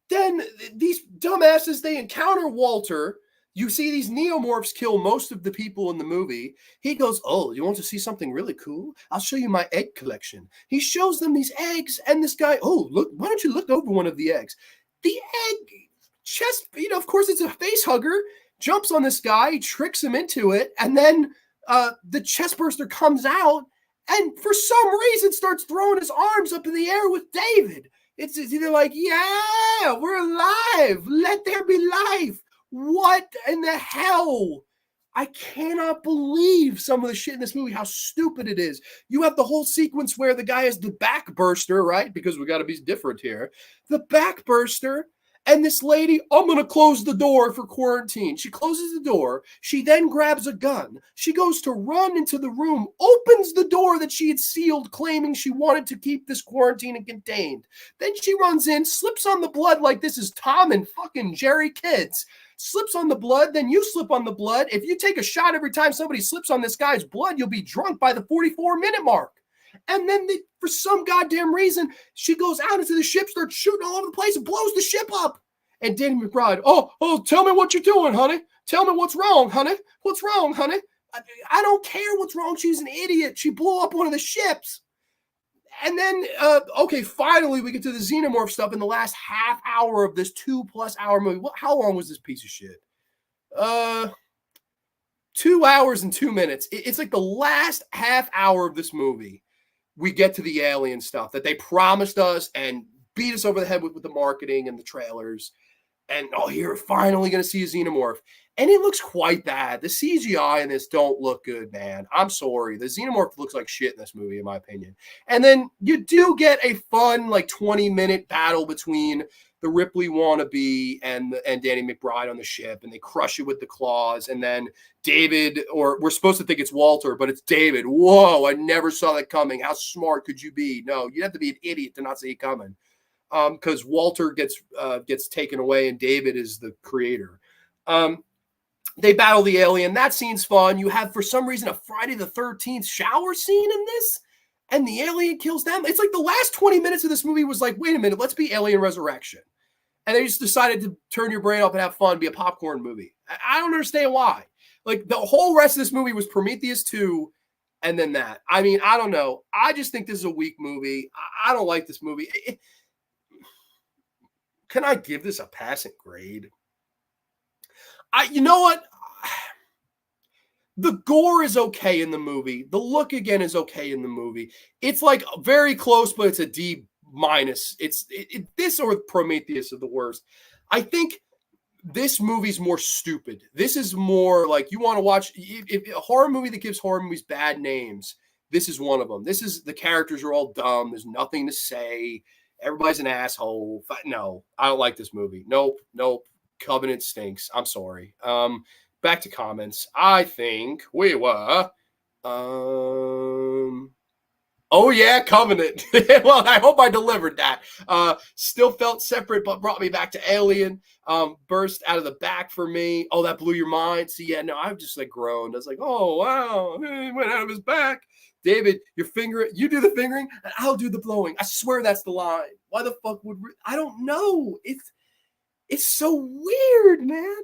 [SPEAKER 1] then these dumbasses, they encounter Walter. You see these neomorphs kill most of the people in the movie. He goes, oh, you want to see something really cool? I'll show you my egg collection. He shows them these eggs, and this guy, oh, look, why don't you look over one of the eggs? The egg chest, of course, it's a face hugger, jumps on this guy, tricks him into it, and then the chest burster comes out, and for some reason starts throwing his arms up in the air with David. It's either like, yeah, we're alive. Let there be life. What in the hell? I cannot believe some of the shit in this movie, how stupid it is. You have the whole sequence where the guy has the back burster, right? Because we got to be different here. The back burster, And this lady, I'm going to close the door for quarantine. She closes the door. She then grabs a gun. She goes to run into the room, opens the door that she had sealed, claiming she wanted to keep this quarantine and contained. Then she runs in, slips on the blood like this is Tom and fucking Jerry Kids. Slips on the blood, then you slip on the blood. If you take a shot every time somebody slips on this guy's blood, you'll be drunk by the 44-minute mark. And then for some goddamn reason, she goes out into the ship, starts shooting all over the place, and blows the ship up. And Danny McBride, oh, tell me what you're doing, honey. Tell me what's wrong, honey. What's wrong, honey? I don't care what's wrong. She's an idiot. She blew up one of the ships. And then, finally we get to the xenomorph stuff in the last half hour of this 2+ hour movie. How long was this piece of shit? 2 hours and 2 minutes. It's like the last half hour of this movie. We get to the alien stuff that they promised us and beat us over the head with the marketing and the trailers. And, you're finally going to see a xenomorph. And it looks quite bad. The CGI in this don't look good, man. I'm sorry. The xenomorph looks like shit in this movie, in my opinion. And then you do get a fun, 20-minute battle between the Ripley wannabe and Danny McBride on the ship, and they crush it with the claws. And then David, or we're supposed to think it's Walter, but it's David. Whoa, I never saw that coming. How smart could you be? No, you'd have to be an idiot to not see it coming. Because Walter gets taken away and David is the creator. They battle the alien. That scene's fun. You have, for some reason, a Friday the 13th shower scene in this, and the alien kills them. It's like the last 20 minutes of this movie was like, wait a minute, let's be Alien Resurrection. And they just decided to turn your brain off and have fun, be a popcorn movie. I don't understand why. Like, the whole rest of this movie was Prometheus 2, and then that. I mean, I don't know. I just think this is a weak movie. I don't like this movie. Can I give this a passing grade? You know what? The gore is okay in the movie. The look, again, is okay in the movie. It's like very close, but it's a D-. This or Prometheus are the worst. I think this movie's more stupid. This is more like, you want to watch if a horror movie that gives horror movies bad names. This is one of them. The characters are all dumb. There's nothing to say. Everybody's an asshole. No, I don't like this movie. Nope. Covenant stinks. I'm sorry. Back to comments. I think we were. Covenant. Well, I hope I delivered that. Still felt separate, but brought me back to Alien. Burst out of the back for me. Oh, that blew your mind. See, yeah, no, I've just groaned. I was like, oh wow, he went out of his back. David, you do the fingering, and I'll do the blowing. I swear that's the line. Why the fuck I don't know. It's so weird, man.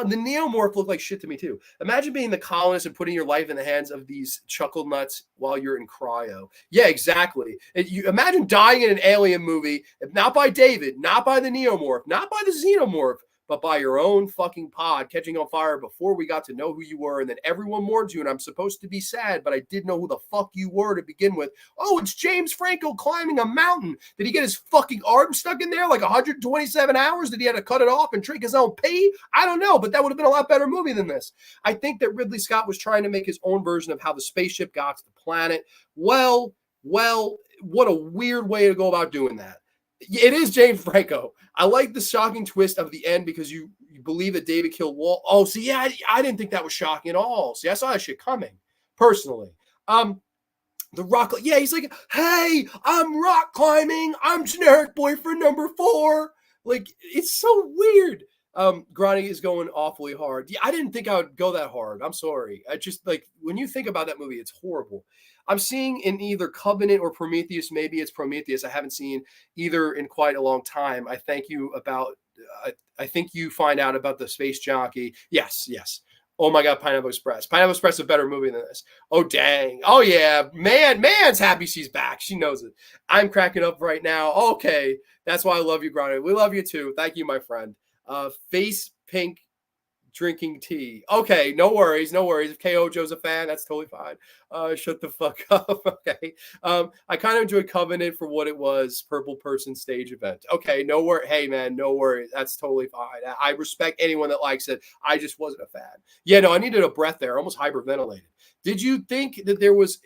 [SPEAKER 1] The neomorph looked like shit to me too. Imagine being the colonist and putting your life in the hands of these chuckle nuts while you're in cryo. Yeah, exactly. You imagine dying in an alien movie, not by David, not by the neomorph, not by the xenomorph, but by your own fucking pod catching on fire before we got to know who you were. And then everyone warns you, and I'm supposed to be sad, but I didn't know who the fuck you were to begin with. Oh, it's James Franco climbing a mountain. Did he get his fucking arm stuck in there 127 hours? Did he have to cut it off and drink his own pee? I don't know, but that would have been a lot better movie than this. I think that Ridley Scott was trying to make his own version of how the spaceship got to the planet. Well, what a weird way to go about doing that. It is James Franco. I like the shocking twist of the end because you believe that David killed Walt. Oh, see, yeah, I didn't think that was shocking at all. See, I saw that shit coming, personally. The rock, yeah, he's like, hey, I'm rock climbing. I'm generic boyfriend number 4. It's so weird. Grani is going awfully hard. Yeah, I didn't think I would go that hard. I'm sorry. I just, when you think about that movie, it's horrible. I'm seeing in either Covenant or Prometheus. Maybe it's Prometheus. I haven't seen either in quite a long time. I thank you about, I think you find out about the space jockey. Yes. Oh my God, Pineapple Express. Pineapple Express is a better movie than this. Oh, dang. Oh yeah, man's happy she's back. She knows it. I'm cracking up right now. Okay, that's why I love you, Grani. We love you too. Thank you, my friend. Face pink drinking tea. Okay, no worries. If KO Joe's a fan, that's totally fine. Shut the fuck up. Okay. I kind of enjoyed Covenant for what it was, purple person stage event. Okay, no worries. Hey man, no worries. That's totally fine. I respect anyone that likes it. I just wasn't a fan. Yeah, no, I needed a breath there. Almost hyperventilated. Did you think that there was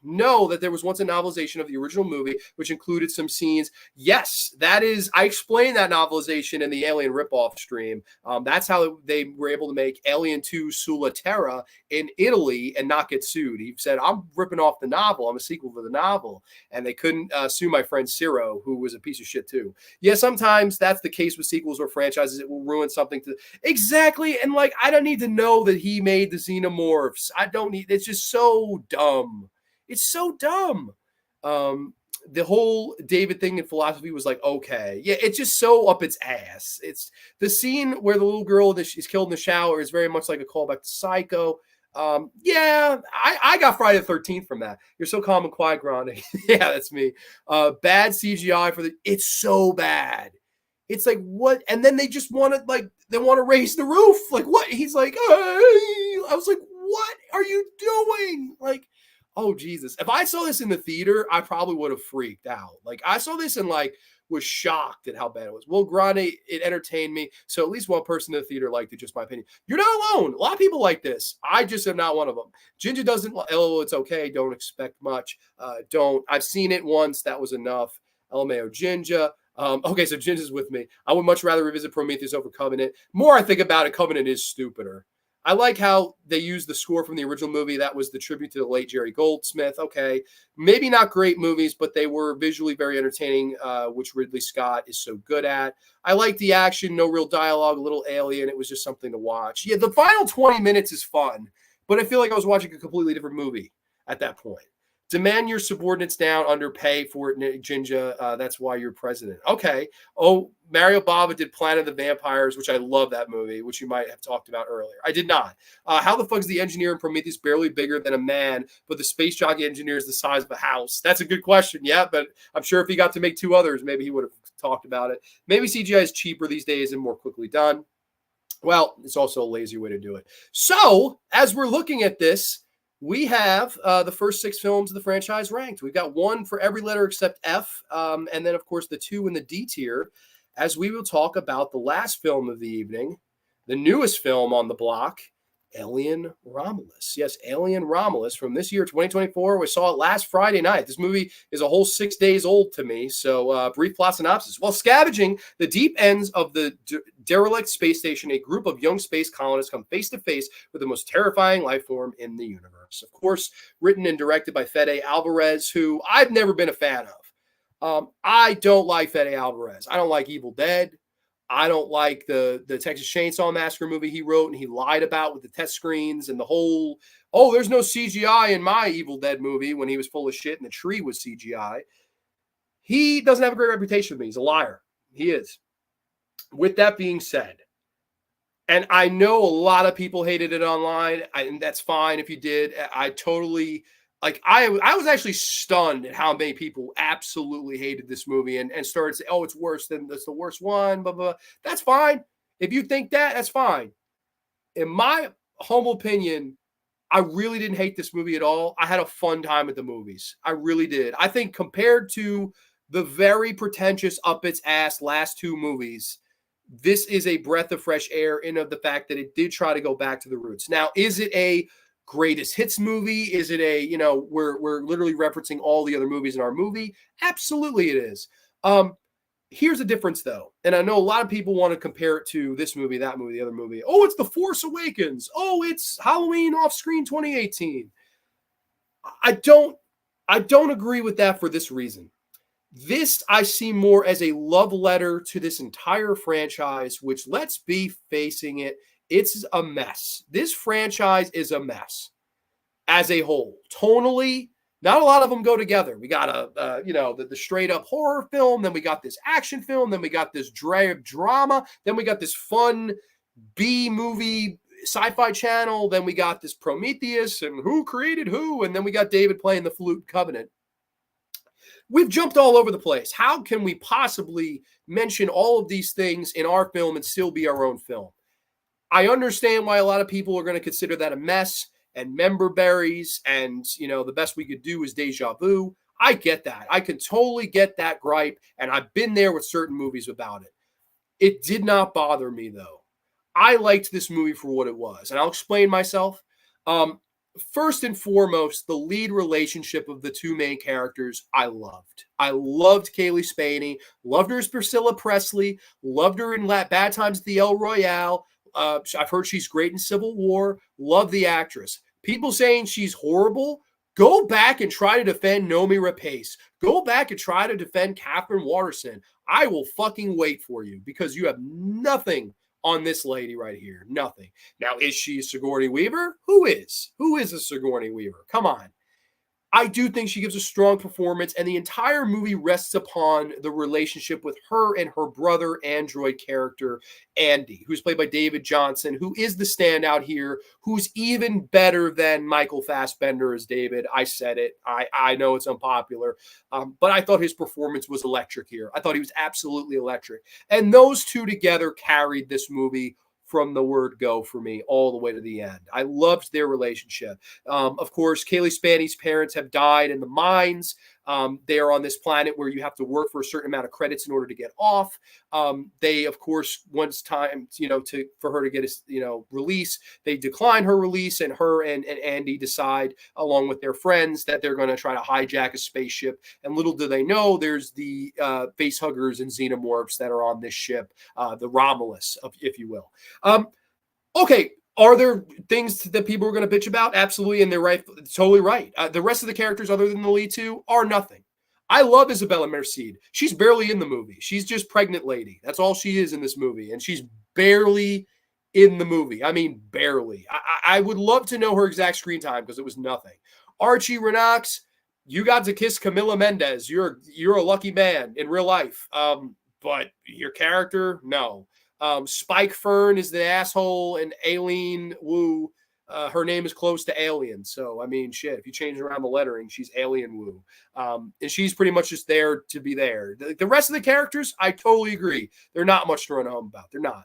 [SPEAKER 1] know that there was once a novelization of the original movie, which included some scenes. Yes, that is, I explained that novelization in the Alien ripoff stream. That's how they were able to make Alien 2 Sulla Terra in Italy and not get sued. He said, I'm ripping off the novel. I'm a sequel to the novel. And they couldn't sue my friend Ciro, who was a piece of shit too. Yeah, sometimes that's the case with sequels or franchises. It will ruin something to exactly. And like, I don't need to know that he made the xenomorphs. I don't need, it's just so dumb. It's so dumb. The whole David thing in philosophy was like, okay. Yeah, it's just so up its ass. It's the scene where the little girl is killed in the shower is very much like a callback to Psycho. Yeah, I got Friday the 13th from that. You're so calm and quiet, Grande. Yeah, that's me. Bad CGI for it's so bad. It's like, what? And then they just want to, like, they want to raise the roof. Like, what? He's like, hey. I was like, what are you doing? Like, oh, Jesus. If I saw this in the theater, I probably would have freaked out. Like, I saw this and, like, was shocked at how bad it was. Well, Grande, it entertained me. So at least one person in the theater liked it, just my opinion. You're not alone. A lot of people like this. I just am not one of them. Ginger doesn't, oh, it's okay. Don't expect much. I've seen it once. That was enough. LMAO Ginger. Okay, so Ginger's with me. I would much rather revisit Prometheus over Covenant. More I think about it, Covenant is stupider. I like how they used the score from the original movie. That was the tribute to the late Jerry Goldsmith. Okay, maybe not great movies, but they were visually very entertaining, which Ridley Scott is so good at. I like the action, no real dialogue, a little alien. It was just something to watch. Yeah, the final 20 minutes is fun, but I feel like I was watching a completely different movie at that point. Demand your subordinates down, underpay for it, Ginger. That's why you're president. Okay. Oh, Mario Bava did Planet of the Vampires, which I love that movie, which you might have talked about earlier. I did not. How the fuck is the engineer in Prometheus barely bigger than a man, but the space jockey engineer is the size of a house? That's a good question. Yeah, but I'm sure if he got to make two others, maybe he would have talked about it. Maybe CGI is cheaper these days and more quickly done. Well, it's also a lazy way to do it. So as we're looking at this, we have the first 6 films of the franchise ranked. We've got one for every letter except F, and then, of course, the 2 in the D tier, as we will talk about the last film of the evening, the newest film on the block, Alien Romulus. Yes, Alien Romulus from this year, 2024. We saw it last Friday night. This movie is a whole 6 days old to me. So brief plot synopsis. While scavenging the deep ends of the derelict space station, a group of young space colonists come face to face with the most terrifying life form in the universe. Of course, written and directed by Fede Alvarez, who I've never been a fan of. I don't like Fede Alvarez. I don't like Evil Dead. I don't like the Texas Chainsaw Massacre movie he wrote and he lied about with the test screens and the whole, oh, there's no CGI in my Evil Dead movie when he was full of shit and the tree was CGI. He doesn't have a great reputation with me. He's a liar. He is. With that being said, and I know a lot of people hated it online, and that's fine if you did. I totally... Like, I was actually stunned at how many people absolutely hated this movie and started saying, oh, it's worse than that's the worst one, blah, blah. That's fine. If you think that, that's fine. In my humble opinion, I really didn't hate this movie at all. I had a fun time at the movies. I really did. I think compared to the very pretentious up its ass last 2 movies, this is a breath of fresh air in of the fact that it did try to go back to the roots. Now, is it a greatest hits movie? Is it a, we're literally referencing all the other movies in our movie? Absolutely it is. Here's the difference though. And I know a lot of people want to compare it to this movie, that movie, the other movie. Oh, it's The Force Awakens. Oh, it's Halloween Off Screen 2018. I don't agree with that for this reason. This I see more as a love letter to this entire franchise, which, let's be facing it, it's a mess. This franchise is a mess as a whole. Tonally, not a lot of them go together. We got the straight up horror film. Then we got this action film. Then we got this drama. Then we got this fun B movie sci-fi channel. Then we got this Prometheus and who created who. And then we got David playing the flute Covenant. We've jumped all over the place. How can we possibly mention all of these things in our film and still be our own film? I understand why a lot of people are going to consider that a mess and member berries and, the best we could do is deja vu. I get that. I can totally get that gripe, and I've been there with certain movies about it. It did not bother me, though. I liked this movie for what it was, and I'll explain myself. first and foremost, the lead relationship of the two main characters, I loved. I loved Kaylee Spaney, loved her as Priscilla Presley, loved her in Bad Times at the El Royale. I've heard she's great in Civil War. Love the actress. People saying she's horrible. Go back and try to defend Noomi Rapace. Go back and try to defend Catherine Waterston. I will fucking wait for you because you have nothing on this lady right here. Nothing. Now, is she a Sigourney Weaver? Who is? Who is a Sigourney Weaver? Come on. I do think she gives a strong performance, and the entire movie rests upon the relationship with her and her brother android character, Andy, who's played by David Johnson, who is the standout here, who's even better than Michael Fassbender as David. I said it. I know it's unpopular, but I thought his performance was electric here. I thought he was absolutely electric. And those two together carried this movie from the word go for me all the way to the end. I loved their relationship. Of course, Kaylee Spaney's parents have died in the mines. They are on this planet where you have to work for a certain amount of credits in order to get off. They, of course, once time, for her to get a, release, they decline her release, and her and Andy decide, along with their friends, that they're going to try to hijack a spaceship. And little do they know, there's the face huggers and xenomorphs that are on this ship, the Romulus, if you will. Okay. Are there things that people are going to bitch about? Absolutely, and they're right. Totally right. The rest of the characters, other than the lead two, are nothing. I love Isabella Merced. She's barely in the movie. She's just pregnant lady. That's all she is in this movie, and she's barely in the movie. I mean, barely. I would love to know her exact screen time because it was nothing. Archie Rennox, you got to kiss Camila Mendes. You're a lucky man in real life. But your character, no. Spike Fern is the asshole, and Aileen Wu, her name is close to Alien. So, I mean, shit, if you change around the lettering, she's Alien Wu. And she's pretty much just there to be there. The rest of the characters, I totally agree. They're not much to run home about. They're not.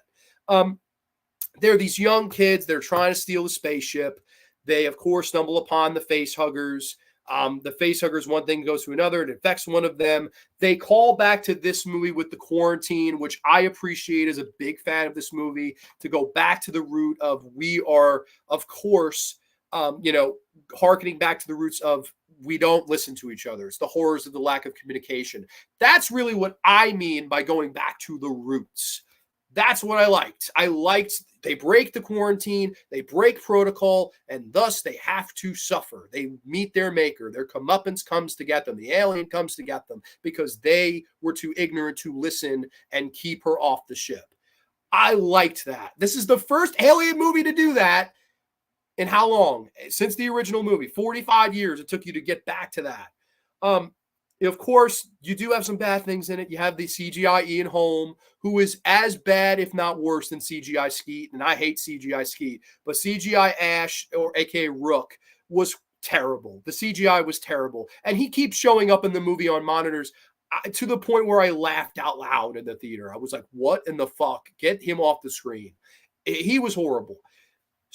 [SPEAKER 1] They're these young kids. They're trying to steal the spaceship. They, of course, stumble upon the face huggers. The face huggers, one thing goes to another. It affects one of them. They call back to this movie with the quarantine, which I appreciate as a big fan of this movie, to go back to the root of we are, of course, hearkening back to the roots of we don't listen to each other. It's the horrors of the lack of communication. That's really what I mean by going back to the roots. That's what I liked. They break the quarantine, they break protocol, and thus they have to suffer. They meet their maker. Their comeuppance comes to get them. The alien comes to get them because they were too ignorant to listen and keep her off the ship. I liked that. This is the first alien movie to do that in how long? Since the original movie. 45 years it took you to get back to that. Of course, you do have some bad things in it. You have the CGI Ian Holm, who is as bad, if not worse, than CGI Skeet. And I hate CGI Skeet. But CGI Ash, or a.k.a. Rook, was terrible. The CGI was terrible. And he keeps showing up in the movie on monitors to the point where I laughed out loud in the theater. I was like, what in the fuck? Get him off the screen. He was horrible.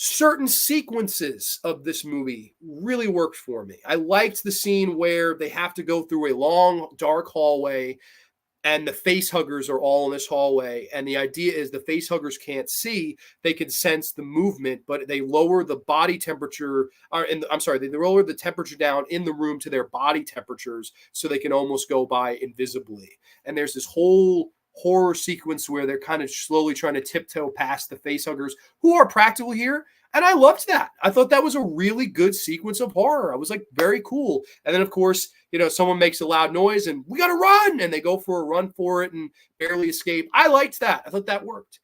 [SPEAKER 1] Certain sequences of this movie really worked for me. I liked the scene where they have to go through a long, dark hallway, and the face huggers are all in this hallway. And the idea is the face huggers can't see. They can sense the movement, but they lower the body temperature, they lower the temperature down in the room to their body temperatures so they can almost go by invisibly. And there's this whole horror sequence where they're kind of slowly trying to tiptoe past the face huggers who are practical here. And I loved that. I thought that was a really good sequence of horror. I was like, very cool. And then, of course, someone makes a loud noise and we got to run. And they go for a run for it and barely escape. I liked that. I thought that worked.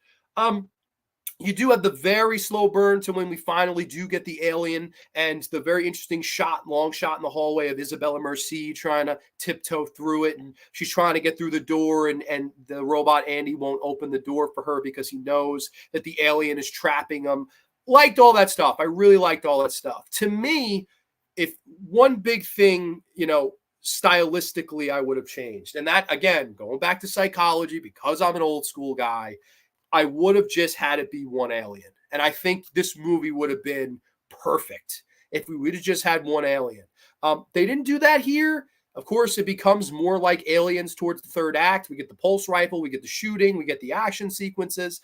[SPEAKER 1] You do have the very slow burn to when we finally do get the alien, and the very interesting long shot in the hallway of Isabella Merced trying to tiptoe through it. And she's trying to get through the door, and the robot Andy won't open the door for her because he knows that the alien is trapping him. Liked all that stuff. I really liked all that stuff. To me, if one big thing, stylistically I would have changed, and that, again, going back to psychology, because I'm an old school guy, I would have just had it be one alien. And I think this movie would have been perfect if we would have just had one alien. They didn't do that here. Of course, it becomes more like Aliens towards the third act. We get the pulse rifle, we get the shooting, we get the action sequences.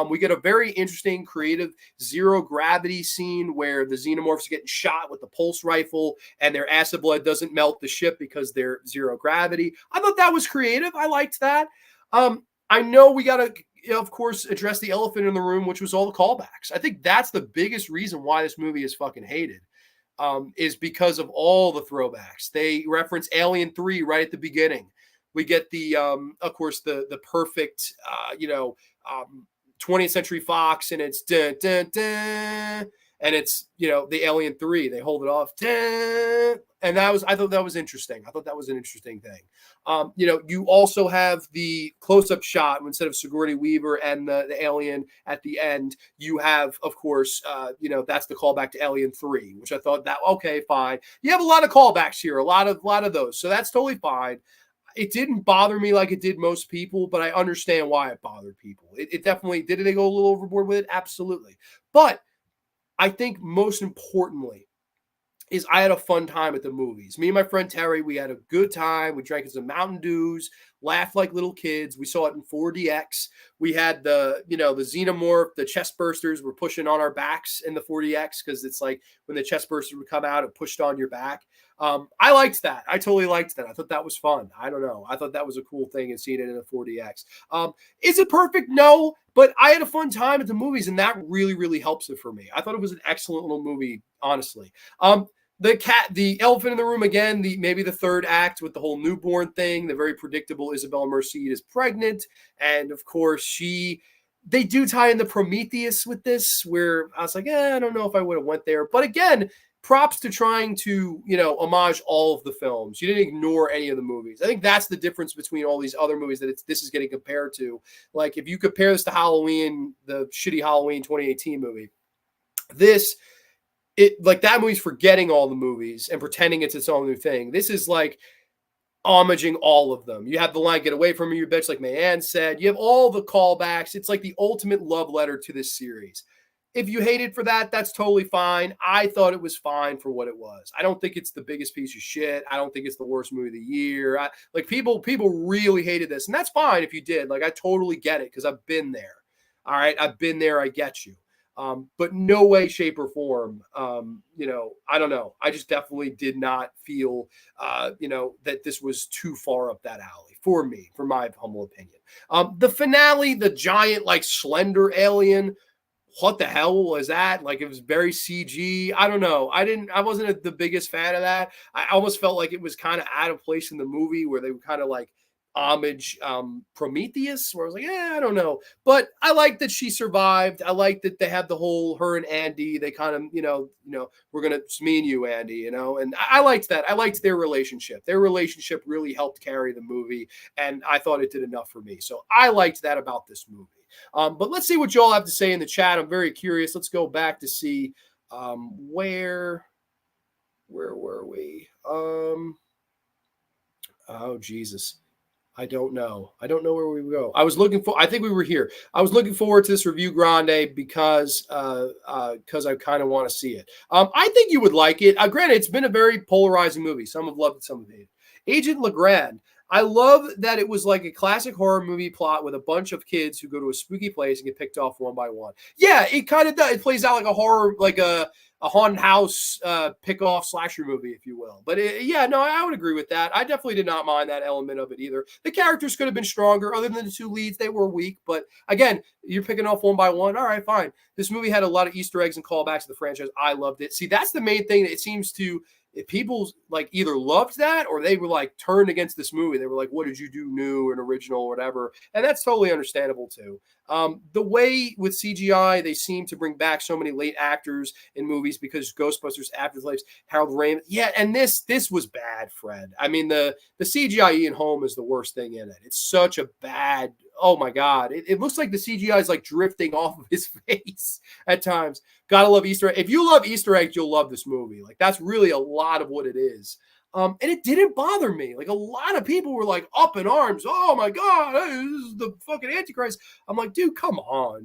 [SPEAKER 1] We get a very interesting, creative zero gravity scene where the xenomorphs are getting shot with the pulse rifle and their acid blood doesn't melt the ship because they're zero gravity. I thought that was creative. I liked that. I know we got to, of course, address the elephant in the room, which was all the callbacks. I think that's the biggest reason why this movie is fucking hated. Is because of all the throwbacks. They reference Alien 3 right at the beginning. We get the, of course, the perfect, 20th Century Fox, and it's dun, dun, dun, and it's the Alien 3. They hold it off, dun, and I thought that was interesting. I thought that was an interesting thing. You also have the close-up shot instead of Sigourney Weaver and the alien at the end. You have, of course, that's the callback to Alien 3, which I thought that okay, fine. You have a lot of callbacks here, a lot of those, so that's totally fine. It didn't bother me like it did most people, but I understand why it bothered people. It definitely did. They go a little overboard with it? Absolutely. But I think most importantly is I had a fun time at the movies. Me and my friend Terry, we had a good time. We drank some Mountain Dews, laughed like little kids. We saw it in 4DX. We had the xenomorph, the chest bursters were pushing on our backs in the 4DX because it's like when the chest burster would come out, it pushed on your back. I liked that. I totally liked that. I thought that was fun. I don't know. I thought that was a cool thing and seeing it in a 4DX. Is it perfect? No, but I had a fun time at the movies, and that really, really helps it for me. I thought it was an excellent little movie, honestly. The elephant in the room again, maybe the third act with the whole newborn thing, the very predictable Isabella Merced is pregnant. And of course they do tie in the Prometheus with this, where I was like, I don't know if I would have went there. But again, props to trying to, homage all of the films. You didn't ignore any of the movies. I think that's the difference between all these other movies that this is getting compared to. Like if you compare this to Halloween, the shitty Halloween 2018 movie, that movie's forgetting all the movies and pretending it's its own new thing. This is like homaging all of them. You have the line, "Get away from me, you bitch," like Mayanne said. You have all the callbacks. It's like the ultimate love letter to this series. If you hate it for that, that's totally fine. I thought it was fine for what it was. I don't think it's the biggest piece of shit. I don't think it's the worst movie of the year. People really hated this, and that's fine if you did. Like, I totally get it because I've been there. All right, I've been there. I get you. But no way, shape, or form. I don't know. I just definitely did not feel, that this was too far up that alley for me, for my humble opinion. The finale, the giant, slender alien. What the hell was that? Like, it was very CG. I don't know. I wasn't the biggest fan of that. I almost felt like it was kind of out of place in the movie where they were kind of homage Prometheus, where I was like, I don't know. But I like that she survived. I like that they had the whole her and Andy. They kind of, we're gonna, it's me and you, Andy, and I liked that. I liked their relationship. Their relationship really helped carry the movie, and I thought it did enough for me. So I liked that about this movie. But let's see what y'all have to say in the chat. I'm very curious. Let's go back to see where were we? Oh Jesus. I don't know. I don't know where we go. I think we were here. I was looking forward to this review grande because I kind of want to see it. I think you would like it. Granted, it's been a very polarizing movie. Some have loved it, some have hated it. Agent Legrand. I love that it was like a classic horror movie plot with a bunch of kids who go to a spooky place and get picked off one by one. Yeah, it kind of does. It plays out like a horror, like a haunted house pick-off slasher movie, if you will. But I would agree with that. I definitely did not mind that element of it either. The characters could have been stronger. Other than the two leads, they were weak. But again, you're picking off one by one. All right, fine. This movie had a lot of Easter eggs and callbacks to the franchise. I loved it. See, that's the main thing that it seems to... If people either loved that or they were turned against this movie. They were like, what did you do new and original or whatever? And that's totally understandable too. The way with CGI, they seem to bring back so many late actors in movies because Ghostbusters Afterlife, Harold Ramis. Yeah, and this was bad, Fred. I mean, the CGI Ian Holm is the worst thing in it. It's such a bad, oh my God. It looks like the CGI is drifting off of his face at times. Gotta love Easter eggs. If you love Easter eggs, you'll love this movie. That's really a lot of what it is. And it didn't bother me. A lot of people were up in arms. Oh my God, this is the fucking Antichrist. I'm like, dude, come on.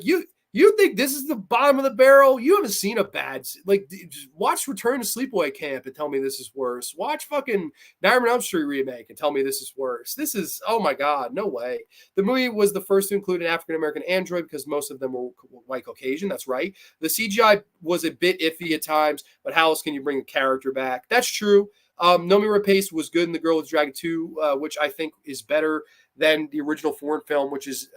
[SPEAKER 1] You You think this is the bottom of the barrel? You haven't seen a bad, like, just watch Return to Sleepaway Camp and tell me this is worse. Watch fucking Nightmare on Elm Street remake and tell me this is worse. This is, oh my God, no way. The movie was the first to include an African-American android because most of them were white Caucasian. That's right. The CGI was a bit iffy at times, but how else can you bring a character back? That's true. Nomi Rapace was good in The Girl with Dragon 2, which I think is better than the original foreign film, which is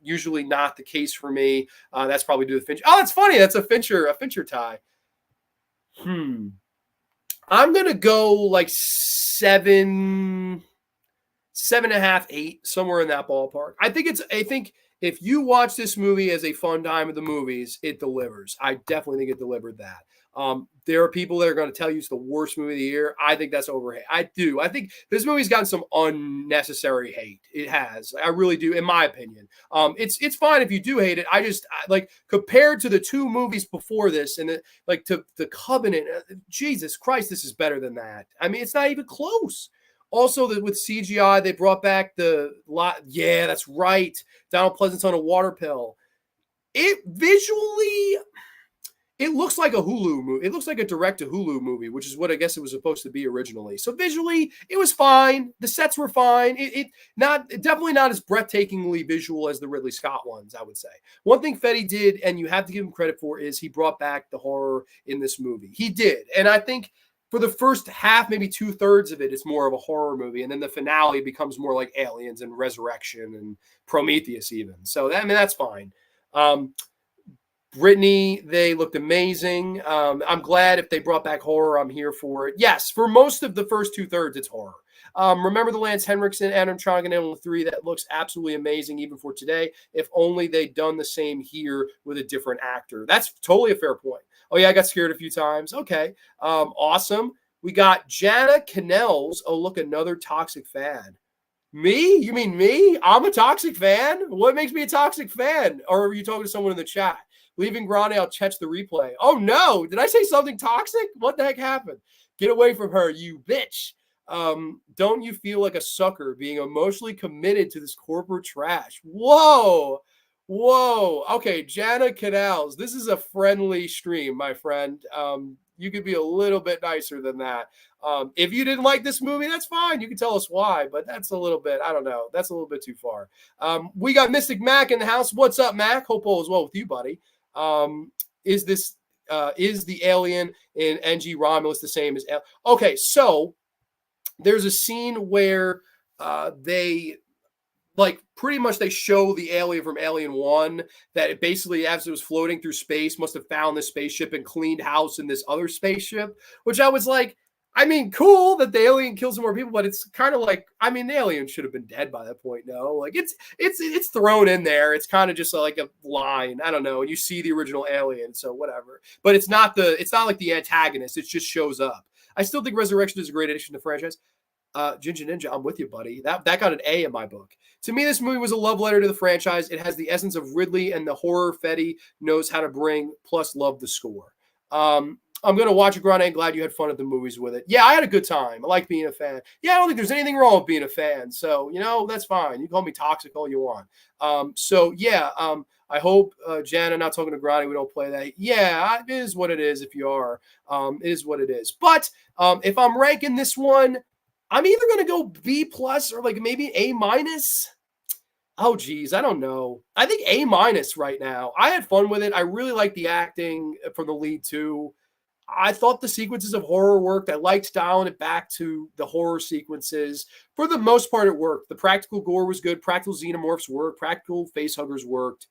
[SPEAKER 1] usually not the case for me. That's probably due to Fincher. Oh, that's funny. That's a Fincher tie. I'm gonna go like 7.5, 8, somewhere in that ballpark. I think if you watch this movie as a fun time at the movies, it delivers. I definitely think it delivered that. There are people that are going to tell you it's the worst movie of the year. I think that's overhate. I do. I think this movie's gotten some unnecessary hate. It has. I really do, in my opinion. It's fine if you do hate it. Like compared to the 2 movies before this, and to The Covenant. Jesus Christ, this is better than that. I mean, it's not even close. Also, with CGI, they brought back the lot. Yeah, that's right. Donald Pleasance on a water pill. It visually. It looks like a Hulu movie. It looks like a direct-to-Hulu movie, which is what I guess it was supposed to be originally. So visually, it was fine. The sets were fine. Definitely not as breathtakingly visual as the Ridley Scott ones, I would say. One thing Fetty did, and you have to give him credit for, is he brought back the horror in this movie. He did. And I think for the first half, maybe 2/3 of it, it's more of a horror movie. And then the finale becomes more like Aliens and Resurrection and Prometheus even. So, that's fine. Brittany, they looked amazing. I'm glad if they brought back horror, I'm here for it. Yes, for most of the first 2/3, it's horror. Remember the Lance Henriksen, animatronic in Alien 3? That looks absolutely amazing even for today. If only they'd done the same here with a different actor. That's totally a fair point. Oh, yeah, I got scared a few times. Okay, awesome. We got Jana Cannells. Oh, look, another toxic fan. Me? You mean me? I'm a toxic fan? What makes me a toxic fan? Or are you talking to someone in the chat? Leaving Grande, I'll catch the replay. Oh, no. Did I say something toxic? What the heck happened? Get away from her, you bitch. Don't you feel like a sucker being emotionally committed to this corporate trash? Whoa. Okay, Jana Canals. This is a friendly stream, my friend. You could be a little bit nicer than that. If you didn't like this movie, that's fine. You can tell us why, but that's a little bit, I don't know. That's a little bit too far. We got Mystic Mac in the house. What's up, Mac? Hope all is well with you, buddy. Is the alien in NG Romulus the same as okay, so there's a scene where they pretty much they show the alien from Alien 1 that it basically, as it was floating through space, must have found this spaceship and cleaned house in this other spaceship, which I was like, I mean, cool that the alien kills some more people, but it's kind of like, I mean, the alien should have been dead by that point. No, like it's thrown in there. It's kind of just like a line. I don't know. And you see the original alien, so whatever. But it's not like the antagonist. It just shows up. I still think Resurrection is a great addition to the franchise. Ginger Ninja, I'm with you, buddy. That got an A in my book. To me, this movie was a love letter to the franchise. It has the essence of Ridley and the horror Fetty knows how to bring, plus love the score. I'm going to watch it, Grande. Glad you had fun at the movies with it. Yeah, I had a good time. I like being a fan. Yeah, I don't think there's anything wrong with being a fan. So, that's fine. You can call me toxic all you want. I hope, Jana, not talking to Grande, we don't play that. Yeah, it is what it is if you are. It is what it is. But if I'm ranking this one, I'm either going to go B+ or like maybe A-. Oh, geez, I don't know. I think A- right now. I had fun with it. I really like the acting from the lead too. I thought the sequences of horror worked. I liked dialing it back to the horror sequences. For the most part, it worked. The practical gore was good. Practical xenomorphs worked. Practical facehuggers worked.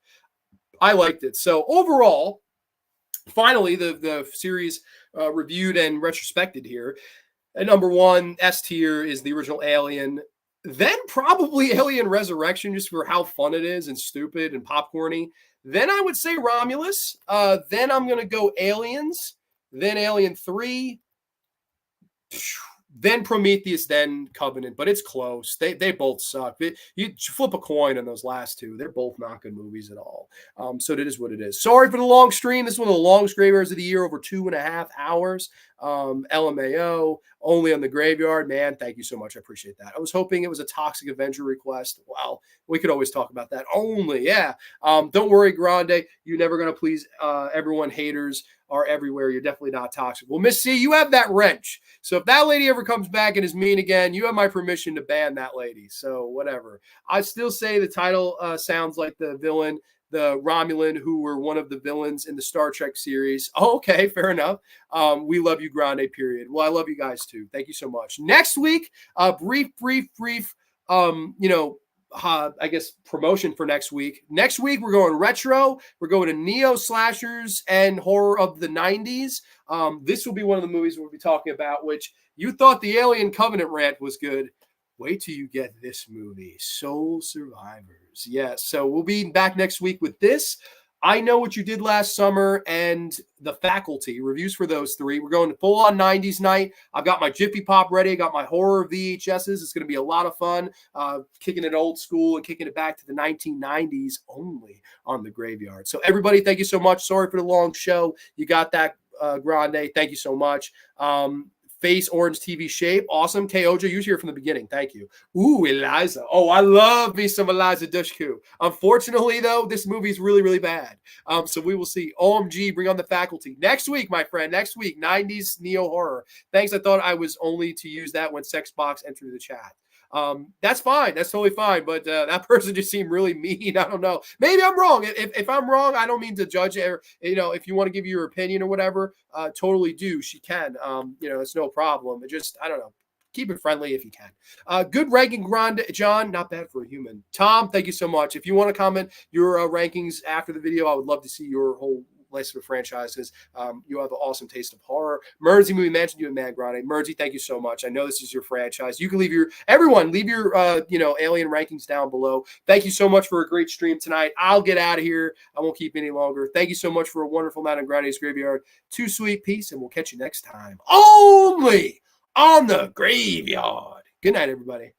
[SPEAKER 1] I liked it. So overall, finally, the series reviewed and retrospected here. At number 1, S tier is the original Alien. Then probably Alien Resurrection, just for how fun it is and stupid and popcorny. Then I would say Romulus. Then I'm going to go Aliens. Then Alien 3. Then Prometheus, then Covenant. But it's close. They both suck. You flip a coin on those last two. They're both not good movies at all. So it is what it is. Sorry for the long stream. This is one of the longest graveyards of the year, over 2.5 hours. LMAO, only on the graveyard. Man, thank you so much. I appreciate that. I was hoping it was a Toxic Avenger request. Well, we could always talk about that. Only, yeah. Don't worry, Grande. You're never going to please everyone. Haters are everywhere. You're definitely not toxic. Well, Miss C, you have that wrench. So if that lady ever comes back and is mean again, you have my permission to ban that lady. So whatever. I still say the title sounds like the villain, the Romulan, who were one of the villains in the Star Trek series. Oh, okay, fair enough. We love you, Grande, period. Well, I love you guys too. Thank you so much. Next week, brief, I guess promotion for next week. Next week, we're going retro. We're going to neo slashers and horror of the 90s. This will be one of the movies we'll be talking about, which you thought the Alien Covenant rant was good. Wait till you get this movie, Soul Survivors. Yes, so we'll be back next week with this. I Know What You Did Last Summer and The Faculty. Reviews for those three. We're going full on 90s night. I've got my Jiffy Pop ready. I got my horror VHSs. It's going to be a lot of fun. Kicking it old school and kicking it back to the 1990s only on the graveyard. So everybody, thank you so much. Sorry for the long show. You got that, Grande. Thank you so much. Face orange TV shape. Awesome. KOJ, you was here from the beginning. Thank you. Ooh, Eliza. Oh, I love me some Eliza Dushku. Unfortunately, though, this movie is really, really bad. So we will see. OMG, bring on The Faculty. Next week, my friend. Next week, 90s neo horror. Thanks. I thought I was only to use that when Sexbox entered the chat. That's fine. That's totally fine. But that person just seemed really mean. I don't know. Maybe I'm wrong. If I'm wrong, I don't mean to judge it. Or, if you want to give your opinion or whatever, totally do. She can. It's no problem. It just, I don't know. Keep it friendly if you can. Good ranking, Grande. John, not bad for a human. Tom, thank you so much. If you want to comment your rankings after the video, I would love to see your whole list of franchises. You have an awesome taste of horror. Mernsy Movie Mansion, you and Man Grande. Mernsy, thank you so much. I know this is your franchise. You can leave your Alien rankings down below. Thank you so much for a great stream tonight. I'll get out of here. I won't keep any longer. Thank you so much for a wonderful night on Grande's Graveyard. Too sweet, peace, and we'll catch you next time. Only on the graveyard. Good night, everybody.